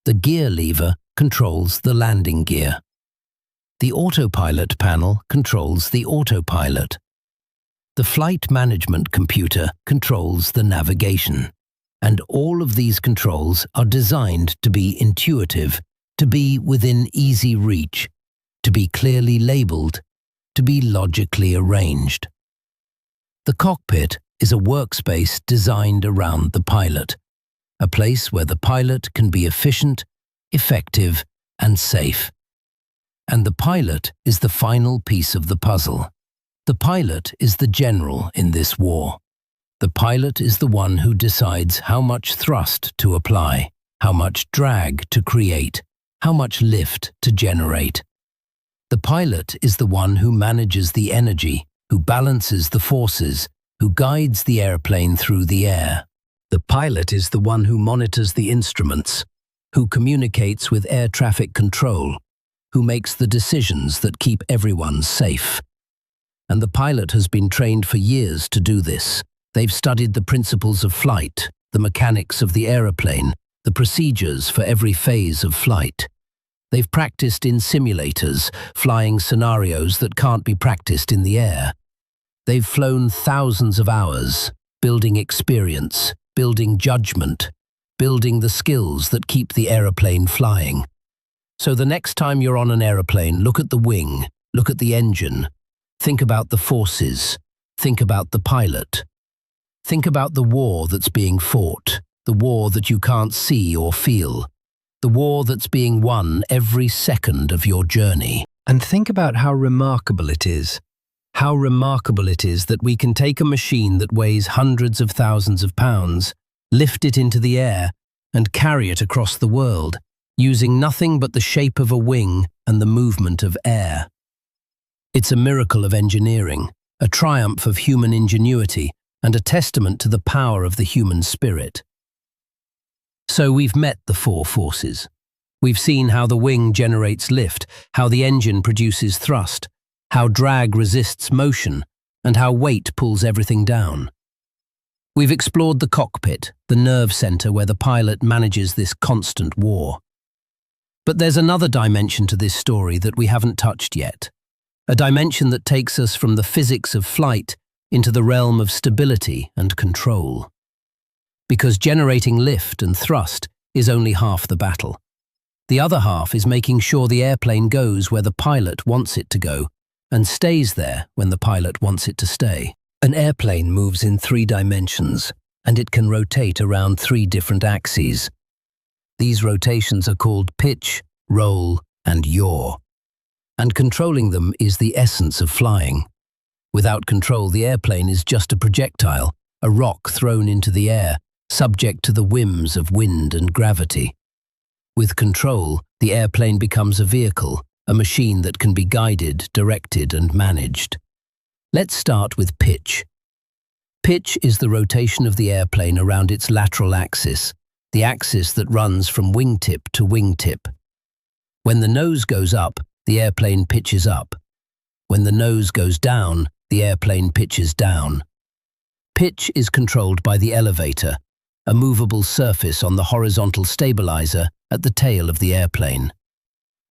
The gear lever controls the landing gear. The autopilot panel controls the autopilot. The flight management computer controls the navigation. And all of these controls are designed to be intuitive, to be within easy reach, to be clearly labeled, to be logically arranged. The cockpit is a workspace designed around the pilot, a place where the pilot can be efficient, effective, and safe. And the pilot is the final piece of the puzzle. The pilot is the general in this war. The pilot is the one who decides how much thrust to apply, how much drag to create, how much lift to generate. The pilot is the one who manages the energy, who balances the forces, who guides the airplane through the air. The pilot is the one who monitors the instruments, who communicates with air traffic control, who makes the decisions that keep everyone safe. And the pilot has been trained for years to do this. They've studied the principles of flight, the mechanics of the aeroplane, the procedures for every phase of flight. They've practiced in simulators, flying scenarios that can't be practiced in the air. They've flown thousands of hours, building experience, building judgment, building the skills that keep the aeroplane flying. So the next time you're on an aeroplane, look at the wing, look at the engine, think about the forces, think about the pilot. Think about the war that's being fought, the war that you can't see or feel, the war that's being won every second of your journey. And think about how remarkable it is. How remarkable it is that we can take a machine that weighs hundreds of thousands of pounds, lift it into the air, and carry it across the world, using nothing but the shape of a wing and the movement of air. It's a miracle of engineering, a triumph of human ingenuity, and a testament to the power of the human spirit. So we've met the four forces. We've seen how the wing generates lift, how the engine produces thrust, how drag resists motion, and how weight pulls everything down. We've explored the cockpit, the nerve center where the pilot manages this constant war. But there's another dimension to this story that we haven't touched yet. A dimension that takes us from the physics of flight into the realm of stability and control. Because generating lift and thrust is only half the battle. The other half is making sure the airplane goes where the pilot wants it to go and stays there when the pilot wants it to stay. An airplane moves in 3 dimensions, and it can rotate around 3 different axes. These rotations are called pitch, roll, and yaw. And controlling them is the essence of flying. Without control, the airplane is just a projectile, a rock thrown into the air, subject to the whims of wind and gravity. With control, the airplane becomes a vehicle, a machine that can be guided, directed, and managed. Let's start with pitch. Pitch is the rotation of the airplane around its lateral axis, the axis that runs from wingtip to wingtip. When the nose goes up, the airplane pitches up. When the nose goes down, the airplane pitches down. Pitch is controlled by the elevator, a movable surface on the horizontal stabilizer at the tail of the airplane.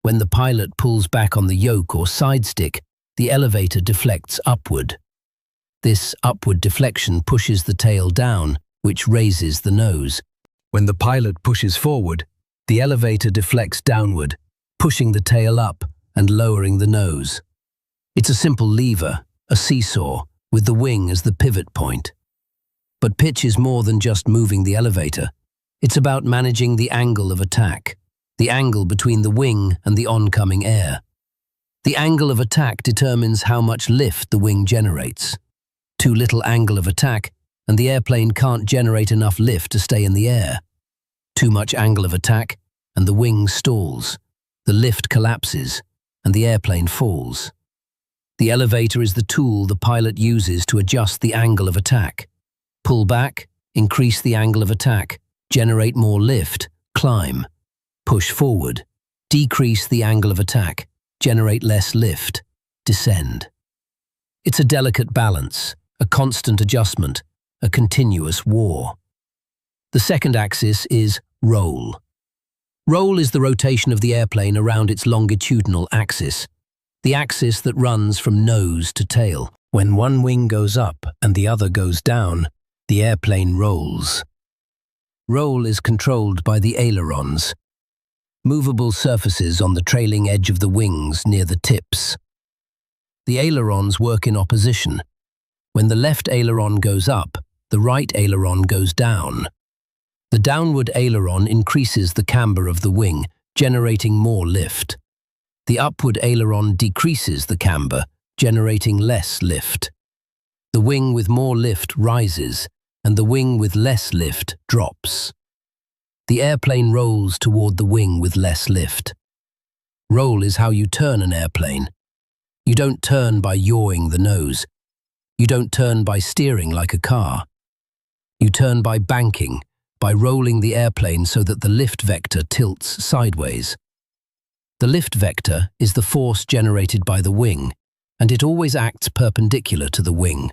When the pilot pulls back on the yoke or side stick, the elevator deflects upward. This upward deflection pushes the tail down, which raises the nose. When the pilot pushes forward, the elevator deflects downward, pushing the tail up and lowering the nose. It's a simple lever, a seesaw, with the wing as the pivot point. But pitch is more than just moving the elevator. It's about managing the angle of attack, the angle between the wing and the oncoming air. The angle of attack determines how much lift the wing generates. Too little angle of attack, and the airplane can't generate enough lift to stay in the air. Too much angle of attack, and the wing stalls. The lift collapses, and the airplane falls. The elevator is the tool the pilot uses to adjust the angle of attack. Pull back, increase the angle of attack, generate more lift, climb. Push forward, decrease the angle of attack, generate less lift, descend. It's a delicate balance, a constant adjustment, a continuous war. The second axis is roll. Roll is the rotation of the airplane around its longitudinal axis, the axis that runs from nose to tail. When one wing goes up and the other goes down, the airplane rolls. Roll is controlled by the ailerons, movable surfaces on the trailing edge of the wings near the tips. The ailerons work in opposition. When the left aileron goes up, the right aileron goes down. The downward aileron increases the camber of the wing, generating more lift. The upward aileron decreases the camber, generating less lift. The wing with more lift rises, and the wing with less lift drops. The airplane rolls toward the wing with less lift. Roll is how you turn an airplane. You don't turn by yawing the nose. You don't turn by steering like a car. You turn by banking, by rolling the airplane so that the lift vector tilts sideways. The lift vector is the force generated by the wing, and it always acts perpendicular to the wing.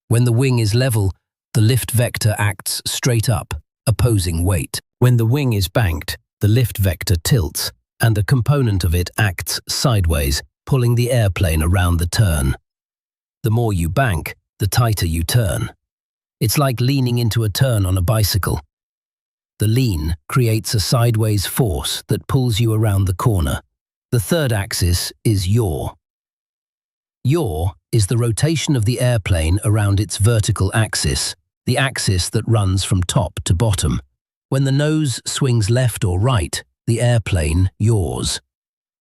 When the wing is level, the lift vector acts straight up, opposing weight. When the wing is banked, the lift vector tilts, and a component of it acts sideways, pulling the airplane around the turn. The more you bank, the tighter you turn. It's like leaning into a turn on a bicycle. The lean creates a sideways force that pulls you around the corner. The third axis is yaw. Yaw is the rotation of the airplane around its vertical axis, the axis that runs from top to bottom. When the nose swings left or right, the airplane yaws.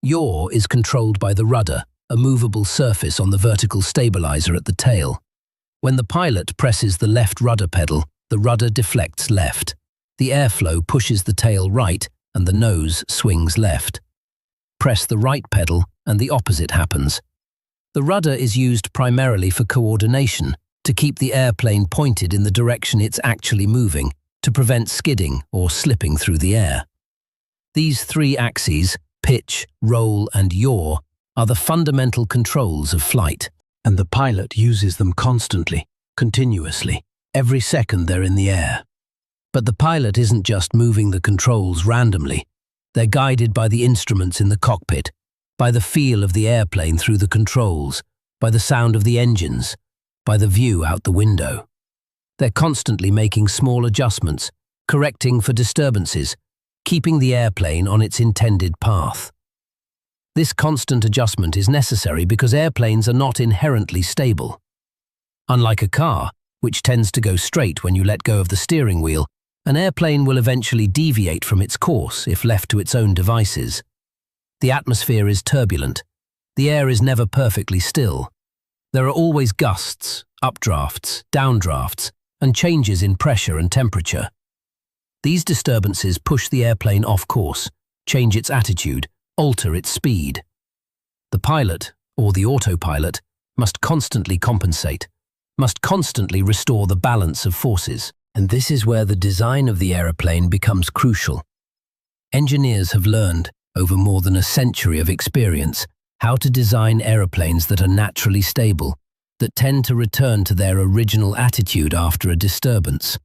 Yaw is controlled by the rudder, a movable surface on the vertical stabilizer at the tail. When the pilot presses the left rudder pedal, the rudder deflects left. The airflow pushes the tail right and the nose swings left. Press the right pedal and the opposite happens. The rudder is used primarily for coordination, to keep the airplane pointed in the direction it's actually moving, to prevent skidding or slipping through the air. These 3 axes, pitch, roll, and yaw, are the fundamental controls of flight, and the pilot uses them constantly, continuously. every second they're in the air. But the pilot isn't just moving the controls randomly. They're guided by the instruments in the cockpit, by the feel of the airplane through the controls, by the sound of the engines, by the view out the window. They're constantly making small adjustments, correcting for disturbances, keeping the airplane on its intended path. This constant adjustment is necessary because airplanes are not inherently stable. Unlike a car, which tends to go straight when you let go of the steering wheel, an airplane will eventually deviate from its course if left to its own devices. The atmosphere is turbulent. The air is never perfectly still. There are always gusts, updrafts, downdrafts, and changes in pressure and temperature. These disturbances push the airplane off course, change its attitude, alter its speed. The pilot, or the autopilot, must constantly compensate, must constantly restore the balance of forces. And this is where the design of the aeroplane becomes crucial. Engineers have learned, over more than a century of experience, how to design aeroplanes that are naturally stable, that tend to return to their original attitude after a disturbance.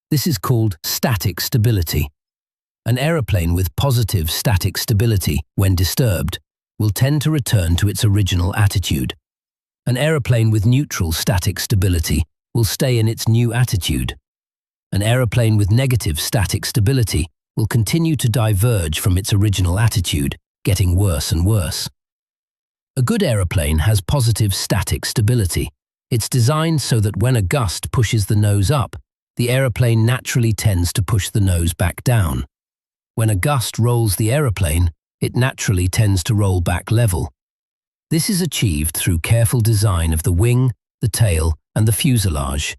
This is called static stability. An aeroplane with positive static stability, when disturbed, will tend to return to its original attitude. An aeroplane with neutral static stability will stay in its new attitude. An aeroplane with negative static stability will continue to diverge from its original attitude, getting worse and worse. A good aeroplane has positive static stability. It's designed so that when a gust pushes the nose up, the aeroplane naturally tends to push the nose back down. When a gust rolls the aeroplane, it naturally tends to roll back level. This is achieved through careful design of the wing, the tail, and the fuselage.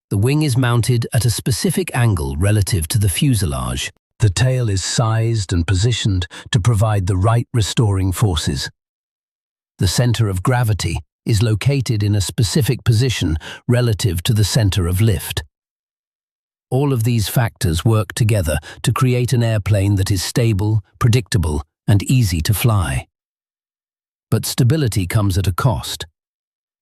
The wing is mounted at a specific angle relative to the fuselage. The tail is sized and positioned to provide the right restoring forces. The center of gravity is located in a specific position relative to the center of lift. All of these factors work together to create an airplane that is stable, predictable, and easy to fly. But stability comes at a cost.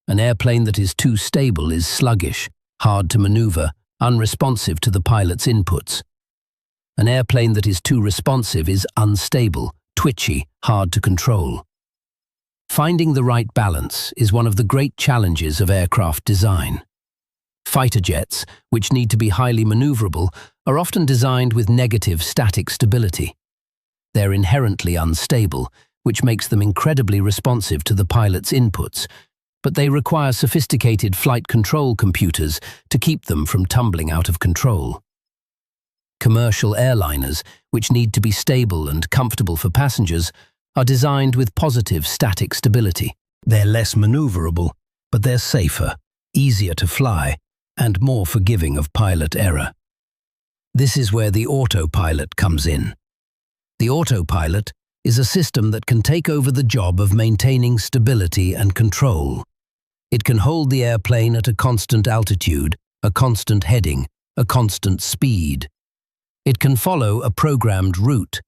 An airplane that is too stable is sluggish, hard to maneuver, unresponsive to the pilot's inputs. An airplane that is too responsive is unstable, twitchy, hard to control. Finding the right balance is one of the great challenges of aircraft design. Fighter jets, which need to be highly maneuverable, are often designed with negative static stability. They're inherently unstable, which makes them incredibly responsive to the pilot's inputs, but they require sophisticated flight control computers to keep them from tumbling out of control. Commercial airliners, which need to be stable and comfortable for passengers, are designed with positive static stability. They're less maneuverable, but they're safer, easier to fly, and more forgiving of pilot error. This is where the autopilot comes in. The autopilot is a system that can take over the job of maintaining stability and control. It can hold the airplane at a constant altitude, a constant heading, a constant speed. It can follow a programmed route,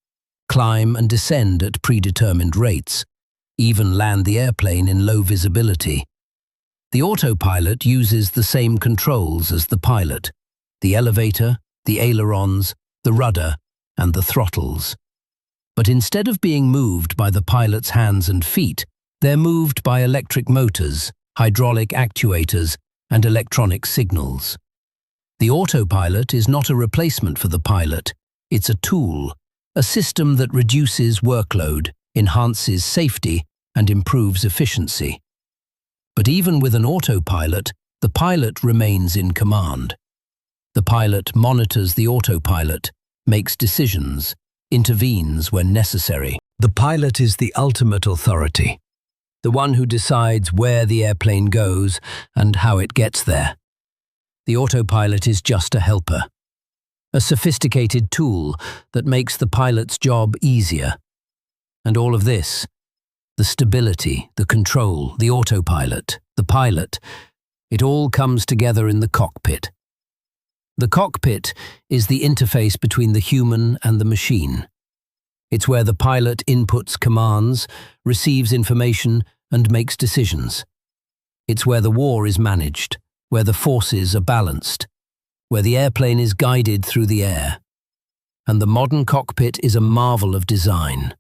climb and descend at predetermined rates, even land the airplane in low visibility. The autopilot uses the same controls as the pilot: the elevator, the ailerons, the rudder, and the throttles. But instead of being moved by the pilot's hands and feet, they're moved by electric motors, hydraulic actuators, and electronic signals. The autopilot is not a replacement for the pilot. It's a tool, a system that reduces workload, enhances safety, and improves efficiency. But even with an autopilot, the pilot remains in command. The pilot monitors the autopilot, makes decisions, intervenes when necessary. The pilot is the ultimate authority, the one who decides where the airplane goes and how it gets there. The autopilot is just a helper, a sophisticated tool that makes the pilot's job easier. And all of this, the stability, the control, the autopilot, the pilot, it all comes together in the cockpit. The cockpit is the interface between the human and the machine. It's where the pilot inputs commands, receives information, and makes decisions. It's where the war is managed, where the forces are balanced, where the airplane is guided through the air. And the modern cockpit is a marvel of design.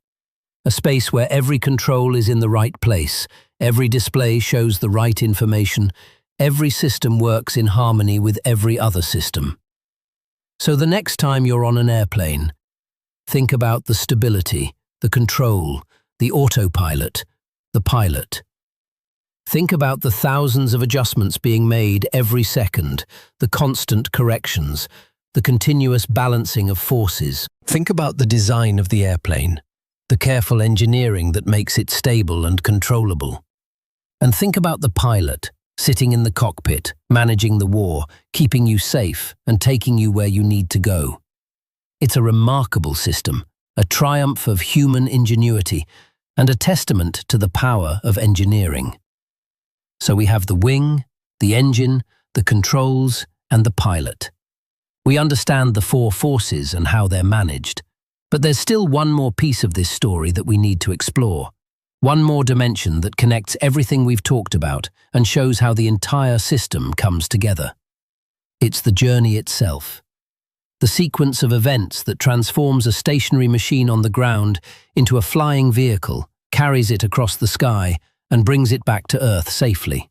A space where every control is in the right place, every display shows the right information, every system works in harmony with every other system. So the next time you're on an airplane, think about the stability, the control, the autopilot, the pilot. Think about the thousands of adjustments being made every second, the constant corrections, the continuous balancing of forces. Think about the design of the airplane, the careful engineering that makes it stable and controllable. And think about the pilot, sitting in the cockpit, managing the war, keeping you safe and taking you where you need to go. It's a remarkable system, a triumph of human ingenuity, and a testament to the power of engineering. So we have the wing, the engine, the controls, and the pilot. We understand the four forces and how they're managed. But there's still one more piece of this story that we need to explore. One more dimension that connects everything we've talked about and shows how the entire system comes together. It's the journey itself. The sequence of events that transforms a stationary machine on the ground into a flying vehicle, carries it across the sky, and brings it back to Earth safely.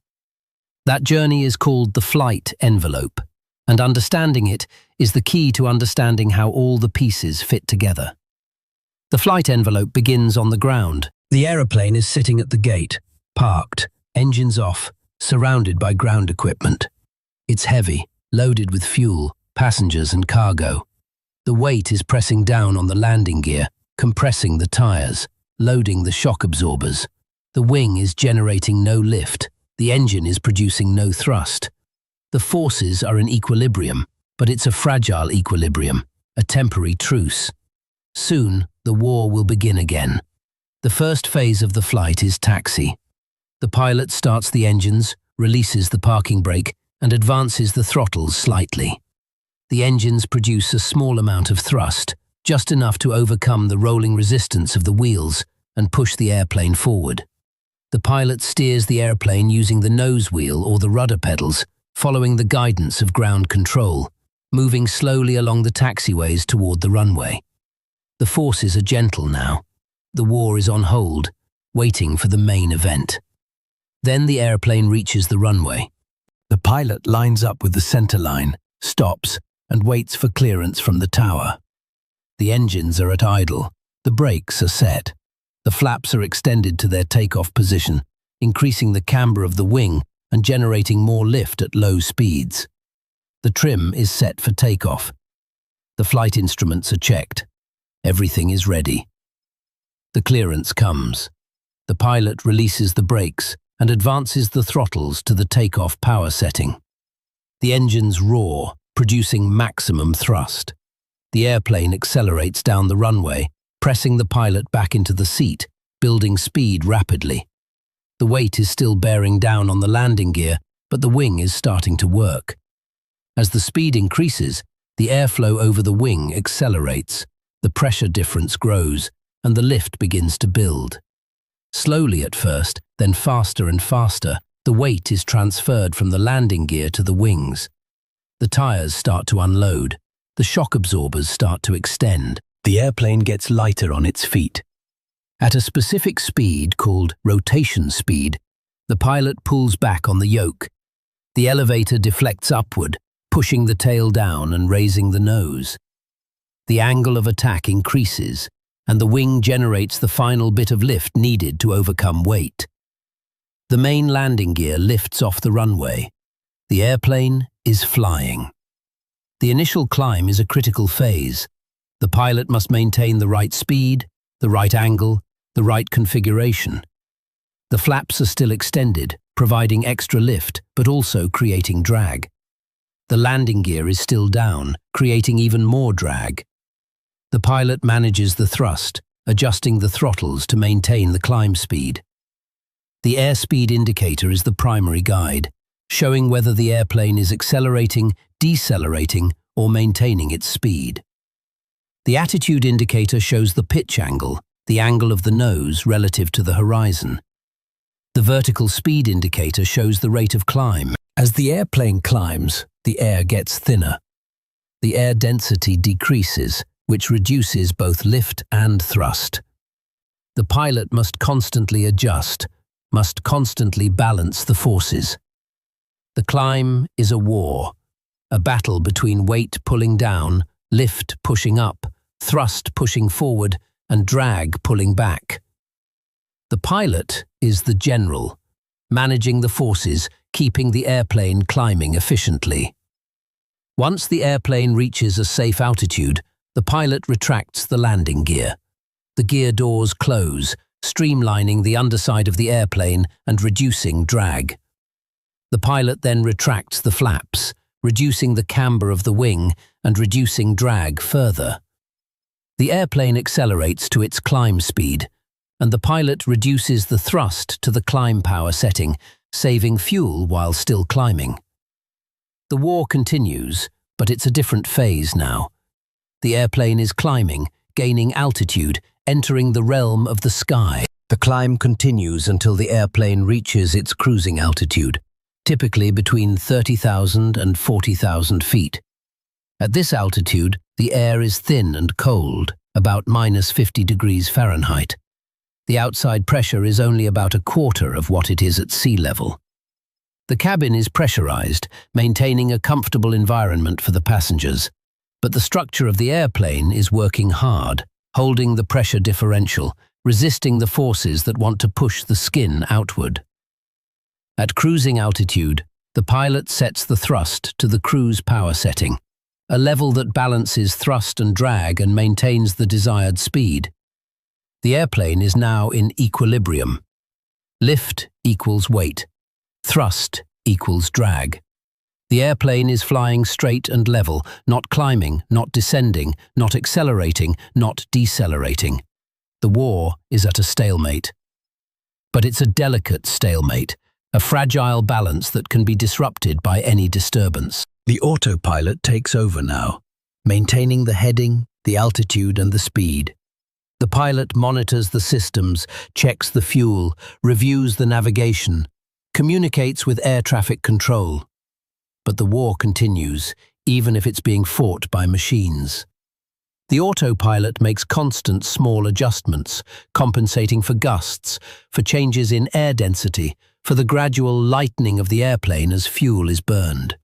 That journey is called the flight envelope, and understanding it is the key to understanding how all the pieces fit together. The flight envelope begins on the ground. The aeroplane is sitting at the gate, parked, engines off, surrounded by ground equipment. It's heavy, loaded with fuel, passengers and cargo. The weight is pressing down on the landing gear, compressing the tires, loading the shock absorbers. The wing is generating no lift. The engine is producing no thrust. The forces are in equilibrium, but it's a fragile equilibrium, a temporary truce. Soon, the war will begin again. The first phase of the flight is taxi. The pilot starts the engines, releases the parking brake, and advances the throttles slightly. The engines produce a small amount of thrust, just enough to overcome the rolling resistance of the wheels and push the airplane forward. The pilot steers the airplane using the nose wheel or the rudder pedals, following the guidance of ground control, moving slowly along the taxiways toward the runway. The forces are gentle now. The war is on hold, waiting for the main event. Then the airplane reaches the runway. The pilot lines up with the center line, stops, and waits for clearance from the tower. The engines are at idle. The brakes are set. The flaps are extended to their takeoff position, increasing the camber of the wing and generating more lift at low speeds. The trim is set for takeoff. The flight instruments are checked. Everything is ready. The clearance comes. The pilot releases the brakes and advances the throttles to the takeoff power setting. The engines roar, producing maximum thrust. The airplane accelerates down the runway, pressing the pilot back into the seat, building speed rapidly. The weight is still bearing down on the landing gear, but the wing is starting to work. As the speed increases, the airflow over the wing accelerates, the pressure difference grows, and the lift begins to build. Slowly at first, then faster and faster, the weight is transferred from the landing gear to the wings. The tires start to unload. The shock absorbers start to extend. The airplane gets lighter on its feet. At a specific speed called rotation speed, the pilot pulls back on the yoke. The elevator deflects upward, pushing the tail down and raising the nose. The angle of attack increases, and the wing generates the final bit of lift needed to overcome weight. The main landing gear lifts off the runway. The airplane is flying. The initial climb is a critical phase. The pilot must maintain the right speed, the right angle, the right configuration. The flaps are still extended, providing extra lift, but also creating drag. The landing gear is still down, creating even more drag. The pilot manages the thrust, adjusting the throttles to maintain the climb speed. The airspeed indicator is the primary guide, showing whether the airplane is accelerating, decelerating, or maintaining its speed. The attitude indicator shows the pitch angle, the angle of the nose relative to the horizon. The vertical speed indicator shows the rate of climb. As the airplane climbs, the air gets thinner. The air density decreases, which reduces both lift and thrust. The pilot must constantly adjust, must constantly balance the forces. The climb is a war, a battle between weight pulling down, lift pushing up, thrust pushing forward, and drag pulling back. The pilot is the general, managing the forces, keeping the airplane climbing efficiently. Once the airplane reaches a safe altitude, the pilot retracts the landing gear. The gear doors close, streamlining the underside of the airplane and reducing drag. The pilot then retracts the flaps, reducing the camber of the wing and reducing drag further. The airplane accelerates to its climb speed, and the pilot reduces the thrust to the climb power setting, saving fuel while still climbing. The war continues, but it's a different phase now. The airplane is climbing, gaining altitude, entering the realm of the sky. The climb continues until the airplane reaches its cruising altitude, typically between 30,000 and 40,000 feet. At this altitude, the air is thin and cold, about -50 degrees Fahrenheit. The outside pressure is only about a quarter of what it is at sea level. The cabin is pressurized, maintaining a comfortable environment for the passengers, but the structure of the airplane is working hard, holding the pressure differential, resisting the forces that want to push the skin outward. At cruising altitude, the pilot sets the thrust to the cruise power setting, a level that balances thrust and drag and maintains the desired speed. The airplane is now in equilibrium. Lift equals weight. Thrust equals drag. The airplane is flying straight and level, not climbing, not descending, not accelerating, not decelerating. The war is at a stalemate. But it's a delicate stalemate, a fragile balance that can be disrupted by any disturbance. The autopilot takes over now, maintaining the heading, the altitude, and the speed. The pilot monitors the systems, checks the fuel, reviews the navigation, communicates with air traffic control. But the war continues, even if it's being fought by machines. The autopilot makes constant small adjustments, compensating for gusts, for changes in air density, for the gradual lightening of the airplane as fuel is burned.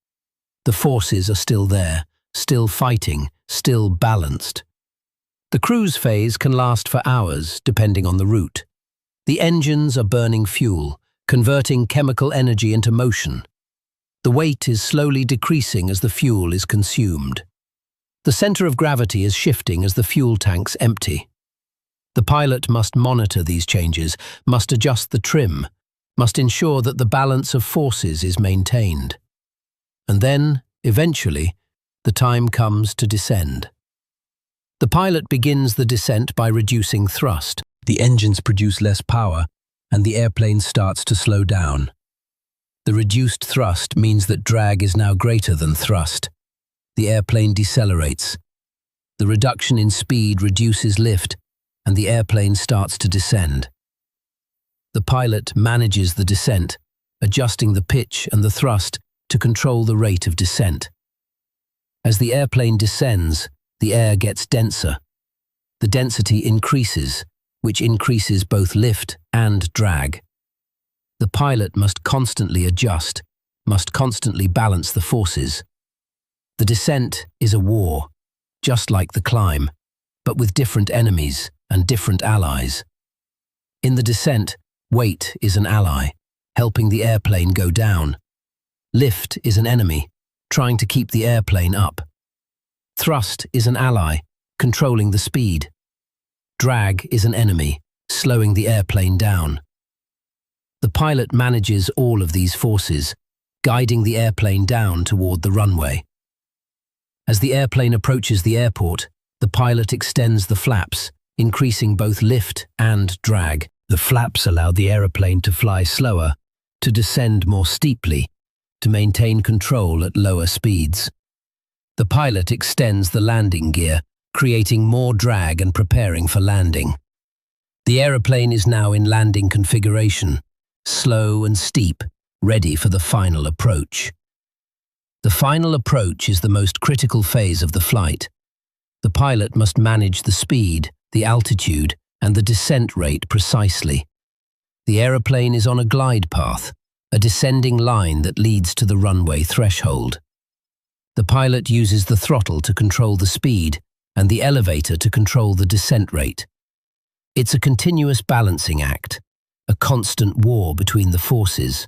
The forces are still there, still fighting, still balanced. The cruise phase can last for hours, depending on the route. The engines are burning fuel, converting chemical energy into motion. The weight is slowly decreasing as the fuel is consumed. The center of gravity is shifting as the fuel tanks empty. The pilot must monitor these changes, must adjust the trim, must ensure that the balance of forces is maintained. And then, eventually, the time comes to descend. The pilot begins the descent by reducing thrust. The engines produce less power, and the airplane starts to slow down. The reduced thrust means that drag is now greater than thrust. The airplane decelerates. The reduction in speed reduces lift, and the airplane starts to descend. The pilot manages the descent, adjusting the pitch and the thrust to control the rate of descent. As the airplane descends, the air gets denser. The density increases, which increases both lift and drag. The pilot must constantly adjust, must constantly balance the forces. The descent is a war, just like the climb, but with different enemies and different allies. In the descent, weight is an ally, helping the airplane go down. Lift is an enemy, trying to keep the airplane up. Thrust is an ally, controlling the speed. Drag is an enemy, slowing the airplane down. The pilot manages all of these forces, guiding the airplane down toward the runway. As the airplane approaches the airport, the pilot extends the flaps, increasing both lift and drag. The flaps allow the airplane to fly slower, to descend more steeply, to maintain control at lower speeds. The pilot extends the landing gear, creating more drag and preparing for landing. The aeroplane is now in landing configuration, slow and steep, ready for the final approach. The final approach is the most critical phase of the flight. The pilot must manage the speed, the altitude, and the descent rate precisely. The aeroplane is on a glide path, a descending line that leads to the runway threshold. The pilot uses the throttle to control the speed and the elevator to control the descent rate. It's a continuous balancing act, a constant war between the forces.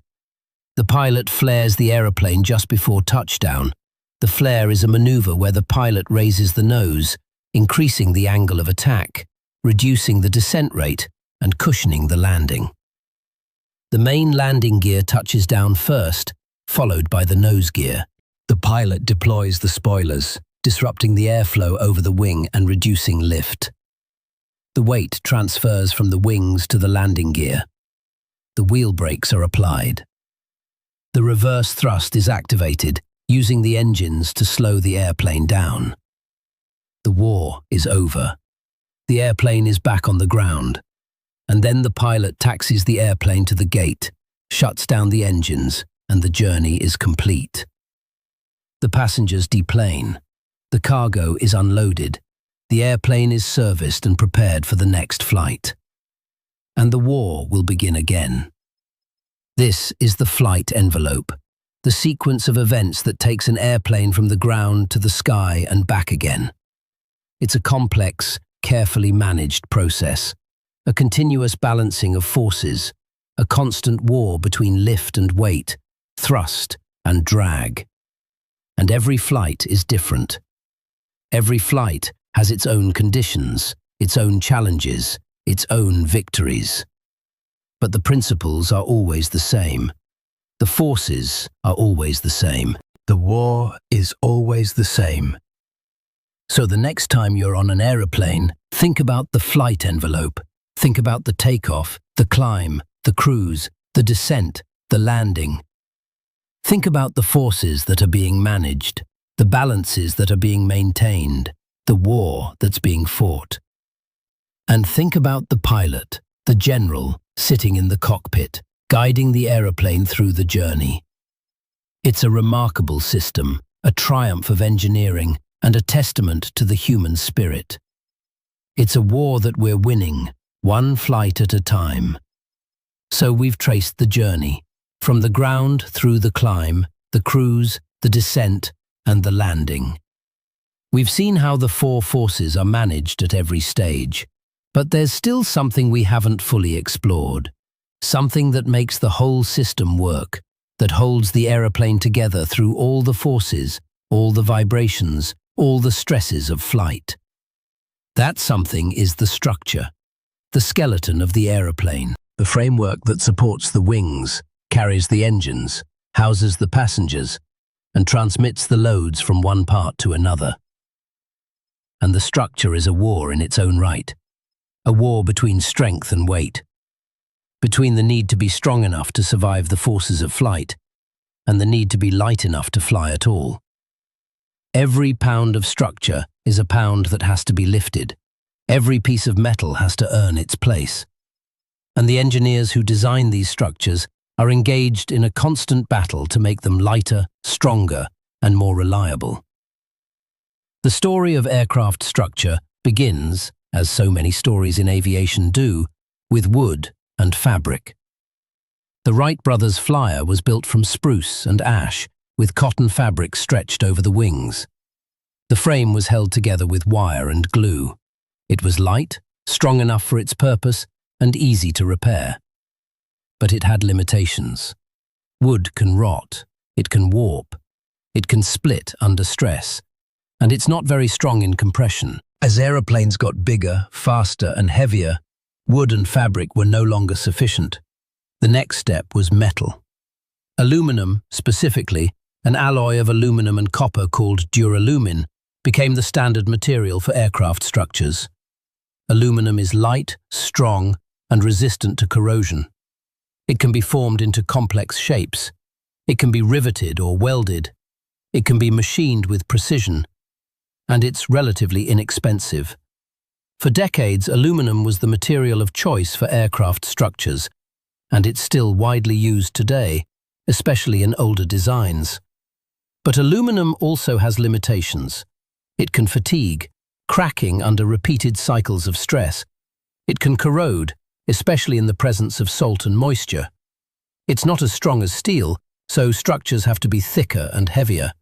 The pilot flares the aeroplane just before touchdown. The flare is a maneuver where the pilot raises the nose, increasing the angle of attack, reducing the descent rate, and cushioning the landing. The main landing gear touches down first, followed by the nose gear. The pilot deploys the spoilers, disrupting the airflow over the wing and reducing lift. The weight transfers from the wings to the landing gear. The wheel brakes are applied. The reverse thrust is activated, using the engines to slow the airplane down. The war is over. The airplane is back on the ground, and then the pilot taxis the airplane to the gate, shuts down the engines, and the journey is complete. The passengers deplane. The cargo is unloaded. The airplane is serviced and prepared for the next flight. And the war will begin again. This is the flight envelope, the sequence of events that takes an airplane from the ground to the sky and back again. It's a complex, carefully managed process, a continuous balancing of forces, a constant war between lift and weight, thrust and drag. And every flight is different. Every flight has its own conditions, its own challenges, its own victories. But the principles are always the same. The forces are always the same. The war is always the same. So the next time you're on an aeroplane, think about the flight envelope. Think about the takeoff, the climb, the cruise, the descent, the landing. Think about the forces that are being managed, the balances that are being maintained, the war that's being fought. And think about the pilot, the general, sitting in the cockpit, guiding the aeroplane through the journey. It's a remarkable system, a triumph of engineering, and a testament to the human spirit. It's a war that we're winning, one flight at a time. So we've traced the journey, from the ground through the climb, the cruise, the descent, and the landing. We've seen how the four forces are managed at every stage, but there's still something we haven't fully explored, something that makes the whole system work, that holds the aeroplane together through all the forces, all the vibrations, all the stresses of flight. That something is the structure, the skeleton of the aeroplane, the framework that supports the wings, carries the engines, houses the passengers, and transmits the loads from one part to another. And the structure is a war in its own right, a war between strength and weight, between the need to be strong enough to survive the forces of flight and the need to be light enough to fly at all. Every pound of structure is a pound that has to be lifted. Every piece of metal has to earn its place. And the engineers who design these structures are engaged in a constant battle to make them lighter, stronger, and more reliable. The story of aircraft structure begins, as so many stories in aviation do, with wood and fabric. The Wright brothers' flyer was built from spruce and ash, with cotton fabric stretched over the wings. The frame was held together with wire and glue. It was light, strong enough for its purpose, and easy to repair. But it had limitations. Wood can rot, it can warp, it can split under stress, and it's not very strong in compression. As aeroplanes got bigger, faster, and heavier, wood and fabric were no longer sufficient. The next step was metal. Aluminum, specifically, an alloy of aluminum and copper called duralumin, became the standard material for aircraft structures. Aluminum is light, strong, and resistant to corrosion. It can be formed into complex shapes. It can be riveted or welded. It can be machined with precision. And it's relatively inexpensive. For decades, aluminum was the material of choice for aircraft structures, and it's still widely used today, especially in older designs. But aluminum also has limitations. It can fatigue, cracking under repeated cycles of stress. It can corrode, especially in the presence of salt and moisture. It's not as strong as steel, so structures have to be thicker and heavier.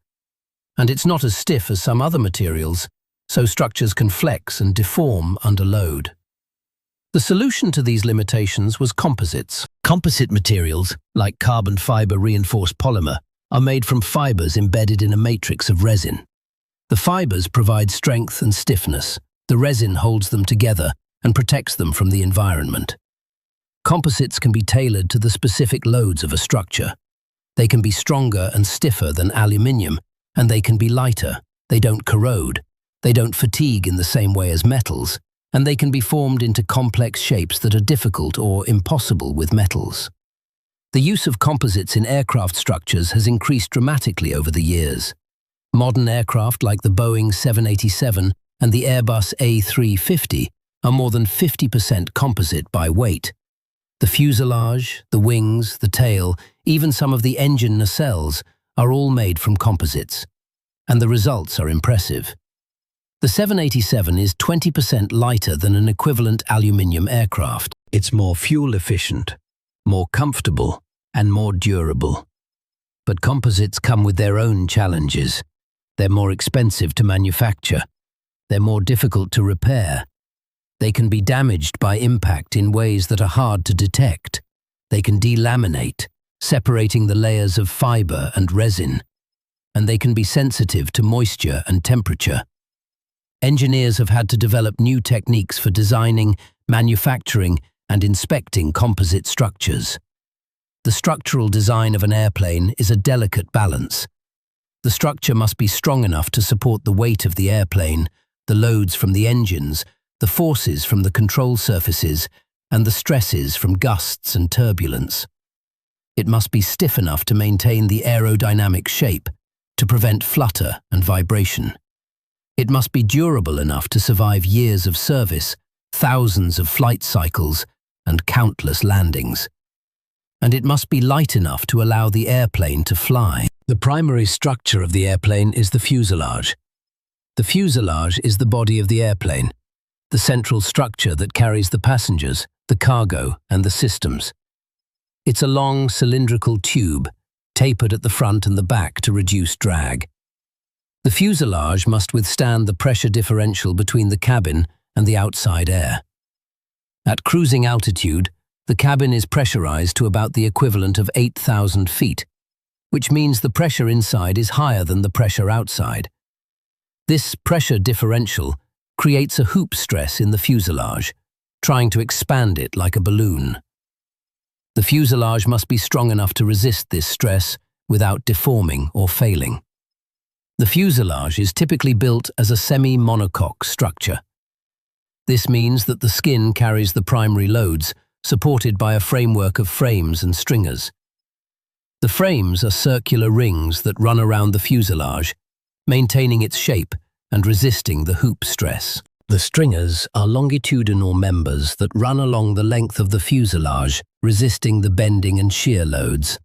And it's not as stiff as some other materials, so structures can flex and deform under load. The solution to these limitations was composites. Composite materials, like carbon fiber reinforced polymer, are made from fibers embedded in a matrix of resin. The fibers provide strength and stiffness. The resin holds them together and protects them from the environment. Composites can be tailored to the specific loads of a structure. They can be stronger and stiffer than aluminium, and they can be lighter. They don't corrode. They don't fatigue in the same way as metals, and they can be formed into complex shapes that are difficult or impossible with metals. The use of composites in aircraft structures has increased dramatically over the years. Modern aircraft like the Boeing 787 and the Airbus A350 are more than 50% composite by weight. The fuselage, the wings, the tail, even some of the engine nacelles are all made from composites, and the results are impressive. The 787 is 20% lighter than an equivalent aluminium aircraft. It's more fuel efficient, more comfortable, and more durable. But composites come with their own challenges. They're more expensive to manufacture. They're more difficult to repair. They can be damaged by impact in ways that are hard to detect. They can delaminate, separating the layers of fiber and resin. And they can be sensitive to moisture and temperature. Engineers have had to develop new techniques for designing, manufacturing, and inspecting composite structures. The structural design of an airplane is a delicate balance. The structure must be strong enough to support the weight of the airplane, the loads from the engines, the forces from the control surfaces, and the stresses from gusts and turbulence. It must be stiff enough to maintain the aerodynamic shape, to prevent flutter and vibration. It must be durable enough to survive years of service, thousands of flight cycles, and countless landings. And it must be light enough to allow the airplane to fly. The primary structure of the airplane is the fuselage. The fuselage is the body of the airplane, the central structure that carries the passengers, the cargo, and the systems. It's a long cylindrical tube, tapered at the front and the back to reduce drag. The fuselage must withstand the pressure differential between the cabin and the outside air. At cruising altitude, the cabin is pressurized to about the equivalent of 8,000 feet, which means the pressure inside is higher than the pressure outside. This pressure differential creates a hoop stress in the fuselage, trying to expand it like a balloon. The fuselage must be strong enough to resist this stress without deforming or failing. The fuselage is typically built as a semi-monocoque structure. This means that the skin carries the primary loads, supported by a framework of frames and stringers. The frames are circular rings that run around the fuselage, maintaining its shape and resisting the hoop stress. The stringers are longitudinal members that run along the length of the fuselage, resisting the bending and shear loads.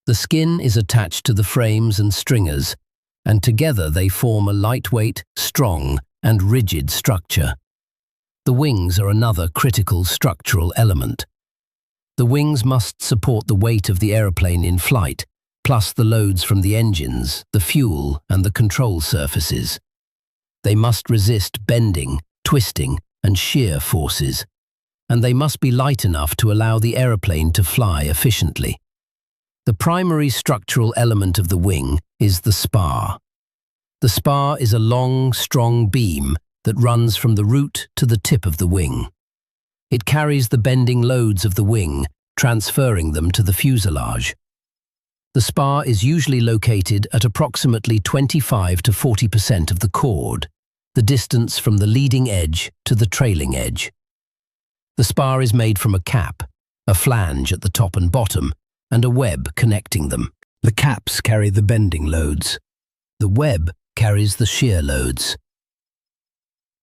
The skin is attached to the frames and stringers, and together they form a lightweight, strong, and rigid structure. The wings are another critical structural element. The wings must support the weight of the aeroplane in flight, plus the loads from the engines, the fuel, and the control surfaces. They must resist bending, twisting, and shear forces, and they must be light enough to allow the aeroplane to fly efficiently. The primary structural element of the wing is the spar. The spar is a long, strong beam that runs from the root to the tip of the wing. It carries the bending loads of the wing, transferring them to the fuselage. The spar is usually located at approximately 25 to 40% of the chord, the distance from the leading edge to the trailing edge. The spar is made from a cap, a flange at the top and bottom, and a web connecting them. The caps carry the bending loads. The web carries the shear loads.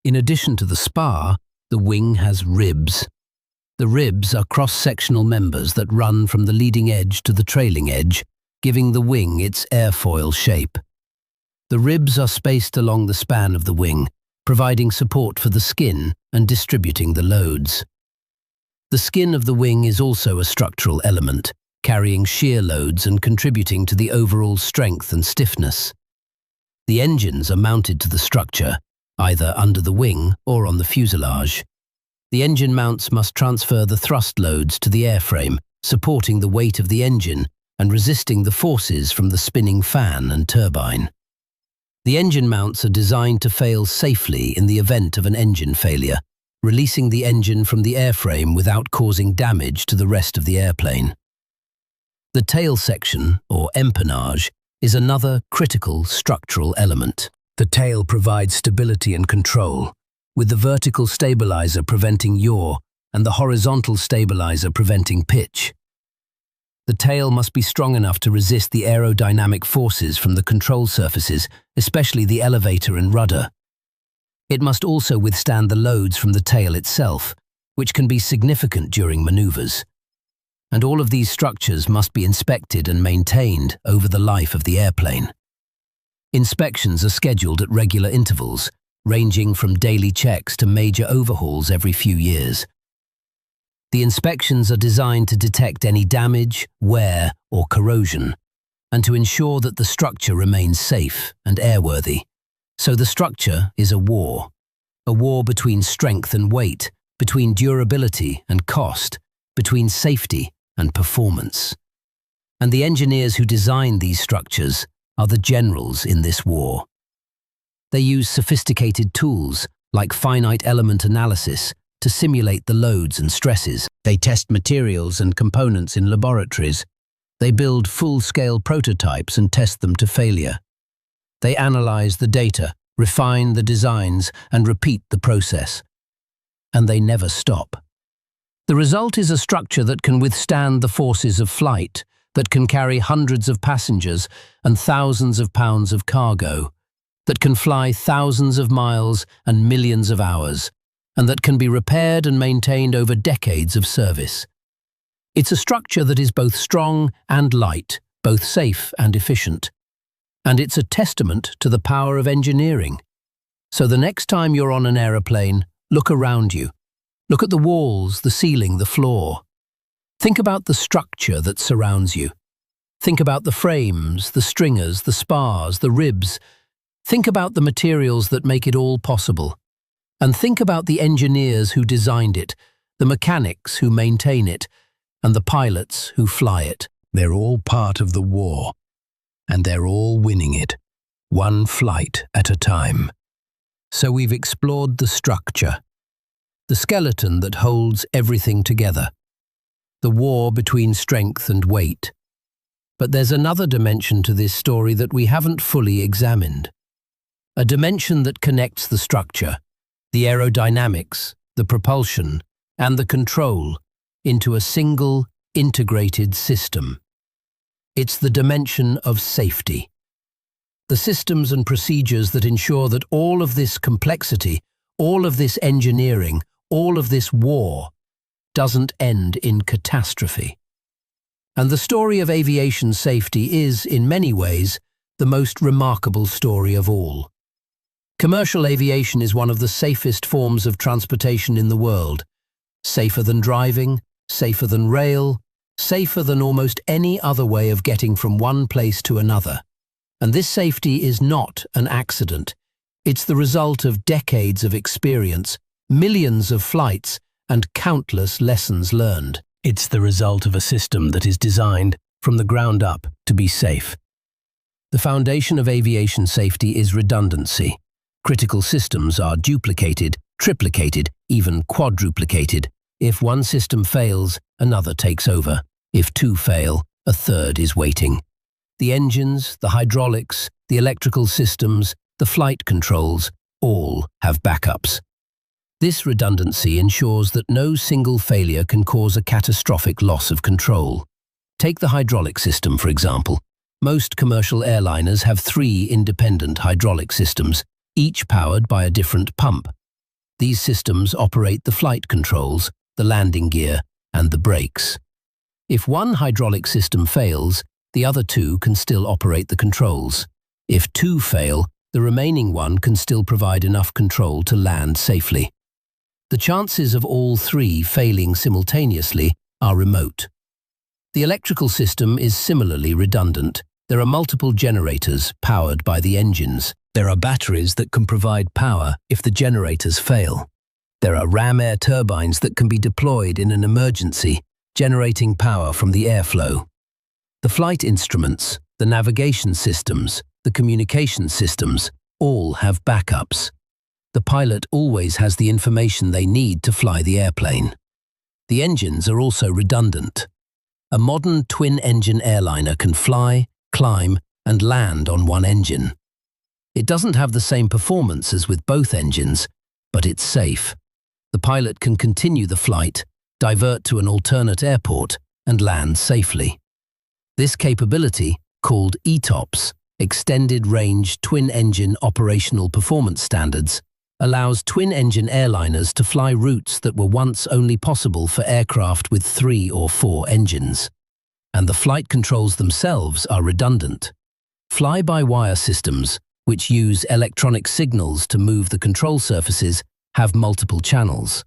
In addition to the spar, the wing has ribs. The ribs are cross-sectional members that run from the leading edge to the trailing edge, giving the wing its airfoil shape. The ribs are spaced along the span of the wing, providing support for the skin and distributing the loads. The skin of the wing is also a structural element, carrying shear loads and contributing to the overall strength and stiffness. The engines are mounted to the structure, either under the wing or on the fuselage. The engine mounts must transfer the thrust loads to the airframe, supporting the weight of the engine and resisting the forces from the spinning fan and turbine. The engine mounts are designed to fail safely in the event of an engine failure, releasing the engine from the airframe without causing damage to the rest of the airplane. The tail section, or empennage, is another critical structural element. The tail provides stability and control, with the vertical stabilizer preventing yaw and the horizontal stabilizer preventing pitch. The tail must be strong enough to resist the aerodynamic forces from the control surfaces, especially the elevator and rudder. It must also withstand the loads from the tail itself, which can be significant during maneuvers. And all of these structures must be inspected and maintained over the life of the airplane. Inspections are scheduled at regular intervals, ranging from daily checks to major overhauls every few years. The inspections are designed to detect any damage, wear, or corrosion, and to ensure that the structure remains safe and airworthy. So the structure is a war between strength and weight, between durability and cost, between safety and performance. And the engineers who design these structures are the generals in this war. They use sophisticated tools like finite element analysis to simulate the loads and stresses. They test materials and components in laboratories. They build full-scale prototypes and test them to failure. They analyze the data, refine the designs, and repeat the process. And they never stop. The result is a structure that can withstand the forces of flight, that can carry hundreds of passengers and thousands of pounds of cargo, that can fly thousands of miles and millions of hours, and that can be repaired and maintained over decades of service. It's a structure that is both strong and light, both safe and efficient. And it's a testament to the power of engineering. So the next time you're on an aeroplane, look around you. Look at the walls, the ceiling, the floor. Think about the structure that surrounds you. Think about the frames, the stringers, the spars, the ribs. Think about the materials that make it all possible. And think about the engineers who designed it, the mechanics who maintain it, and the pilots who fly it. They're all part of the war, and they're all winning it, one flight at a time. So we've explored the structure, the skeleton that holds everything together, the war between strength and weight. But there's another dimension to this story that we haven't fully examined. A dimension that connects the structure, the aerodynamics, the propulsion, and the control into a single, integrated system. It's the dimension of safety. The systems and procedures that ensure that all of this complexity, all of this engineering, all of this war doesn't end in catastrophe. And the story of aviation safety is, in many ways, the most remarkable story of all. Commercial aviation is one of the safest forms of transportation in the world. Safer than driving, safer than rail, safer than almost any other way of getting from one place to another. And this safety is not an accident. It's the result of decades of experience, millions of flights, and countless lessons learned. It's the result of a system that is designed from the ground up to be safe. The foundation of aviation safety is redundancy. Critical systems are duplicated, triplicated, even quadruplicated. If one system fails, another takes over. If two fail, a third is waiting. The engines, the hydraulics, the electrical systems, the flight controls, all have backups. This redundancy ensures that no single failure can cause a catastrophic loss of control. Take the hydraulic system, for example. Most commercial airliners have 3 independent hydraulic systems, each powered by a different pump. These systems operate the flight controls, the landing gear, and the brakes. If one hydraulic system fails, the other two can still operate the controls. If two fail, the remaining one can still provide enough control to land safely. The chances of all three failing simultaneously are remote. The electrical system is similarly redundant. There are multiple generators powered by the engines. There are batteries that can provide power if the generators fail. There are ram air turbines that can be deployed in an emergency, generating power from the airflow. The flight instruments, the navigation systems, the communication systems, all have backups. The pilot always has the information they need to fly the airplane. The engines are also redundant. A modern twin-engine airliner can fly, climb, and land on one engine. It doesn't have the same performance as with both engines, but it's safe. The pilot can continue the flight, divert to an alternate airport, and land safely. This capability, called ETOPS, Extended Range Twin-Engine Operational Performance Standards, allows twin-engine airliners to fly routes that were once only possible for aircraft with 3 or 4 engines. And the flight controls themselves are redundant. Fly-by-wire systems, which use electronic signals to move the control surfaces, have multiple channels.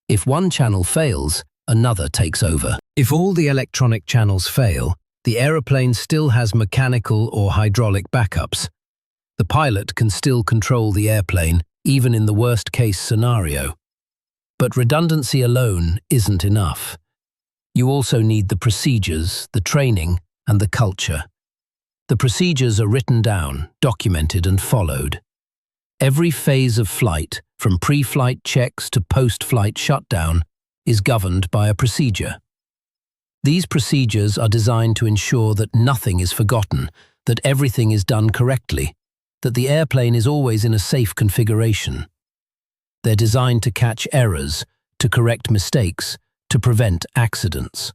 If one channel fails, another takes over. If all the electronic channels fail, the aeroplane still has mechanical or hydraulic backups. The pilot can still control the airplane, even in the worst-case scenario. But redundancy alone isn't enough. You also need the procedures, the training, and the culture. The procedures are written down, documented, and followed. Every phase of flight, from pre-flight checks to post-flight shutdown, is governed by a procedure. These procedures are designed to ensure that nothing is forgotten, that everything is done correctly, that the airplane is always in a safe configuration. They're designed to catch errors, to correct mistakes, to prevent accidents.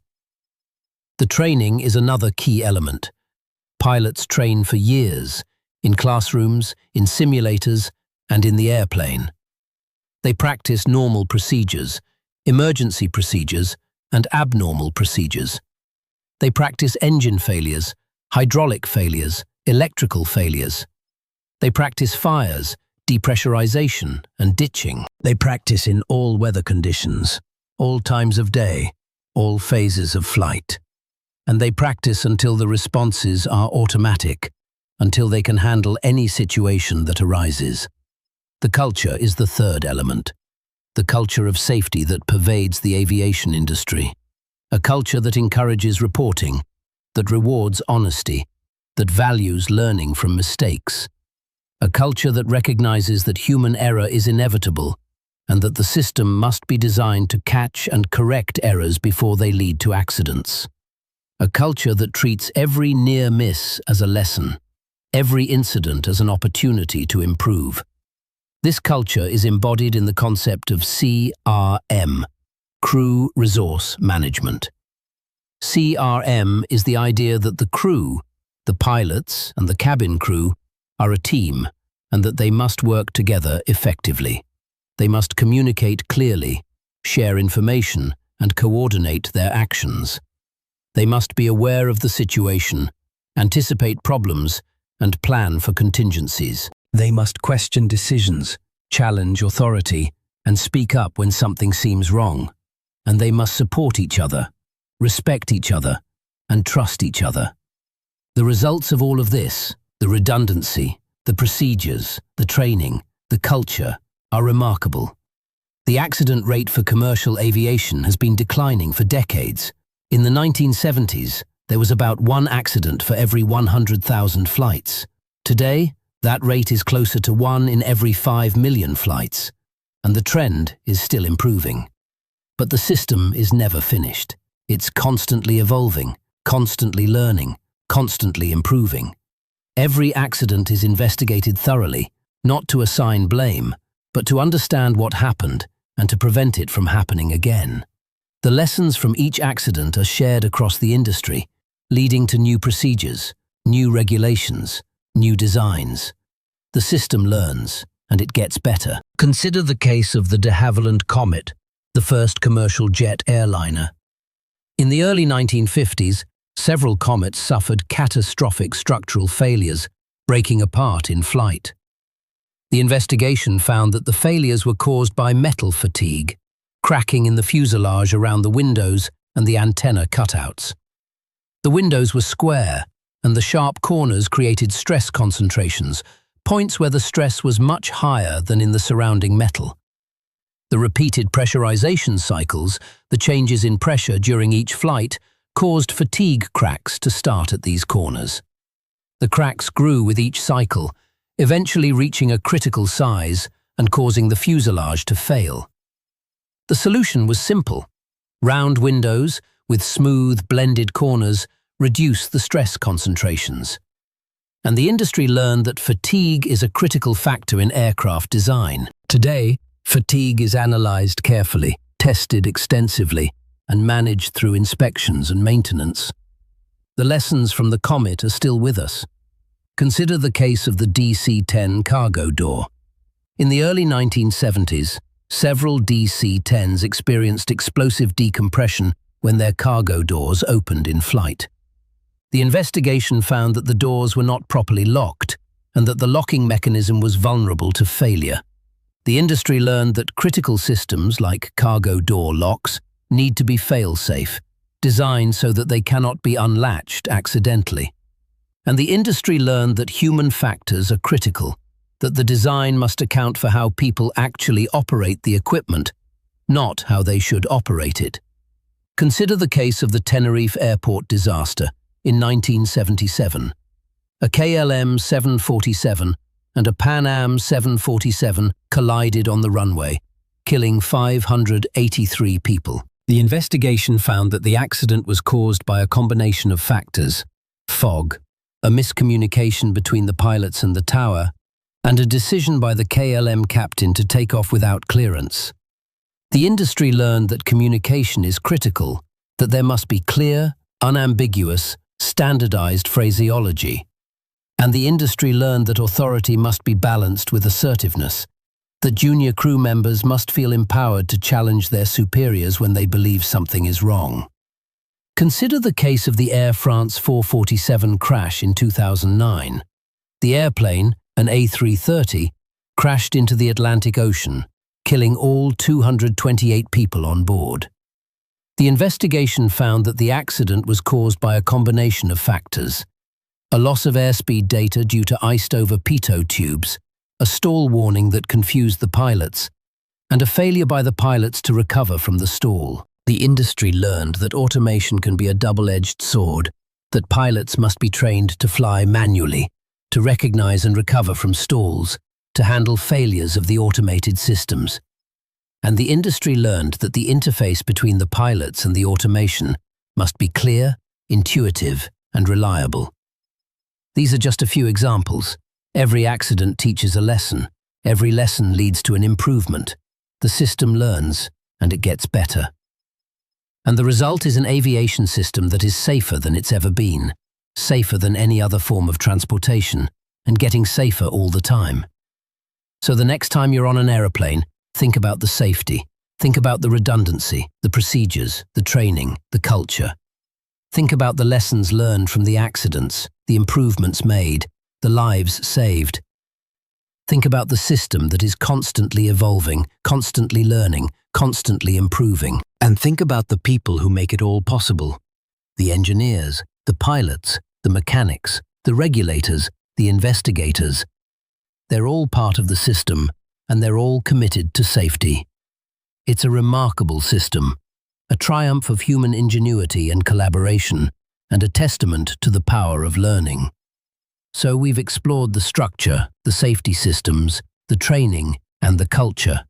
The training is another key element. Pilots train for years, in classrooms, in simulators, and in the airplane. They practice normal procedures, emergency procedures, and abnormal procedures. They practice engine failures, hydraulic failures, electrical failures. They practice fires, depressurization, and ditching. They practice in all weather conditions, all times of day, all phases of flight. And they practice until the responses are automatic, until they can handle any situation that arises. The culture is the third element. The culture of safety that pervades the aviation industry. A culture that encourages reporting, that rewards honesty, that values learning from mistakes. A culture that recognizes that human error is inevitable and that the system must be designed to catch and correct errors before they lead to accidents. A culture that treats every near miss as a lesson, every incident as an opportunity to improve. This culture is embodied in the concept of CRM, Crew Resource Management. CRM is the idea that the crew, the pilots and the cabin crew, are a team and that they must work together effectively. They must communicate clearly, share information, and coordinate their actions. They must be aware of the situation, anticipate problems, and plan for contingencies. They must question decisions, challenge authority, and speak up when something seems wrong. And they must support each other, respect each other, and trust each other. The results of all of this, the redundancy, the procedures, the training, the culture, are remarkable. The accident rate for commercial aviation has been declining for decades. In the 1970s, there was about 1 accident for every 100,000 flights. Today, that rate is closer to 1 in every 5 million flights, and the trend is still improving. But the system is never finished. It's constantly evolving, constantly learning, constantly improving. Every accident is investigated thoroughly, not to assign blame, but to understand what happened and to prevent it from happening again. The lessons from each accident are shared across the industry, leading to new procedures, new regulations, new designs. The system learns, and it gets better. Consider the case of the de Havilland Comet, the first commercial jet airliner. In the early 1950s, several comets suffered catastrophic structural failures, breaking apart in flight. The investigation found that the failures were caused by metal fatigue, cracking in the fuselage around the windows and the antenna cutouts. The windows were square, and the sharp corners created stress concentrations, points where the stress was much higher than in the surrounding metal. The repeated pressurization cycles, the changes in pressure during each flight, caused fatigue cracks to start at these corners. The cracks grew with each cycle, eventually reaching a critical size and causing the fuselage to fail. The solution was simple. Round windows with smooth, blended corners reduce the stress concentrations. And the industry learned that fatigue is a critical factor in aircraft design. Today, fatigue is analyzed carefully, tested extensively, and managed through inspections and maintenance. The lessons from the comet are still with us. Consider the case of the DC-10 cargo door. In the early 1970s, several DC-10s experienced explosive decompression when their cargo doors opened in flight. The investigation found that the doors were not properly locked and that the locking mechanism was vulnerable to failure. The industry learned that critical systems like cargo door locks need to be fail-safe, designed so that they cannot be unlatched accidentally. And the industry learned that human factors are critical, that the design must account for how people actually operate the equipment, not how they should operate it. Consider the case of the Tenerife airport disaster in 1977. A KLM 747 and a Pan Am 747 collided on the runway, killing 583 people. The investigation found that the accident was caused by a combination of factors: fog, a miscommunication between the pilots and the tower, and a decision by the KLM captain to take off without clearance. The industry learned that communication is critical, that there must be clear, unambiguous, standardized phraseology. And the industry learned that authority must be balanced with assertiveness, that junior crew members must feel empowered to challenge their superiors when they believe something is wrong. Consider the case of the Air France 447 crash in 2009. The airplane, an A330, crashed into the Atlantic Ocean, killing all 228 people on board. The investigation found that the accident was caused by a combination of factors: a loss of airspeed data due to iced-over pitot tubes, a stall warning that confused the pilots, and a failure by the pilots to recover from the stall. The industry learned that automation can be a double-edged sword, that pilots must be trained to fly manually, to recognize and recover from stalls, to handle failures of the automated systems. And the industry learned that the interface between the pilots and the automation must be clear, intuitive, and reliable. These are just a few examples. Every accident teaches a lesson. Every lesson leads to an improvement. The system learns, and it gets better. And the result is an aviation system that is safer than it's ever been, safer than any other form of transportation, and getting safer all the time. So the next time you're on an aeroplane, think about the safety. Think about the redundancy, the procedures, the training, the culture. Think about the lessons learned from the accidents, the improvements made, the lives saved. Think about the system that is constantly evolving, constantly learning, constantly improving. And think about the people who make it all possible. The engineers, the pilots, the mechanics, the regulators, the investigators. They're all part of the system, and they're all committed to safety. It's a remarkable system, a triumph of human ingenuity and collaboration, and a testament to the power of learning. So we've explored the structure, the safety systems, the training, and the culture.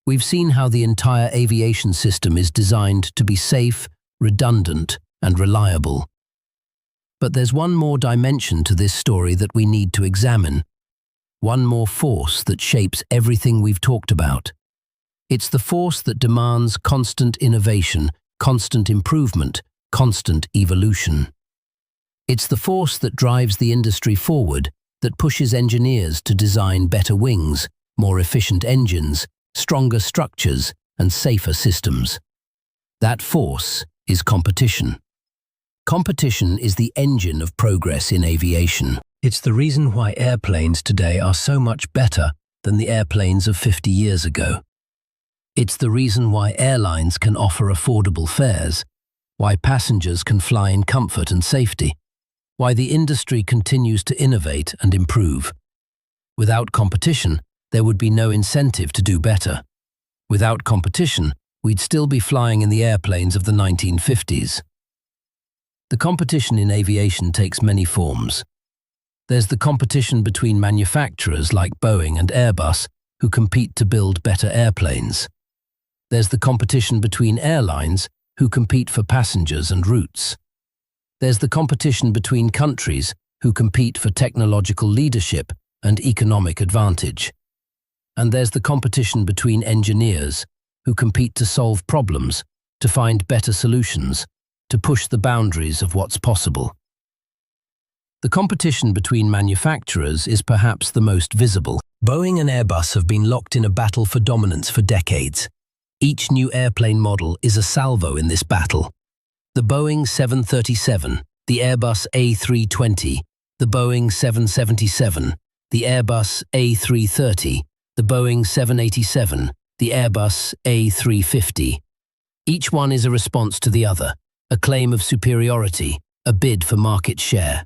We've seen how the entire aviation system is designed to be safe, redundant, and reliable. But there's one more dimension to this story that we need to examine. One more force that shapes everything we've talked about. It's the force that demands constant innovation, constant improvement, constant evolution. It's the force that drives the industry forward, that pushes engineers to design better wings, more efficient engines, stronger structures, and safer systems. That force is competition. Competition is the engine of progress in aviation. It's the reason why airplanes today are so much better than the airplanes of 50 years ago. It's the reason why airlines can offer affordable fares, why passengers can fly in comfort and safety, why the industry continues to innovate and improve. Without competition, there would be no incentive to do better. Without competition, we'd still be flying in the airplanes of the 1950s. The competition in aviation takes many forms. There's the competition between manufacturers like Boeing and Airbus, who compete to build better airplanes. There's the competition between airlines, who compete for passengers and routes. There's the competition between countries, who compete for technological leadership and economic advantage. And there's the competition between engineers, who compete to solve problems, to find better solutions, to push the boundaries of what's possible. The competition between manufacturers is perhaps the most visible. Boeing and Airbus have been locked in a battle for dominance for decades. Each new airplane model is a salvo in this battle. The Boeing 737, the Airbus A320, the Boeing 777, the Airbus A330, the Boeing 787, the Airbus A350. Each one is a response to the other, a claim of superiority, a bid for market share.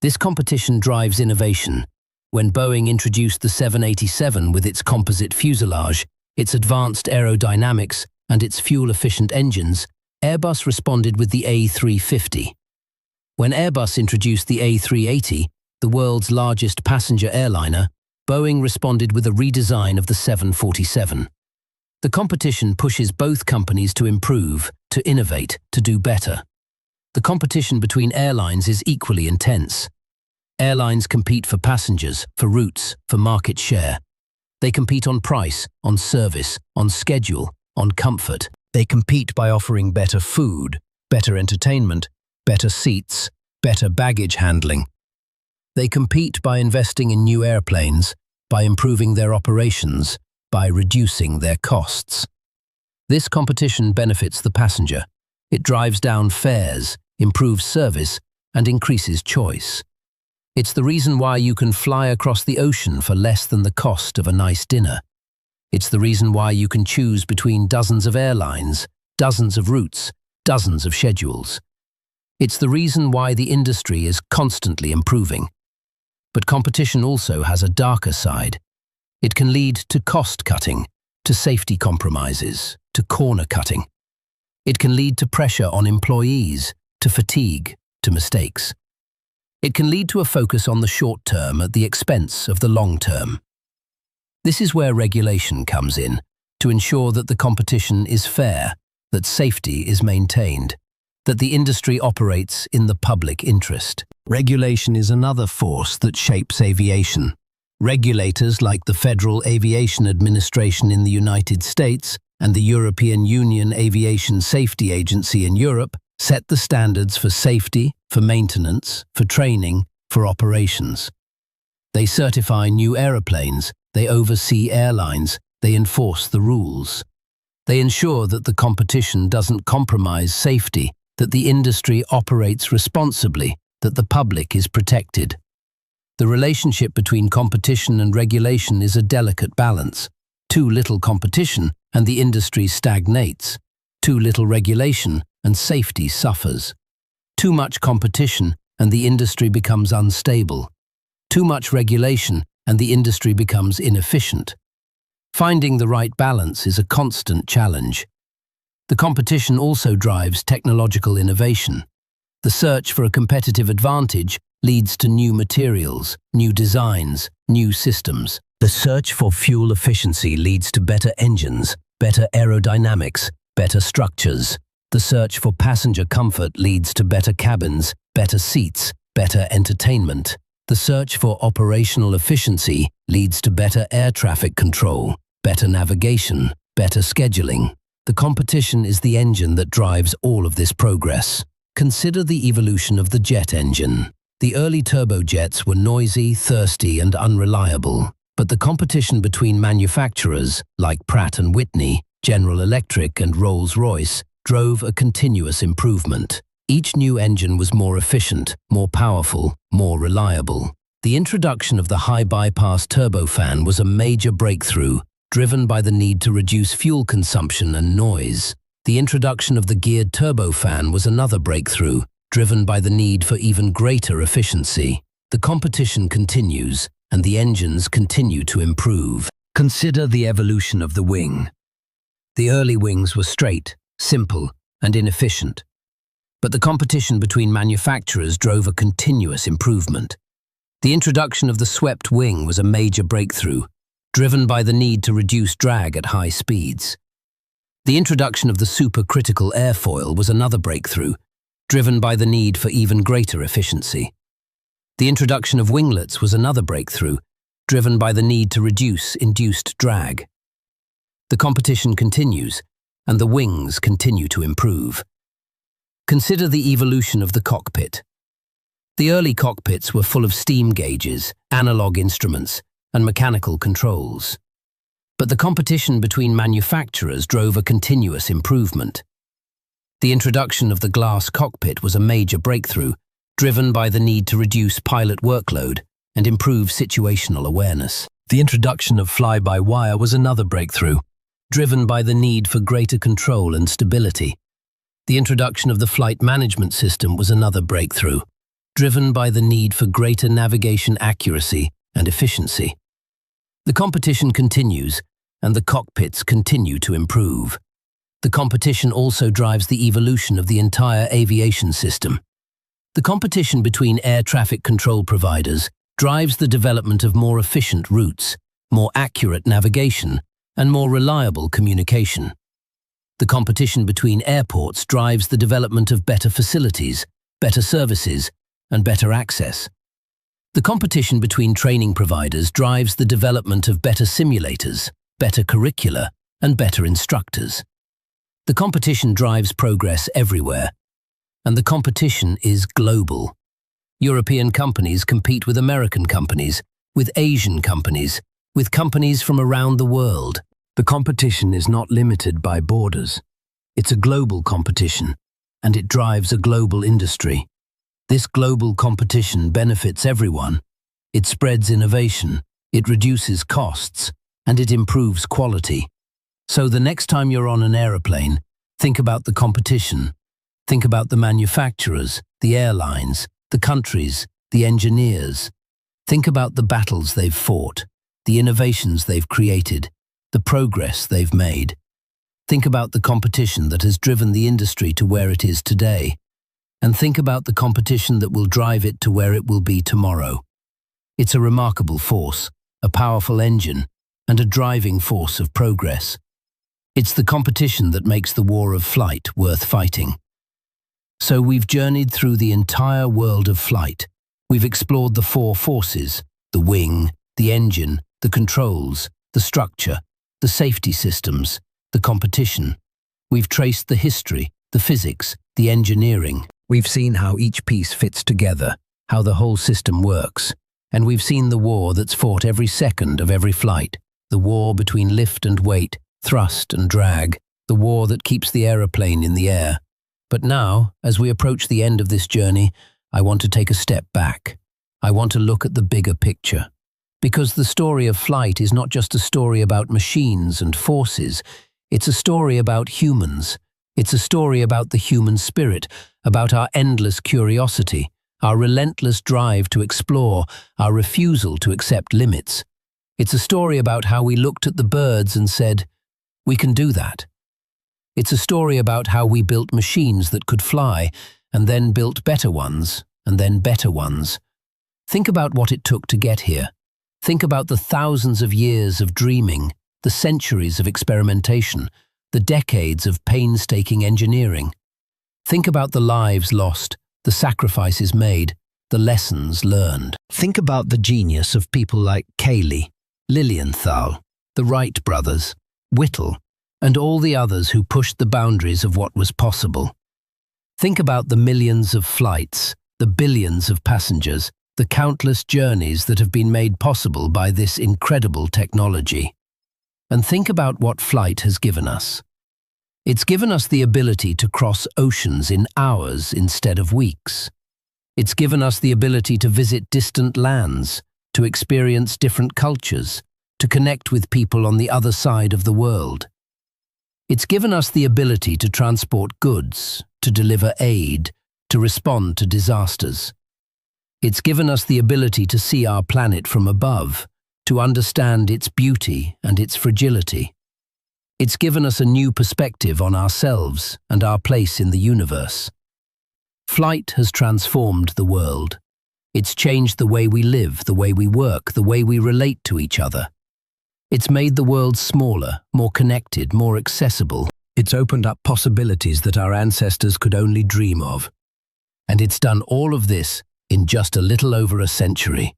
This competition drives innovation. When Boeing introduced the 787 with its composite fuselage, its advanced aerodynamics, and its fuel-efficient engines, Airbus responded with the A350. When Airbus introduced the A380, the world's largest passenger airliner, Boeing responded with a redesign of the 747. The competition pushes both companies to improve, to innovate, to do better. The competition between airlines is equally intense. Airlines compete for passengers, for routes, for market share. They compete on price, on service, on schedule, on comfort. They compete by offering better food, better entertainment, better seats, better baggage handling. They compete by investing in new airplanes, by improving their operations, by reducing their costs. This competition benefits the passenger. It drives down fares, improves service, and increases choice. It's the reason why you can fly across the ocean for less than the cost of a nice dinner. It's the reason why you can choose between dozens of airlines, dozens of routes, dozens of schedules. It's the reason why the industry is constantly improving. But competition also has a darker side. It can lead to cost-cutting, to safety compromises, to corner-cutting. It can lead to pressure on employees, to fatigue, to mistakes. It can lead to a focus on the short term at the expense of the long term. This is where regulation comes in, to ensure that the competition is fair, that safety is maintained, that the industry operates in the public interest. Regulation is another force that shapes aviation. Regulators like the Federal Aviation Administration in the United States and the European Union Aviation Safety Agency in Europe set the standards for safety, for maintenance, for training, for operations. They certify new aeroplanes, they oversee airlines, they enforce the rules. They ensure that the competition doesn't compromise safety, that the industry operates responsibly, that the public is protected. The relationship between competition and regulation is a delicate balance. Too little competition and the industry stagnates. Too little regulation and safety suffers. Too much competition and the industry becomes unstable. Too much regulation and the industry becomes inefficient. Finding the right balance is a constant challenge. The competition also drives technological innovation. The search for a competitive advantage leads to new materials, new designs, new systems. The search for fuel efficiency leads to better engines, better aerodynamics, better structures. The search for passenger comfort leads to better cabins, better seats, better entertainment. The search for operational efficiency leads to better air traffic control, better navigation, better scheduling. The competition is the engine that drives all of this progress. Consider the evolution of the jet engine. The early turbojets were noisy, thirsty, and unreliable, but the competition between manufacturers, like Pratt & Whitney, General Electric and Rolls-Royce drove a continuous improvement. Each new engine was more efficient, more powerful, more reliable. The introduction of the high-bypass turbofan was a major breakthrough, driven by the need to reduce fuel consumption and noise. The introduction of the geared turbofan was another breakthrough, driven by the need for even greater efficiency. The competition continues, and the engines continue to improve. Consider the evolution of the wing. The early wings were straight, simple, and inefficient. But the competition between manufacturers drove a continuous improvement. The introduction of the swept wing was a major breakthrough, driven by the need to reduce drag at high speeds. The introduction of the supercritical airfoil was another breakthrough, driven by the need for even greater efficiency. The introduction of winglets was another breakthrough, driven by the need to reduce induced drag. The competition continues, and the wings continue to improve. Consider the evolution of the cockpit. The early cockpits were full of steam gauges, analog instruments, and mechanical controls. But the competition between manufacturers drove a continuous improvement. The introduction of the glass cockpit was a major breakthrough, driven by the need to reduce pilot workload and improve situational awareness. The introduction of fly-by-wire was another breakthrough, driven by the need for greater control and stability. The introduction of the flight management system was another breakthrough, driven by the need for greater navigation accuracy and efficiency. The competition continues, and the cockpits continue to improve. The competition also drives the evolution of the entire aviation system. The competition between air traffic control providers drives the development of more efficient routes, more accurate navigation, and more reliable communication. The competition between airports drives the development of better facilities, better services, and better access. The competition between training providers drives the development of better simulators, better curricula, and better instructors. The competition drives progress everywhere, and the competition is global. European companies compete with American companies, with Asian companies, with companies from around the world. The competition is not limited by borders. It's a global competition, and it drives a global industry. This global competition benefits everyone. It spreads innovation, it reduces costs, and it improves quality. So the next time you're on an aeroplane, think about the competition. Think about the manufacturers, the airlines, the countries, the engineers. Think about the battles they've fought, the innovations they've created, the progress they've made. Think about the competition that has driven the industry to where it is today, and think about the competition that will drive it to where it will be tomorrow. It's a remarkable force, a powerful engine, and a driving force of progress. It's the competition that makes the war of flight worth fighting. So we've journeyed through the entire world of flight. We've explored the four forces: the wing, the engine, the controls, the structure, the safety systems, the competition. We've traced the history, the physics, the engineering. We've seen how each piece fits together, how the whole system works. And we've seen the war that's fought every second of every flight, the war between lift and weight, thrust and drag, the war that keeps the aeroplane in the air. But now, as we approach the end of this journey, I want to take a step back. I want to look at the bigger picture. Because the story of flight is not just a story about machines and forces, it's a story about humans. It's a story about the human spirit, about our endless curiosity, our relentless drive to explore, our refusal to accept limits. It's a story about how we looked at the birds and said, "We can do that." It's a story about how we built machines that could fly, and then built better ones, and then better ones. Think about what it took to get here. Think about the thousands of years of dreaming, the centuries of experimentation, the decades of painstaking engineering. Think about the lives lost, the sacrifices made, the lessons learned. Think about the genius of people like Cayley, Lilienthal, the Wright brothers, Whittle, and all the others who pushed the boundaries of what was possible. Think about the millions of flights, the billions of passengers, the countless journeys that have been made possible by this incredible technology. And think about what flight has given us. It's given us the ability to cross oceans in hours instead of weeks. It's given us the ability to visit distant lands, to experience different cultures, to connect with people on the other side of the world. It's given us the ability to transport goods, to deliver aid, to respond to disasters. It's given us the ability to see our planet from above, to understand its beauty and its fragility. It's given us a new perspective on ourselves and our place in the universe. Flight has transformed the world. It's changed the way we live, the way we work, the way we relate to each other. It's made the world smaller, more connected, more accessible. It's opened up possibilities that our ancestors could only dream of. And it's done all of this in just a little over a century.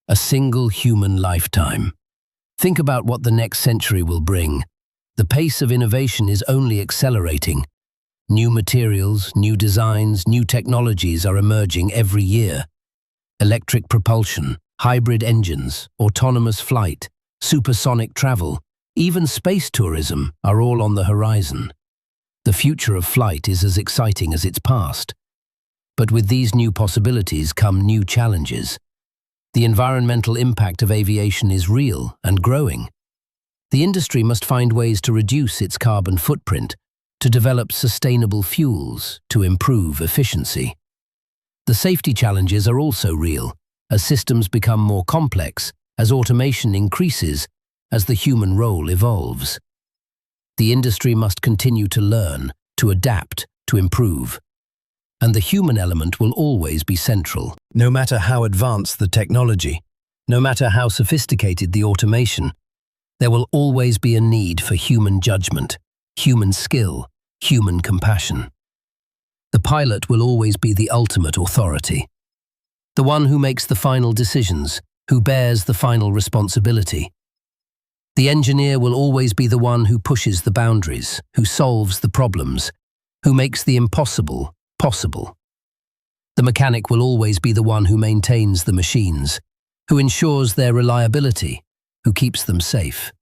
A single human lifetime. Think about what the next century will bring. The pace of innovation is only accelerating. New materials, new designs, new technologies are emerging every year. Electric propulsion, hybrid engines, autonomous flight, supersonic travel, even space tourism are all on the horizon. The future of flight is as exciting as its past. But with these new possibilities come new challenges. The environmental impact of aviation is real and growing. The industry must find ways to reduce its carbon footprint, to develop sustainable fuels, to improve efficiency. The safety challenges are also real, as systems become more complex, as automation increases, as the human role evolves. The industry must continue to learn, to adapt, to improve. And the human element will always be central. No matter how advanced the technology, no matter how sophisticated the automation, there will always be a need for human judgment, human skill, human compassion. The pilot will always be the ultimate authority. The one who makes the final decisions, who bears the final responsibility. The engineer will always be the one who pushes the boundaries, who solves the problems, who makes the impossible possible. The mechanic will always be the one who maintains the machines, who ensures their reliability, who keeps them safe.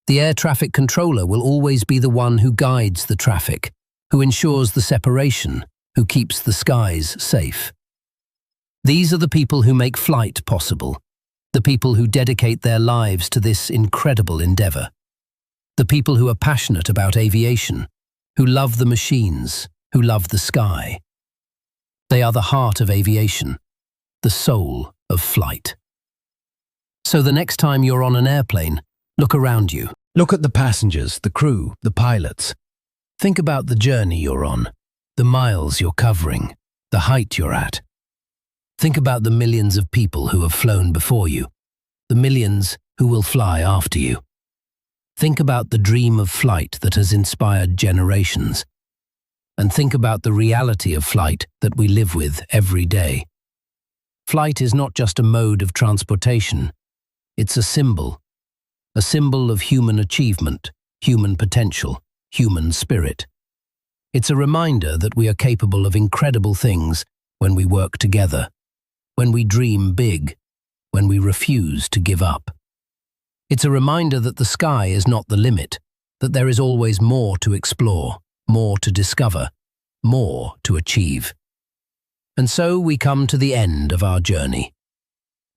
The air traffic controller will always be the one who guides the traffic, who ensures the separation, who keeps the skies safe. These are the people who make flight possible, the people who dedicate their lives to this incredible endeavor, the people who are passionate about aviation, who love the machines, who love the sky. They are the heart of aviation, the soul of flight. So the next time you're on an airplane, look around you. Look at the passengers, the crew, the pilots. Think about the journey you're on, the miles you're covering, the height you're at. Think about the millions of people who have flown before you, the millions who will fly after you. Think about the dream of flight that has inspired generations. And think about the reality of flight that we live with every day. Flight is not just a mode of transportation. It's a symbol of human achievement, human potential, human spirit. It's a reminder that we are capable of incredible things when we work together, when we dream big, when we refuse to give up. It's a reminder that the sky is not the limit, that there is always more to explore, more to discover, more to achieve. And so we come to the end of our journey.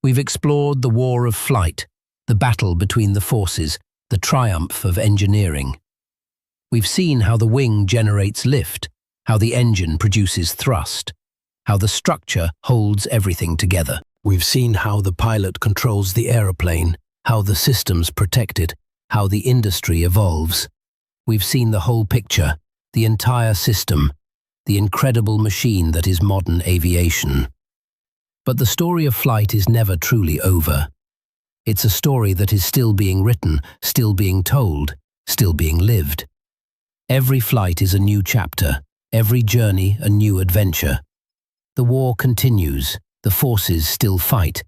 We've explored the war of flight, the battle between the forces, the triumph of engineering. We've seen how the wing generates lift, how the engine produces thrust, how the structure holds everything together. We've seen how the pilot controls the aeroplane, how the systems protect it, how the industry evolves. We've seen the whole picture, the entire system, the incredible machine that is modern aviation. But the story of flight is never truly over. It's a story that is still being written, still being told, still being lived. Every flight is a new chapter, every journey a new adventure. The war continues, the forces still fight,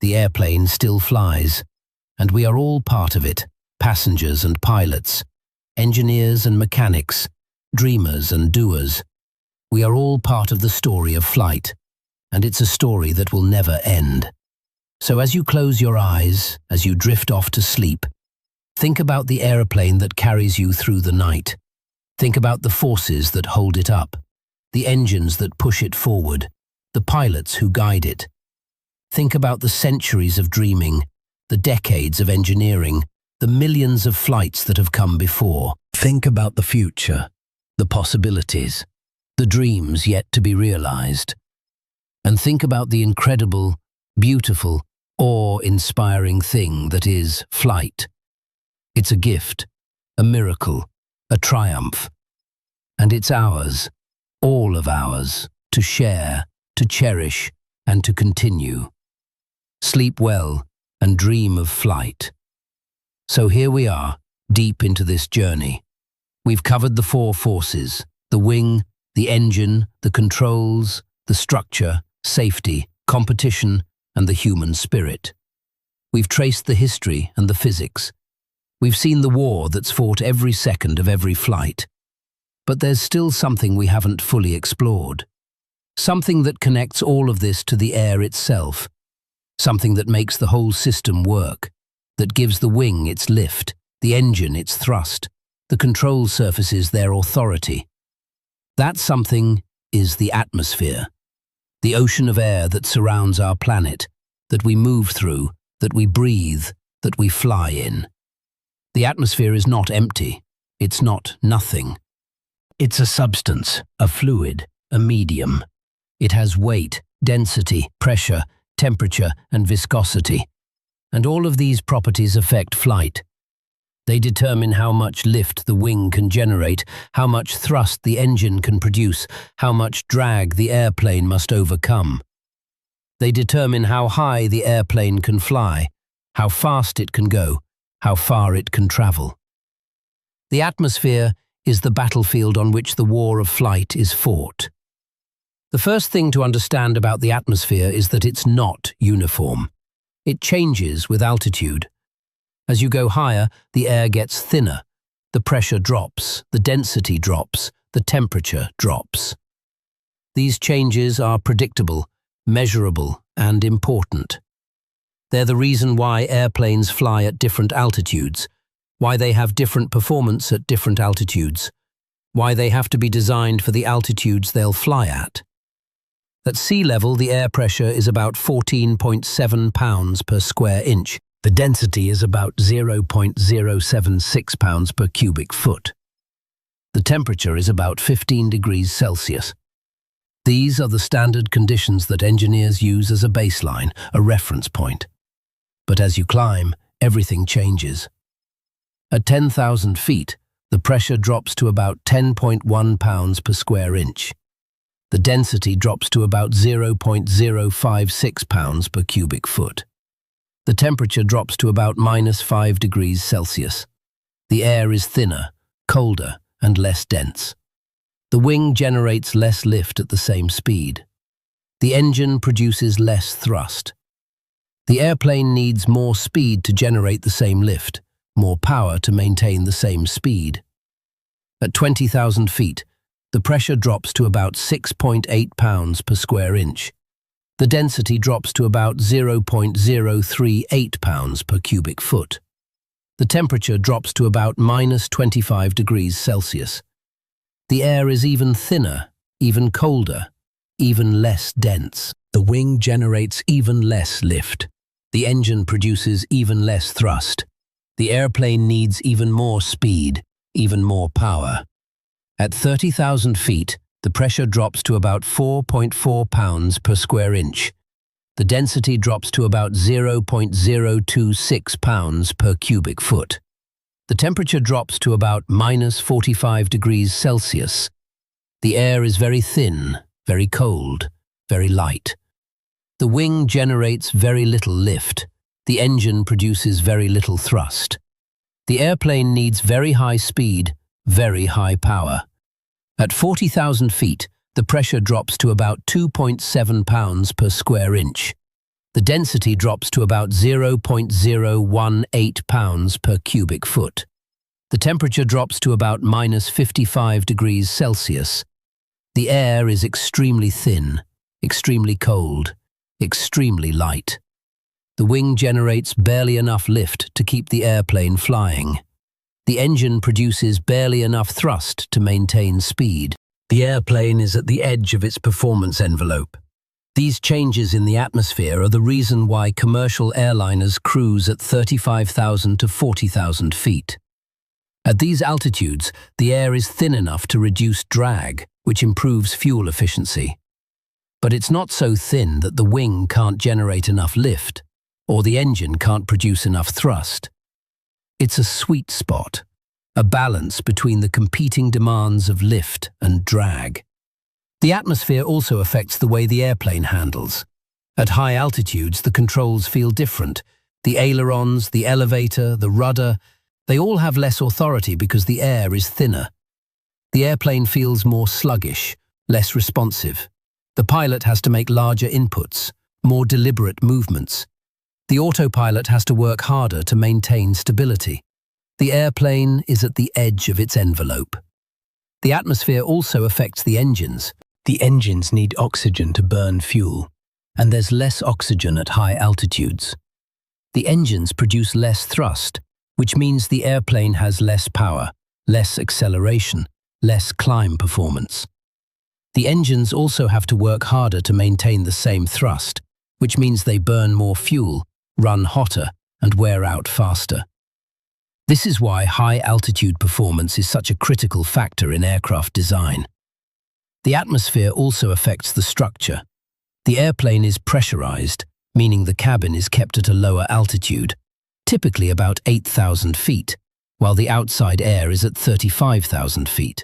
the airplane still flies, and we are all part of it, passengers and pilots, engineers and mechanics, dreamers and doers. We are all part of the story of flight, and it's a story that will never end. So as you close your eyes, as you drift off to sleep, Think about the aeroplane that carries you through the night. Think about the forces that hold it up, the engines that push it forward, the pilots who guide it. Think about the centuries of dreaming, the decades of engineering, the millions of flights that have come before. Think about the future, the possibilities, the dreams yet to be realized. And think about the incredible, beautiful, awe-inspiring thing that is flight. It's a gift, a miracle, a triumph. And it's ours, all of ours, to share, to cherish, and to continue. Sleep well and dream of flight. So here we are, deep into this journey. We've covered the four forces: the wing, the engine, the controls, the structure, safety, competition, and the human spirit. We've traced the history and the physics. We've seen the war that's fought every second of every flight. But there's still something we haven't fully explored. Something that connects all of this to the air itself. Something that makes the whole system work. That gives the wing its lift, the engine its thrust, the control surfaces their authority. That something is the atmosphere. The ocean of air that surrounds our planet, that we move through, that we breathe, that we fly in. The atmosphere is not empty. It's not nothing. It's a substance, a fluid, a medium. It has weight, density, pressure, temperature, and viscosity. And all of these properties affect flight. They determine how much lift the wing can generate, how much thrust the engine can produce, how much drag the airplane must overcome. They determine how high the airplane can fly, how fast it can go, how far it can travel. The atmosphere is the battlefield on which the war of flight is fought. The first thing to understand about the atmosphere is that it's not uniform. It changes with altitude. As you go higher, the air gets thinner, the pressure drops, the density drops, the temperature drops. These changes are predictable, measurable, and important. They're the reason why airplanes fly at different altitudes, why they have different performance at different altitudes, why they have to be designed for the altitudes they'll fly at. At sea level, the air pressure is about 14.7 pounds per square inch. The density is about 0.076 pounds per cubic foot. The temperature is about 15 degrees Celsius. These are the standard conditions that engineers use as a baseline, a reference point. But as you climb, everything changes. At 10,000 feet, the pressure drops to about 10.1 pounds per square inch. The density drops to about 0.056 pounds per cubic foot. The temperature drops to about -5 degrees Celsius. The air is thinner, colder, and less dense. The wing generates less lift at the same speed. The engine produces less thrust. The airplane needs more speed to generate the same lift, more power to maintain the same speed. At 20,000 feet, the pressure drops to about 6.8 pounds per square inch. The density drops to about 0.038 pounds per cubic foot. The temperature drops to about -25 degrees Celsius. The air is even thinner, even colder, even less dense. The wing generates even less lift. The engine produces even less thrust. The airplane needs even more speed, even more power. At 30,000 feet, the pressure drops to about 4.4 pounds per square inch. The density drops to about 0.026 pounds per cubic foot. The temperature drops to about -45 degrees Celsius. The air is very thin, very cold, very light. The wing generates very little lift. The engine produces very little thrust. The airplane needs very high speed, very high power. At 40,000 feet, the pressure drops to about 2.7 pounds per square inch. The density drops to about 0.018 pounds per cubic foot. The temperature drops to about -55 degrees Celsius. The air is extremely thin, extremely cold, extremely light. The wing generates barely enough lift to keep the airplane flying. The engine produces barely enough thrust to maintain speed. The airplane is at the edge of its performance envelope. These changes in the atmosphere are the reason why commercial airliners cruise at 35,000 to 40,000 feet. At these altitudes, the air is thin enough to reduce drag, which improves fuel efficiency. But it's not so thin that the wing can't generate enough lift, or the engine can't produce enough thrust. It's a sweet spot, a balance between the competing demands of lift and drag. The atmosphere also affects the way the airplane handles. At high altitudes, the controls feel different. The ailerons, the elevator, the rudder, they all have less authority because the air is thinner. The airplane feels more sluggish, less responsive. The pilot has to make larger inputs, more deliberate movements. The autopilot has to work harder to maintain stability. The airplane is at the edge of its envelope. The atmosphere also affects the engines. The engines need oxygen to burn fuel, and there's less oxygen at high altitudes. The engines produce less thrust, which means the airplane has less power, less acceleration, less climb performance. The engines also have to work harder to maintain the same thrust, which means they burn more fuel, run hotter, and wear out faster. This is why high-altitude performance is such a critical factor in aircraft design. The atmosphere also affects the structure. The airplane is pressurized, meaning the cabin is kept at a lower altitude, typically about 8,000 feet, while the outside air is at 35,000 feet.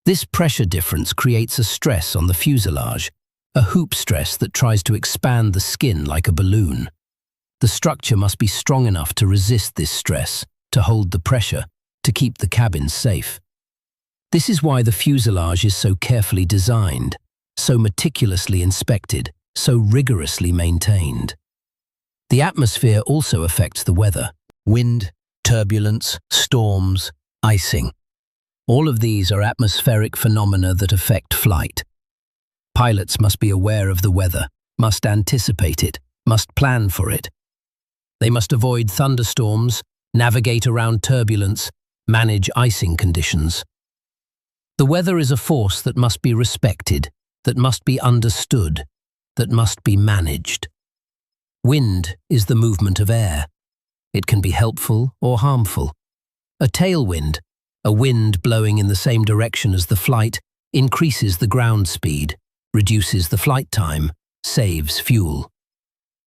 This pressure difference creates a stress on the fuselage, a hoop stress that tries to expand the skin like a balloon. The structure must be strong enough to resist this stress, to hold the pressure, to keep the cabin safe. This is why the fuselage is so carefully designed, so meticulously inspected, so rigorously maintained. The atmosphere also affects the weather. Wind, turbulence, storms, icing. All of these are atmospheric phenomena that affect flight. Pilots must be aware of the weather, must anticipate it, must plan for it. They must avoid thunderstorms, navigate around turbulence, manage icing conditions. The weather is a force that must be respected, that must be understood, that must be managed. Wind is the movement of air. It can be helpful or harmful. A tailwind, a wind blowing in the same direction as the flight, increases the ground speed, reduces the flight time, saves fuel.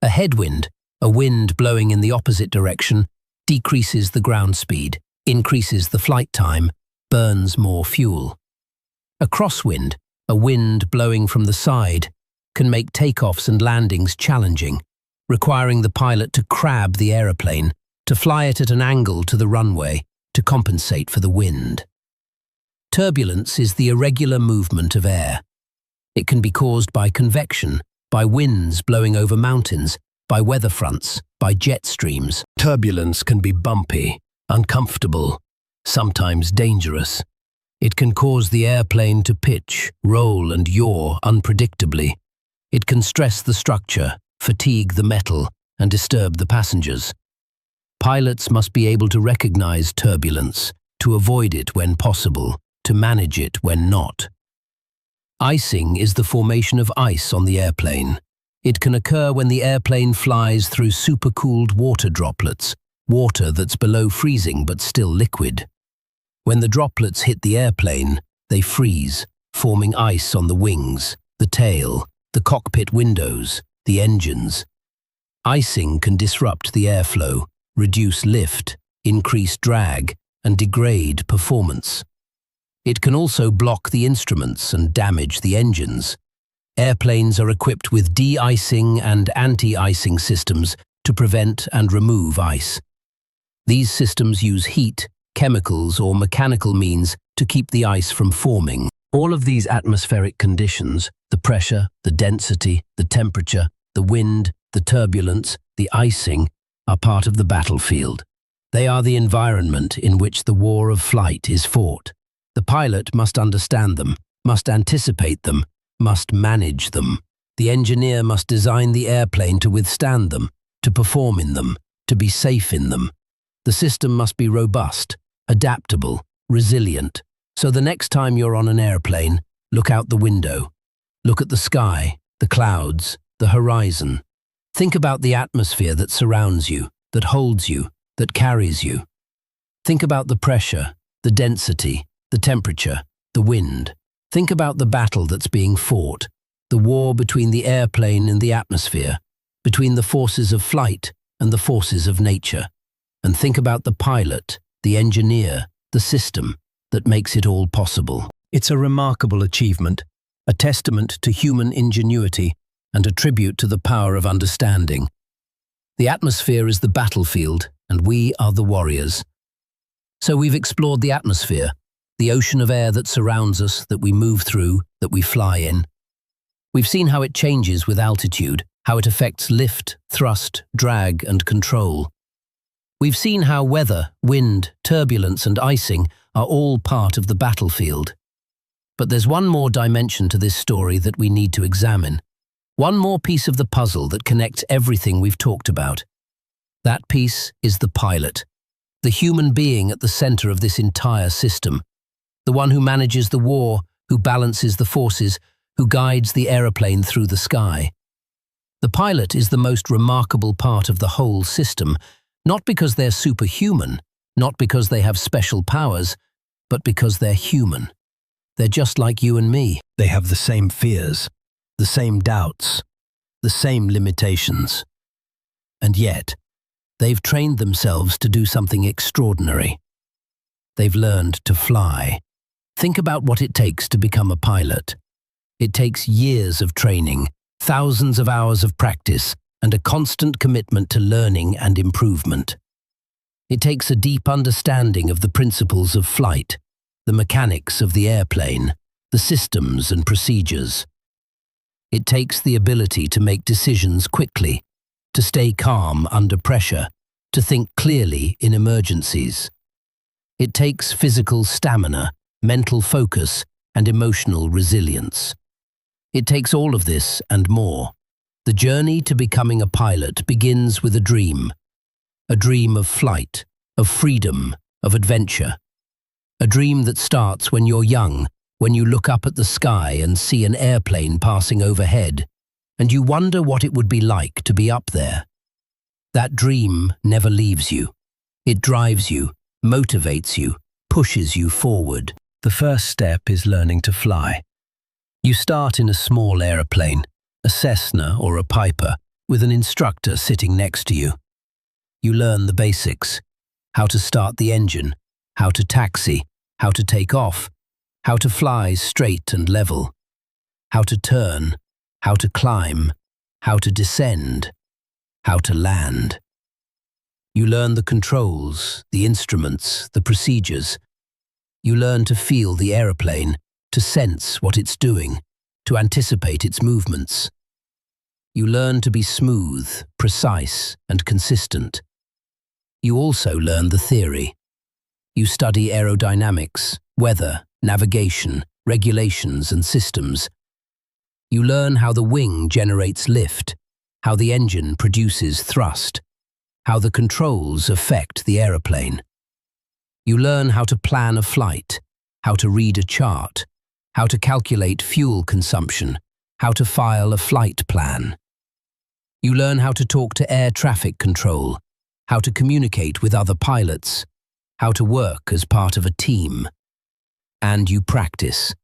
A headwind, a wind blowing in the opposite direction, decreases the ground speed, increases the flight time, burns more fuel. A crosswind, a wind blowing from the side, can make takeoffs and landings challenging, requiring the pilot to crab the aeroplane, to fly it at an angle to the runway, to compensate for the wind. Turbulence is the irregular movement of air. It can be caused by convection, by winds blowing over mountains, by weather fronts, by jet streams. Turbulence can be bumpy, uncomfortable, sometimes dangerous. It can cause the airplane to pitch, roll and yaw unpredictably. It can stress the structure, fatigue the metal, and disturb the passengers. Pilots must be able to recognize turbulence, to avoid it when possible, to manage it when not. Icing is the formation of ice on the airplane. It can occur when the airplane flies through supercooled water droplets, water that's below freezing but still liquid. When the droplets hit the airplane, they freeze, forming ice on the wings, the tail, the cockpit windows, the engines. Icing can disrupt the airflow, reduce lift, increase drag, and degrade performance. It can also block the instruments and damage the engines. Airplanes are equipped with de-icing and anti-icing systems to prevent and remove ice. These systems use heat, chemicals, or mechanical means to keep the ice from forming. All of these atmospheric conditions, the pressure, the density, the temperature, the wind, the turbulence, the icing, are part of the battlefield. They are the environment in which the war of flight is fought. The pilot must understand them, must anticipate them, must manage them. The engineer must design the airplane to withstand them, to perform in them, to be safe in them. The system must be robust, adaptable, resilient. So the next time you're on an airplane, look out the window. Look at the sky, the clouds, the horizon. Think about the atmosphere that surrounds you, that holds you, that carries you. Think about the pressure, the density, the temperature, the wind. Think about the battle that's being fought, the war between the airplane and the atmosphere, between the forces of flight and the forces of nature. And think about the pilot, the engineer, the system that makes it all possible. It's a remarkable achievement, a testament to human ingenuity and a tribute to the power of understanding. The atmosphere is the battlefield, and we are the warriors. So we've explored the atmosphere, the ocean of air that surrounds us, that we move through, that we fly in. We've seen how it changes with altitude, how it affects lift, thrust, drag, and control. We've seen how weather, wind, turbulence, and icing are all part of the battlefield. But there's one more dimension to this story that we need to examine. One more piece of the puzzle that connects everything we've talked about. That piece is the pilot, the human being at the center of this entire system, the one who manages the war, who balances the forces, who guides the aeroplane through the sky. The pilot is the most remarkable part of the whole system, not because they're superhuman, not because they have special powers, but because they're human. They're just like you and me. They have the same fears, the same doubts, the same limitations. And yet, they've trained themselves to do something extraordinary. They've learned to fly. Think about what it takes to become a pilot. It takes years of training, thousands of hours of practice, and a constant commitment to learning and improvement. It takes a deep understanding of the principles of flight, the mechanics of the airplane, the systems and procedures. It takes the ability to make decisions quickly, to stay calm under pressure, to think clearly in emergencies. It takes physical stamina, mental focus, and emotional resilience. It takes all of this and more. The journey to becoming a pilot begins with a dream of flight, of freedom, of adventure. A dream that starts when you're young, when you look up at the sky and see an airplane passing overhead, and you wonder what it would be like to be up there. That dream never leaves you. It drives you, motivates you, pushes you forward. The first step is learning to fly. You start in a small aeroplane, a Cessna or a Piper, with an instructor sitting next to you. You learn the basics: how to start the engine, how to taxi, how to take off, how to fly straight and level, how to turn, how to climb, how to descend, how to land. You learn the controls, the instruments, the procedures. You learn to feel the aeroplane, to sense what it's doing, to anticipate its movements. You learn to be smooth, precise, and consistent. You also learn the theory. You study aerodynamics, weather, navigation, regulations, and systems. You learn how the wing generates lift, how the engine produces thrust, how the controls affect the aeroplane. You learn how to plan a flight, how to read a chart, how to calculate fuel consumption, how to file a flight plan. You learn how to talk to air traffic control, how to communicate with other pilots, how to work as part of a team. And you practice.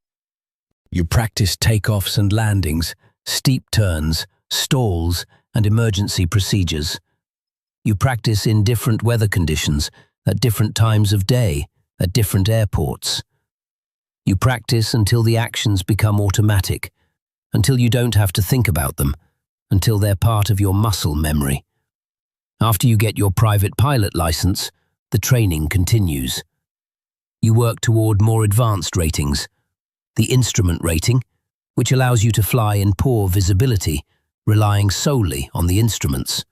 You practice takeoffs and landings, steep turns, stalls, and emergency procedures. You practice in different weather conditions, at different times of day, at different airports. You practice until the actions become automatic, until you don't have to think about them, until they're part of your muscle memory. After you get your private pilot license, the training continues. You work toward more advanced ratings. The instrument rating, which allows you to fly in poor visibility, relying solely on the instruments.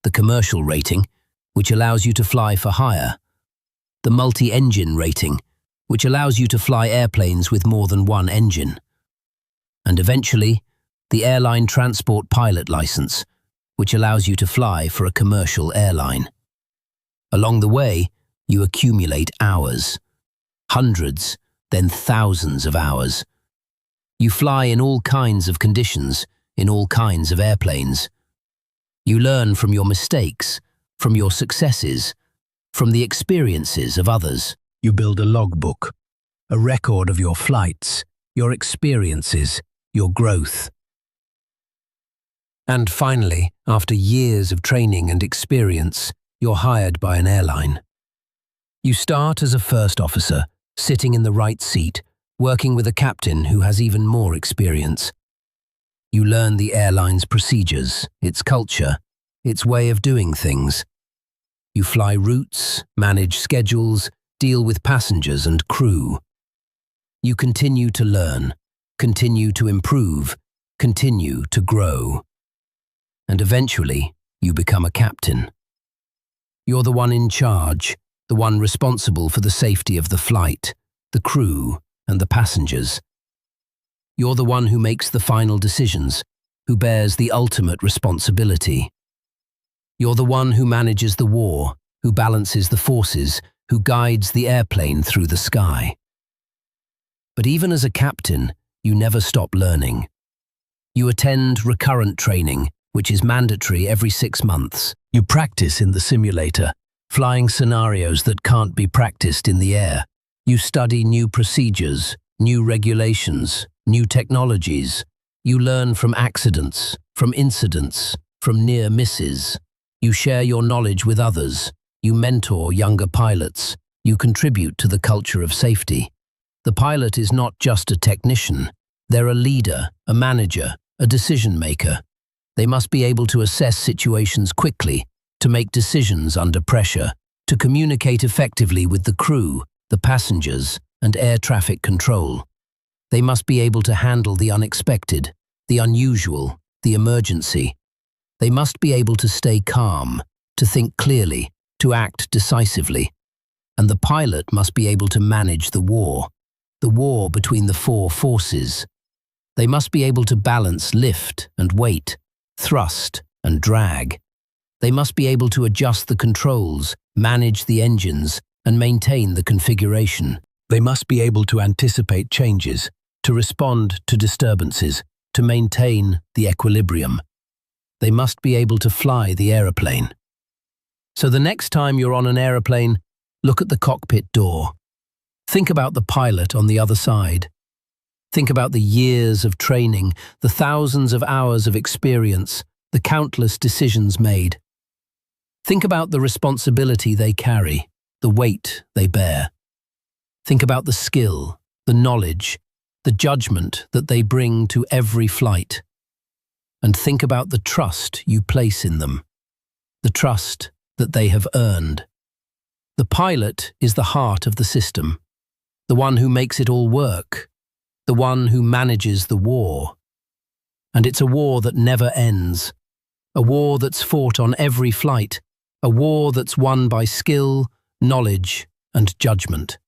The commercial rating, which allows you to fly for hire. The multi-engine rating, which allows you to fly airplanes with more than one engine. And eventually, the airline transport pilot license, which allows you to fly for a commercial airline. Along the way, you accumulate hours, hundreds, then thousands of hours. You fly in all kinds of conditions, in all kinds of airplanes. You learn from your mistakes, from your successes, from the experiences of others. You build a logbook, a record of your flights, your experiences, your growth. And finally, after years of training and experience, you're hired by an airline. You start as a first officer, sitting in the right seat, working with a captain who has even more experience. You learn the airline's procedures, its culture, its way of doing things. You fly routes, manage schedules, deal with passengers and crew. You continue to learn, continue to improve, continue to grow. And eventually, you become a captain. You're the one in charge, the one responsible for the safety of the flight, the crew, and the passengers. You're the one who makes the final decisions, who bears the ultimate responsibility. You're the one who manages the war, who balances the forces, who guides the airplane through the sky. But even as a captain, you never stop learning. You attend recurrent training, which is mandatory every 6 months. You practice in the simulator, flying scenarios that can't be practiced in the air. You study new procedures, new regulations, new technologies. You learn from accidents, from incidents, from near misses. You share your knowledge with others. You mentor younger pilots. You contribute to the culture of safety. The pilot is not just a technician. They're a leader, a manager, a decision maker. They must be able to assess situations quickly, to make decisions under pressure, to communicate effectively with the crew, the passengers, and air traffic control. They must be able to handle the unexpected, the unusual, the emergency. They must be able to stay calm, to think clearly, to act decisively. And the pilot must be able to manage the war between the 4 forces. They must be able to balance lift and weight, thrust and drag. They must be able to adjust the controls, manage the engines, and maintain the configuration. They must be able to anticipate changes, to respond to disturbances, to maintain the equilibrium. They must be able to fly the aeroplane. So the next time you're on an aeroplane, look at the cockpit door. Think about the pilot on the other side. Think about the years of training, the thousands of hours of experience, the countless decisions made. Think about the responsibility they carry, the weight they bear. Think about the skill, the knowledge, the judgment that they bring to every flight. And think about the trust you place in them, the trust that they have earned. The pilot is the heart of the system, the one who makes it all work, the one who manages the war. And it's a war that never ends, a war that's fought on every flight, a war that's won by skill, knowledge, and judgment.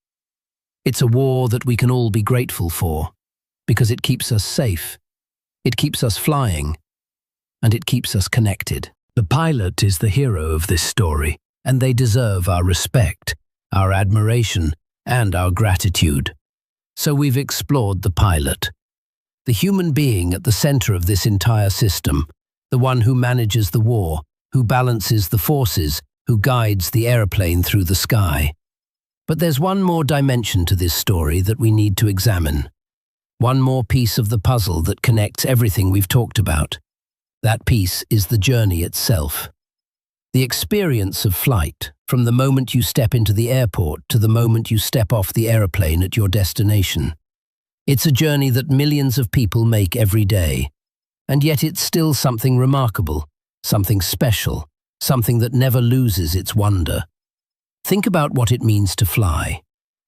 It's a war that we can all be grateful for, because it keeps us safe, it keeps us flying, and it keeps us connected. The pilot is the hero of this story, and they deserve our respect, our admiration, and our gratitude. So we've explored the pilot, the human being at the center of this entire system, the one who manages the war, who balances the forces, who guides the aeroplane through the sky. But there's one more dimension to this story that we need to examine. One more piece of the puzzle that connects everything we've talked about. That piece is the journey itself. The experience of flight, from the moment you step into the airport to the moment you step off the aeroplane at your destination. It's a journey that millions of people make every day. And yet it's still something remarkable, something special, something that never loses its wonder. Think about what it means to fly.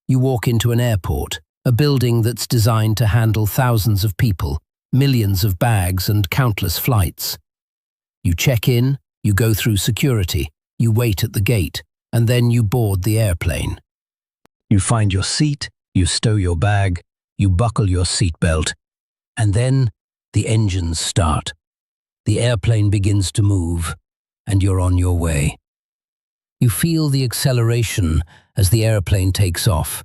You walk into an airport, a building that's designed to handle thousands of people, millions of bags and countless flights. You check in, you go through security, you wait at the gate, and then you board the airplane. You find your seat, you stow your bag, you buckle your seatbelt, and then the engines start. The airplane begins to move, and you're on your way. You feel the acceleration as the airplane takes off.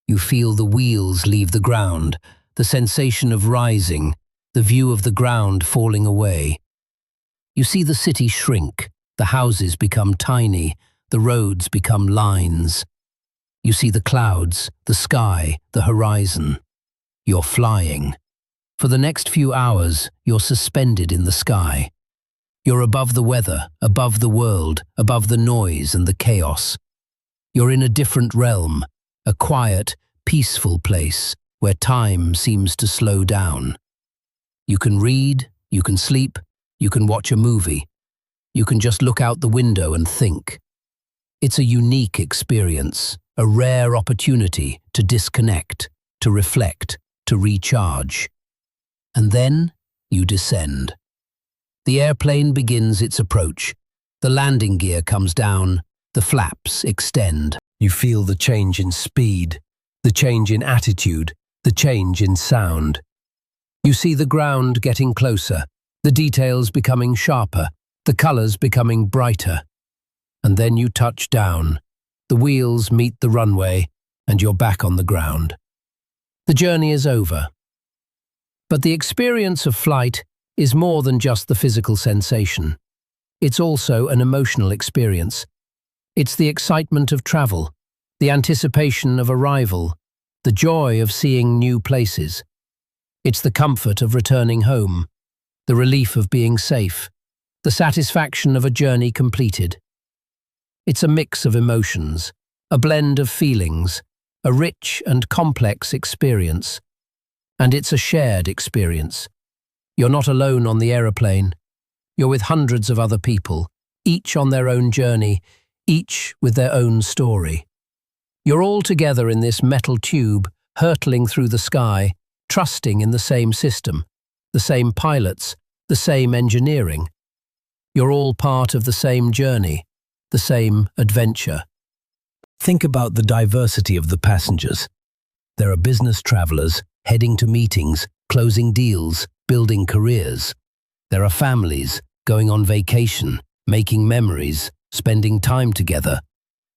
You feel the wheels leave the ground, the sensation of rising, the view of the ground falling away. You see the city shrink, the houses become tiny, the roads become lines. You see the clouds, the sky, the horizon. You're flying. For the next few hours, you're suspended in the sky. You're above the weather, above the world, above the noise and the chaos. You're in a different realm, a quiet, peaceful place where time seems to slow down. You can read, you can sleep, you can watch a movie. You can just look out the window and think. It's a unique experience, a rare opportunity to disconnect, to reflect, to recharge. And then you descend. The airplane begins its approach. The landing gear comes down, the flaps extend. You feel the change in speed, the change in attitude, the change in sound. You see the ground getting closer, the details becoming sharper, the colors becoming brighter. And then you touch down. The wheels meet the runway, and you're back on the ground. The journey is over. But the experience of flight is more than just the physical sensation. It's also an emotional experience. It's the excitement of travel, the anticipation of arrival, the joy of seeing new places. It's the comfort of returning home, the relief of being safe, the satisfaction of a journey completed. It's a mix of emotions, a blend of feelings, a rich and complex experience. And it's a shared experience. You're not alone on the aeroplane. You're with hundreds of other people, each on their own journey, each with their own story. You're all together in this metal tube, hurtling through the sky, trusting in the same system, the same pilots, the same engineering. You're all part of the same journey, the same adventure. Think about the diversity of the passengers. There are business travelers heading to meetings, closing deals, building careers. There are families going on vacation, making memories, spending time together.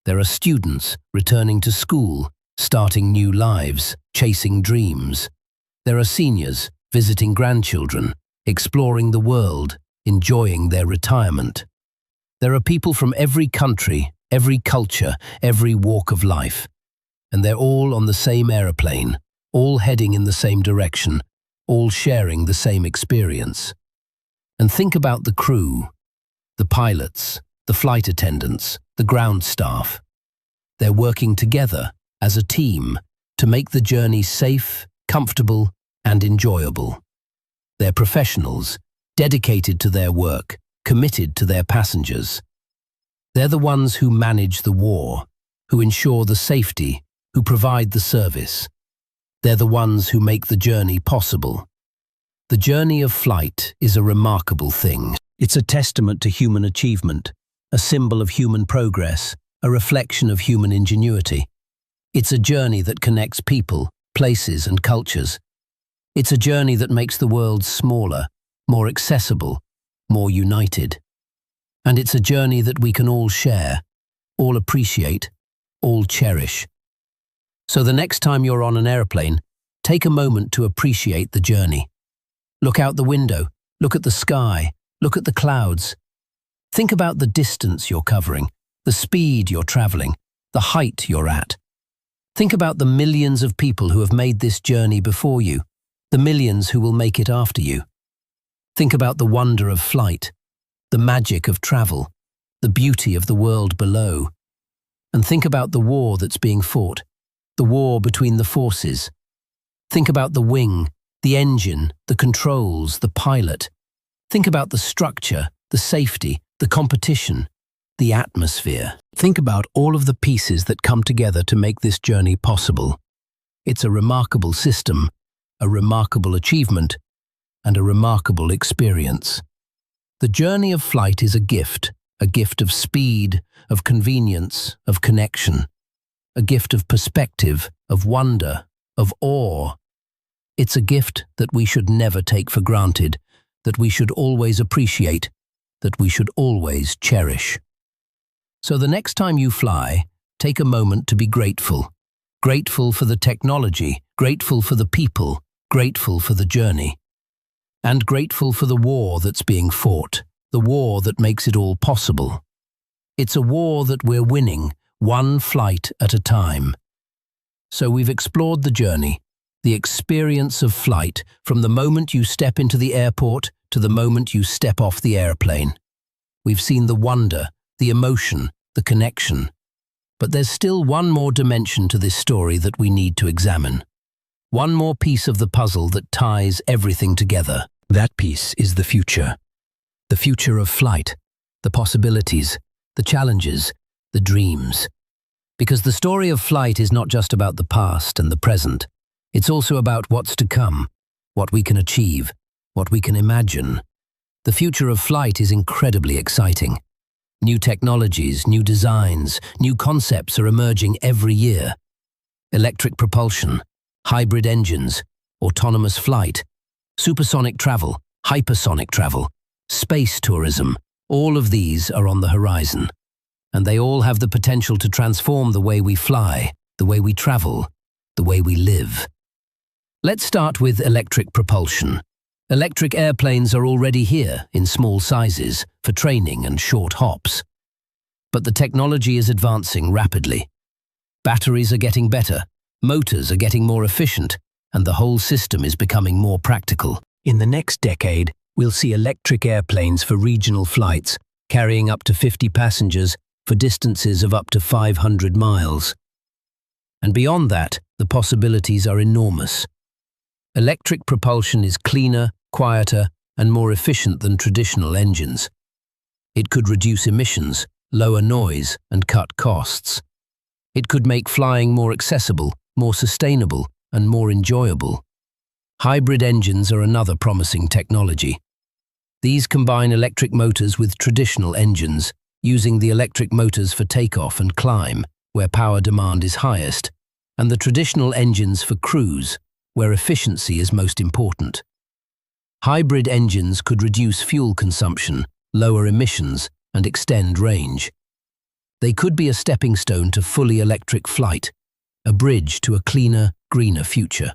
There are students returning to school, starting new lives, chasing dreams. There are seniors visiting grandchildren, exploring the world, enjoying their retirement. There are people from every country, every culture, every walk of life. And they're all on the same aeroplane, all heading in the same direction, all sharing the same experience. And think about the crew, the pilots, the flight attendants, the ground staff. They're working together as a team to make the journey safe, comfortable, and enjoyable. They're professionals, dedicated to their work, committed to their passengers. They're the ones who manage the war, who ensure the safety, who provide the service. They're the ones who make the journey possible. The journey of flight is a remarkable thing. It's a testament to human achievement, a symbol of human progress, a reflection of human ingenuity. It's a journey that connects people, places, and cultures. It's a journey that makes the world smaller, more accessible, more united. And it's a journey that we can all share, all appreciate, all cherish. So the next time you're on an airplane, take a moment to appreciate the journey. Look out the window, look at the sky, look at the clouds. Think about the distance you're covering, the speed you're traveling, the height you're at. Think about the millions of people who have made this journey before you, the millions who will make it after you. Think about the wonder of flight, the magic of travel, the beauty of the world below. And think about the war that's being fought, the war between the forces. Think about the wing, the engine, the controls, the pilot. Think about the structure, the safety, the competition, the atmosphere. Think about all of the pieces that come together to make this journey possible. It's a remarkable system, a remarkable achievement, and a remarkable experience. The journey of flight is a gift of speed, of convenience, of connection, a gift of perspective, of wonder, of awe. It's a gift that we should never take for granted, that we should always appreciate, that we should always cherish. So the next time you fly, take a moment to be grateful. Grateful for the technology, grateful for the people, grateful for the journey. And grateful for the war that's being fought, the war that makes it all possible. It's a war that we're winning, one flight at a time. So we've explored the journey, the experience of flight, from the moment you step into the airport to the moment you step off the airplane. We've seen the wonder, the emotion, the connection. But there's still one more dimension to this story that we need to examine. One more piece of the puzzle that ties everything together. That piece is the future. The future of flight, the possibilities, the challenges, the dreams. Because the story of flight is not just about the past and the present. It's also about what's to come, what we can achieve, what we can imagine. The future of flight is incredibly exciting. New technologies, new designs, new concepts are emerging every year. Electric propulsion, hybrid engines, autonomous flight, supersonic travel, hypersonic travel, space tourism, all of these are on the horizon. And they all have the potential to transform the way we fly, the way we travel, the way we live. Let's start with electric propulsion. Electric airplanes are already here in small sizes for training and short hops. But the technology is advancing rapidly. Batteries are getting better, motors are getting more efficient, and the whole system is becoming more practical. In the next decade, we'll see electric airplanes for regional flights, carrying up to 50 passengers for distances of up to 500 miles. And beyond that, the possibilities are enormous. Electric propulsion is cleaner, quieter, and more efficient than traditional engines. It could reduce emissions, lower noise, and cut costs. It could make flying more accessible, more sustainable, and more enjoyable. Hybrid engines are another promising technology. These combine electric motors with traditional engines, using the electric motors for takeoff and climb, where power demand is highest, and the traditional engines for cruise, where efficiency is most important. Hybrid engines could reduce fuel consumption, lower emissions, and extend range. They could be a stepping stone to fully electric flight, a bridge to a cleaner, greener future.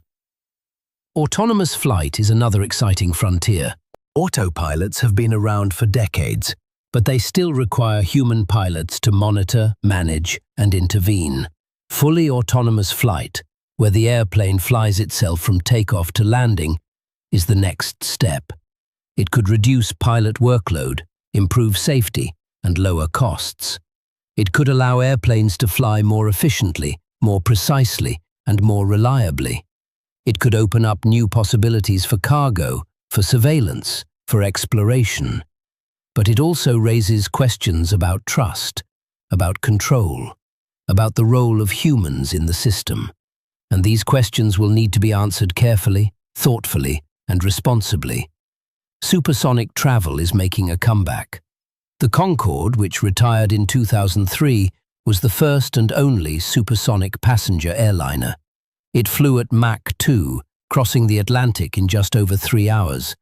Autonomous flight is another exciting frontier. Autopilots have been around for decades, but they still require human pilots to monitor, manage, and intervene. Fully autonomous flight, where the airplane flies itself from takeoff to landing, is the next step. It could reduce pilot workload, improve safety, and lower costs. It could allow airplanes to fly more efficiently, more precisely, and more reliably. It could open up new possibilities for cargo, for surveillance, for exploration. But it also raises questions about trust, about control, about the role of humans in the system. And these questions will need to be answered carefully, thoughtfully, and responsibly. Supersonic travel is making a comeback. The Concorde, which retired in 2003, was the first and only supersonic passenger airliner. It flew at Mach 2, crossing the Atlantic in just over 3 hours.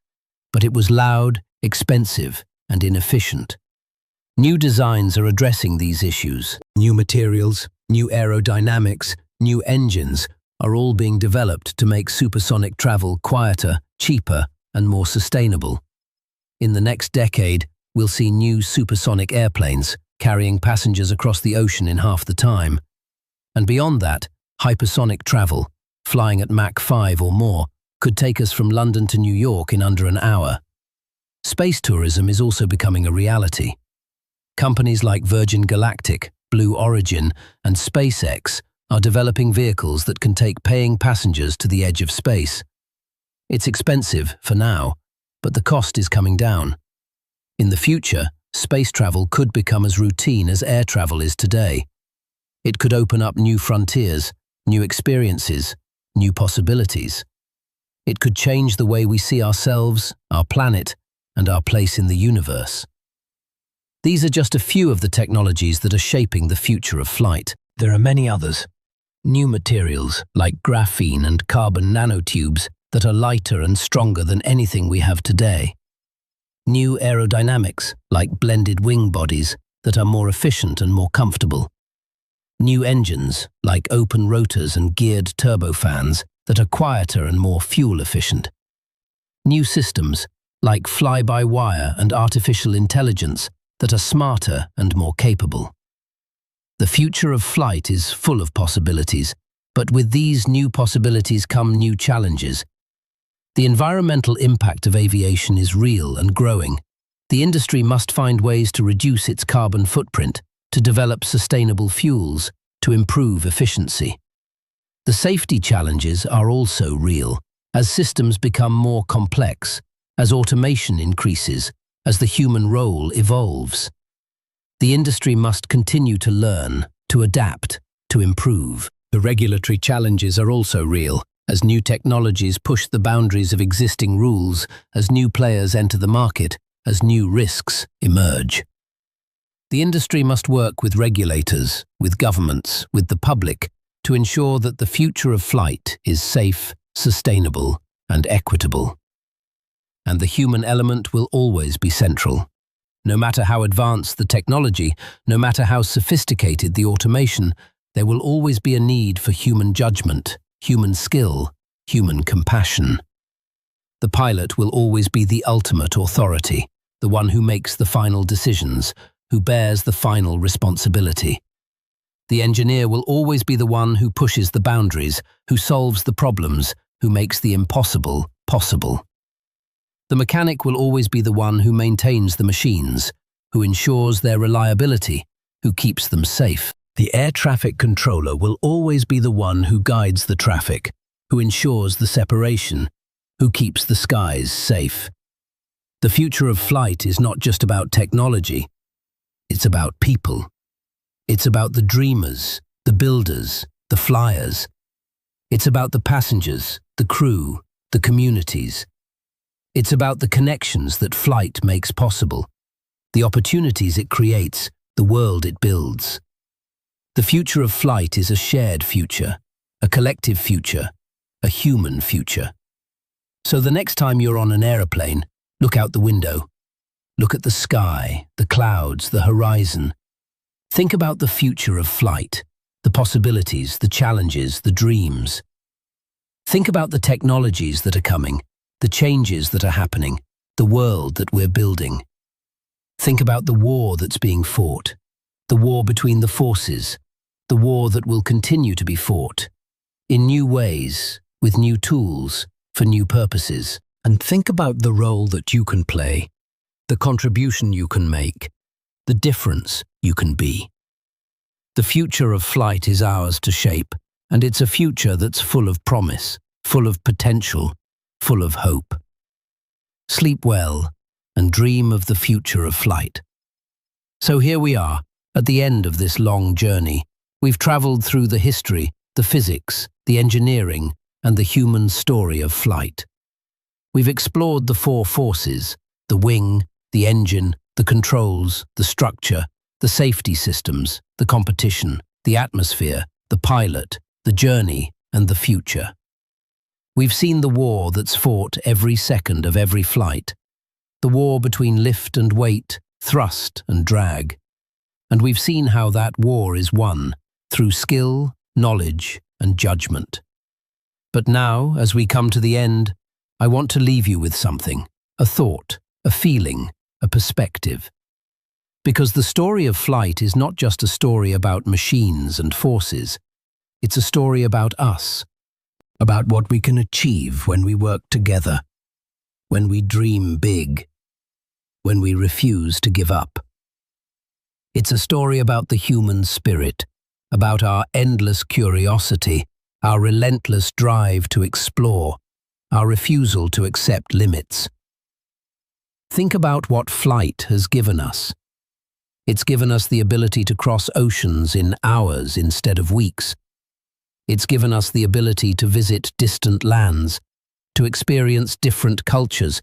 But it was loud, expensive, and inefficient. New designs are addressing these issues. New materials, new aerodynamics, new engines are all being developed to make supersonic travel quieter, cheaper, and more sustainable. In the next decade, we'll see new supersonic airplanes carrying passengers across the ocean in half the time. And beyond that, hypersonic travel, flying at Mach 5 or more, could take us from London to New York in under an hour. Space tourism is also becoming a reality. Companies like Virgin Galactic, Blue Origin, and SpaceX are developing vehicles that can take paying passengers to the edge of space. It's expensive for now, but the cost is coming down. In the future, space travel could become as routine as air travel is today. It could open up new frontiers, new experiences, new possibilities. It could change the way we see ourselves, our planet, and our place in the universe. These are just a few of the technologies that are shaping the future of flight. There are many others. New materials like graphene and carbon nanotubes that are lighter and stronger than anything we have today. New aerodynamics, like blended wing bodies, that are more efficient and more comfortable. New engines, like open rotors and geared turbofans, that are quieter and more fuel efficient. New systems, like fly-by-wire and artificial intelligence, that are smarter and more capable. The future of flight is full of possibilities, but with these new possibilities come new challenges. The environmental impact of aviation is real and growing. The industry must find ways to reduce its carbon footprint, to develop sustainable fuels, to improve efficiency. The safety challenges are also real, as systems become more complex, as automation increases, as the human role evolves. The industry must continue to learn, to adapt, to improve. The regulatory challenges are also real, as new technologies push the boundaries of existing rules, as new players enter the market, as new risks emerge. The industry must work with regulators, with governments, with the public, to ensure that the future of flight is safe, sustainable, and equitable. And the human element will always be central. No matter how advanced the technology, no matter how sophisticated the automation, there will always be a need for human judgment, human skill, human compassion. The pilot will always be the ultimate authority, the one who makes the final decisions, who bears the final responsibility. The engineer will always be the one who pushes the boundaries, who solves the problems, who makes the impossible possible. The mechanic will always be the one who maintains the machines, who ensures their reliability, who keeps them safe. The air traffic controller will always be the one who guides the traffic, who ensures the separation, who keeps the skies safe. The future of flight is not just about technology, it's about people. It's about the dreamers, the builders, the flyers. It's about the passengers, the crew, the communities. It's about the connections that flight makes possible, the opportunities it creates, the world it builds. The future of flight is a shared future, a collective future, a human future. So the next time you're on an aeroplane, look out the window. Look at the sky, the clouds, the horizon. Think about the future of flight, the possibilities, the challenges, the dreams. Think about the technologies that are coming, the changes that are happening, the world that we're building. Think about the war that's being fought, the war between the forces, the war that will continue to be fought, in new ways, with new tools, for new purposes. And think about the role that you can play, the contribution you can make, the difference you can be. The future of flight is ours to shape, and it's a future that's full of promise, full of potential, full of hope. Sleep well and dream of the future of flight. So here we are, at the end of this long journey. We've traveled through the history, the physics, the engineering, and the human story of flight. We've explored the four forces, the wing, the engine, the controls, the structure, the safety systems, the competition, the atmosphere, the pilot, the journey, and the future. We've seen the war that's fought every second of every flight, the war between lift and weight, thrust and drag. And we've seen how that war is won through skill, knowledge, and judgment. But now, as we come to the end, I want to leave you with something, a thought, a feeling, a perspective. Because the story of flight is not just a story about machines and forces. It's a story about us, about what we can achieve when we work together, when we dream big, when we refuse to give up. It's a story about the human spirit, about our endless curiosity, our relentless drive to explore, our refusal to accept limits. Think about what flight has given us. It's given us the ability to cross oceans in hours instead of weeks. It's given us the ability to visit distant lands, to experience different cultures,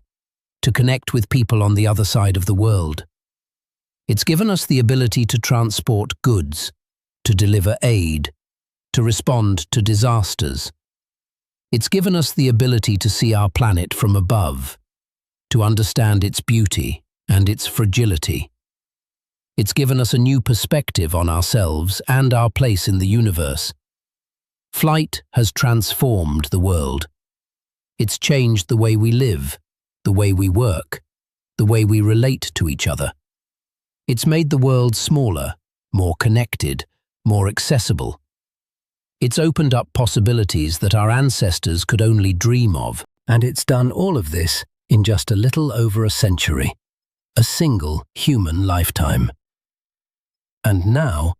to connect with people on the other side of the world. It's given us the ability to transport goods, to deliver aid, to respond to disasters. It's given us the ability to see our planet from above, to understand its beauty and its fragility. It's given us a new perspective on ourselves and our place in the universe. Flight has transformed the world. It's changed the way we live, the way we work, the way we relate to each other. It's made the world smaller, more connected, more accessible. It's opened up possibilities that our ancestors could only dream of, and it's done all of this in just a little over a century, a single human lifetime. And now,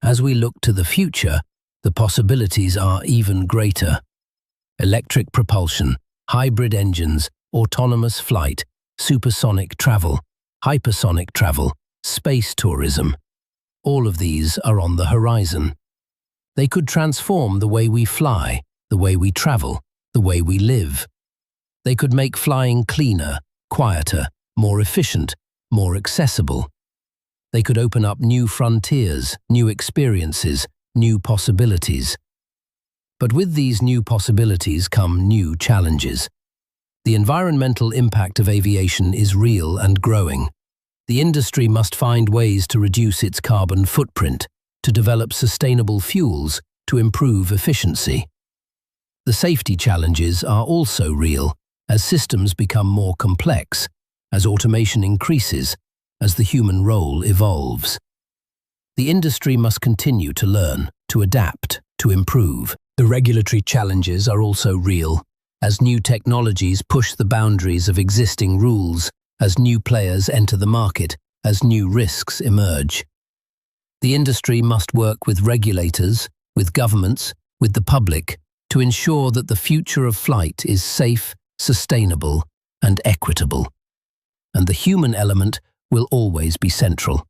as we look to the future, the possibilities are even greater. Electric propulsion, hybrid engines, autonomous flight, supersonic travel, hypersonic travel, space tourism. All of these are on the horizon. They could transform the way we fly, the way we travel, the way we live. They could make flying cleaner, quieter, more efficient, more accessible. They could open up new frontiers, new experiences, new possibilities. But with these new possibilities come new challenges. The environmental impact of aviation is real and growing. The industry must find ways to reduce its carbon footprint, to develop sustainable fuels, to improve efficiency. The safety challenges are also real, as systems become more complex, as automation increases, as the human role evolves. The industry must continue to learn, to adapt, to improve. The regulatory challenges are also real, as new technologies push the boundaries of existing rules, as new players enter the market, as new risks emerge. The industry must work with regulators, with governments, with the public, to ensure that the future of flight is safe, sustainable, and equitable. And the human element will always be central.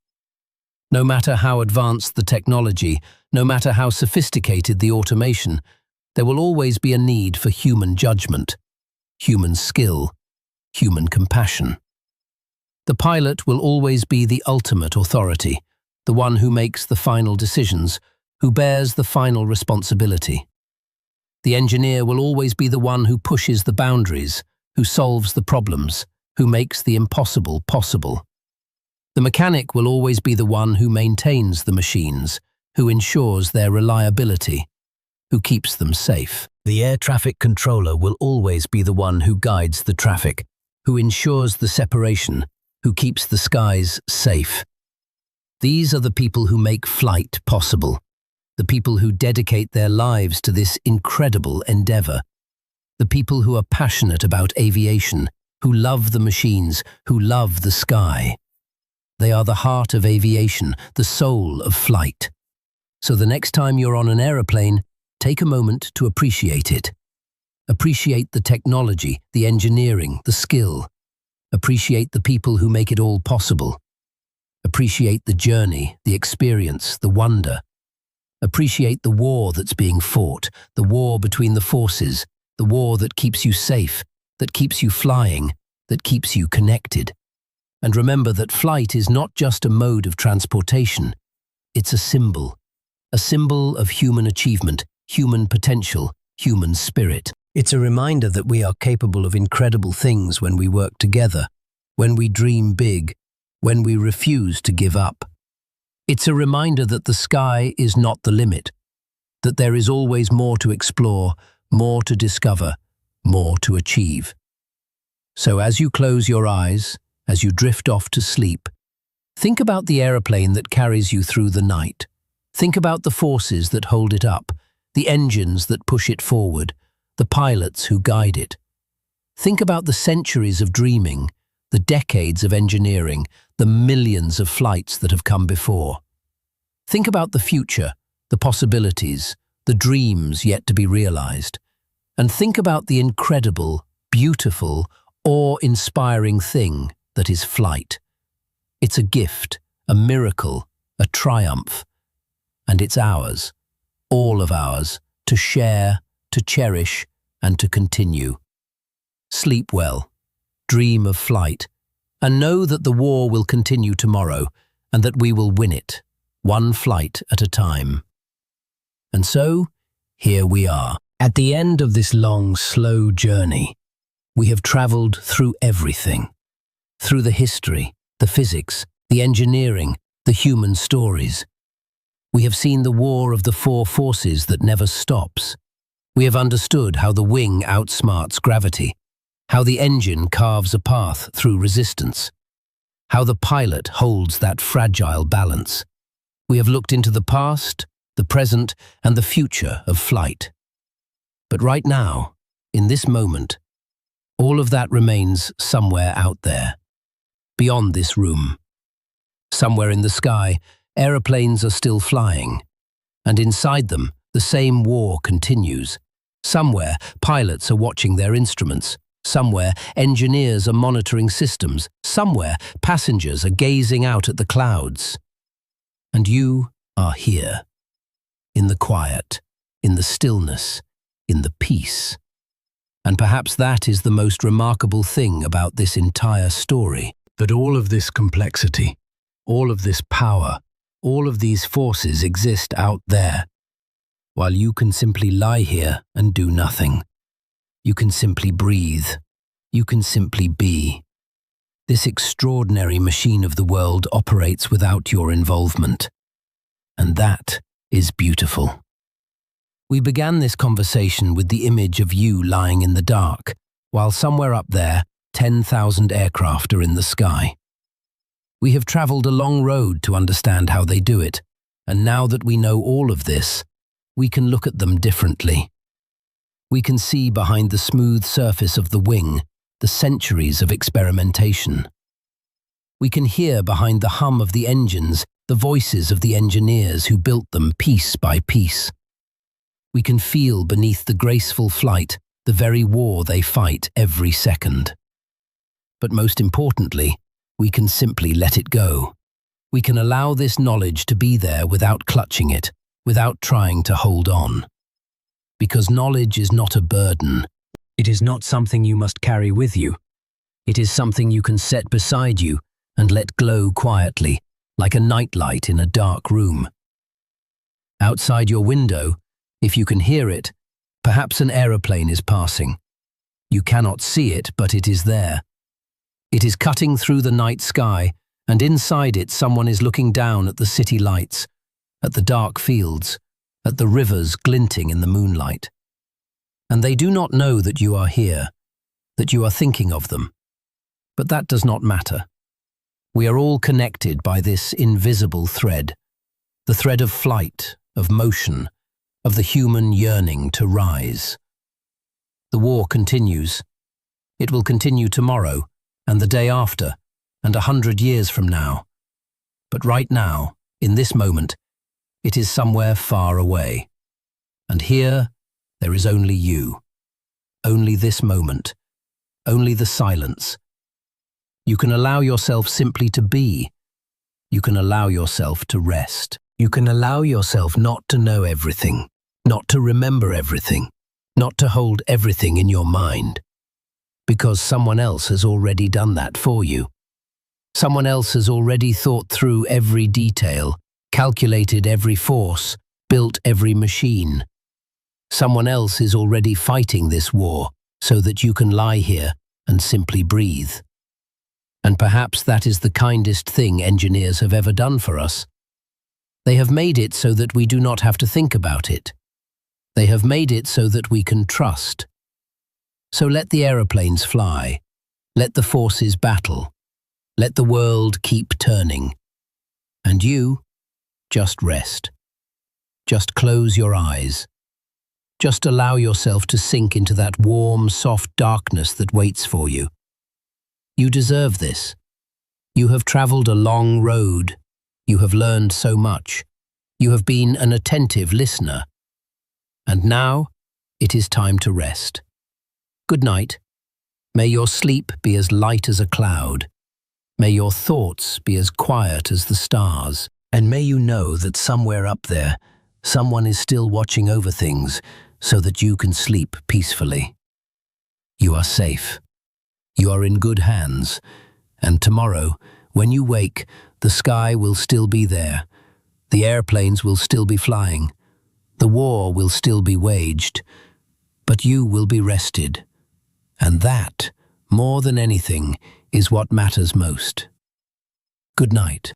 No matter how advanced the technology, no matter how sophisticated the automation, there will always be a need for human judgment, human skill, human compassion. The pilot will always be the ultimate authority, the one who makes the final decisions, who bears the final responsibility. The engineer will always be the one who pushes the boundaries, who solves the problems, who makes the impossible possible. The mechanic will always be the one who maintains the machines, who ensures their reliability, who keeps them safe. The air traffic controller will always be the one who guides the traffic, who ensures the separation, who keeps the skies safe. These are the people who make flight possible, the people who dedicate their lives to this incredible endeavor, the people who are passionate about aviation, who love the machines, who love the sky. They are the heart of aviation, the soul of flight. So the next time you're on an aeroplane, take a moment to appreciate it. Appreciate the technology, the engineering, the skill. Appreciate the people who make it all possible. Appreciate the journey, the experience, the wonder. Appreciate the war that's being fought, the war between the forces, the war that keeps you safe, that keeps you flying, that keeps you connected. And remember that flight is not just a mode of transportation, it's a symbol of human achievement, human potential, human spirit. It's a reminder that we are capable of incredible things when we work together, when we dream big, when we refuse to give up. It's a reminder that the sky is not the limit, that there is always more to explore, more to discover, more to achieve. So as you close your eyes, as you drift off to sleep, think about the aeroplane that carries you through the night. Think about the forces that hold it up, the engines that push it forward, the pilots who guide it. Think about the centuries of dreaming, the decades of engineering, the millions of flights that have come before. Think about the future, the possibilities, the dreams yet to be realized. And think about the incredible, beautiful, awe-inspiring thing that is flight. It's a gift, a miracle, a triumph. And it's ours, all of ours, to share, to cherish, and to continue. Sleep well, dream of flight, and know that the war will continue tomorrow and that we will win it, one flight at a time. And so, here we are, at the end of this long, slow journey. We have traveled through everything. Through the history, the physics, the engineering, the human stories. We have seen the war of the four forces that never stops. We have understood how the wing outsmarts gravity, how the engine carves a path through resistance, how the pilot holds that fragile balance. We have looked into the past, the present, and the future of flight. But right now, in this moment, all of that remains somewhere out there, beyond this room. Somewhere in the sky, aeroplanes are still flying, and inside them, the same war continues. Somewhere, pilots are watching their instruments. Somewhere, engineers are monitoring systems. Somewhere, passengers are gazing out at the clouds. And you are here, in the quiet, in the stillness, in the peace. And perhaps that is the most remarkable thing about this entire story, that all of this complexity, all of this power, all of these forces exist out there, while you can simply lie here and do nothing. You can simply breathe. You can simply be. This extraordinary machine of the world operates without your involvement. And that is beautiful. We began this conversation with the image of you lying in the dark, while somewhere up there, 10,000 aircraft are in the sky. We have traveled a long road to understand how they do it, and now that we know all of this, we can look at them differently. We can see behind the smooth surface of the wing the centuries of experimentation. We can hear behind the hum of the engines the voices of the engineers who built them piece by piece. We can feel beneath the graceful flight the very war they fight every second. But most importantly, we can simply let it go. We can allow this knowledge to be there without clutching it, without trying to hold on. Because knowledge is not a burden. It is not something you must carry with you. It is something you can set beside you and let glow quietly, like a nightlight in a dark room. Outside your window, if you can hear it, perhaps an aeroplane is passing. You cannot see it, but it is there. It is cutting through the night sky, and inside it someone is looking down at the city lights, at the dark fields, at the rivers glinting in the moonlight. And they do not know that you are here, that you are thinking of them. But that does not matter. We are all connected by this invisible thread, the thread of flight, of motion, of the human yearning to rise. The war continues. It will continue tomorrow, and the day after, and 100 years from now. But right now, in this moment, it is somewhere far away. And here, there is only you. Only this moment. Only the silence. You can allow yourself simply to be. You can allow yourself to rest. You can allow yourself not to know everything, not to remember everything, not to hold everything in your mind. Because someone else has already done that for you. Someone else has already thought through every detail, calculated every force, built every machine. Someone else is already fighting this war so that you can lie here and simply breathe. And perhaps that is the kindest thing engineers have ever done for us. They have made it so that we do not have to think about it. They have made it so that we can trust. So let the aeroplanes fly. Let the forces battle. Let the world keep turning. And you, just rest. Just close your eyes. Just allow yourself to sink into that warm, soft darkness that waits for you. You deserve this. You have traveled a long road. You have learned so much. You have been an attentive listener. And now, it is time to rest. Good night. May your sleep be as light as a cloud. May your thoughts be as quiet as the stars. And may you know that somewhere up there, someone is still watching over things so that you can sleep peacefully. You are safe. You are in good hands. And tomorrow, when you wake, the sky will still be there. The airplanes will still be flying. The war will still be waged. But you will be rested. And that, more than anything, is what matters most. Good night.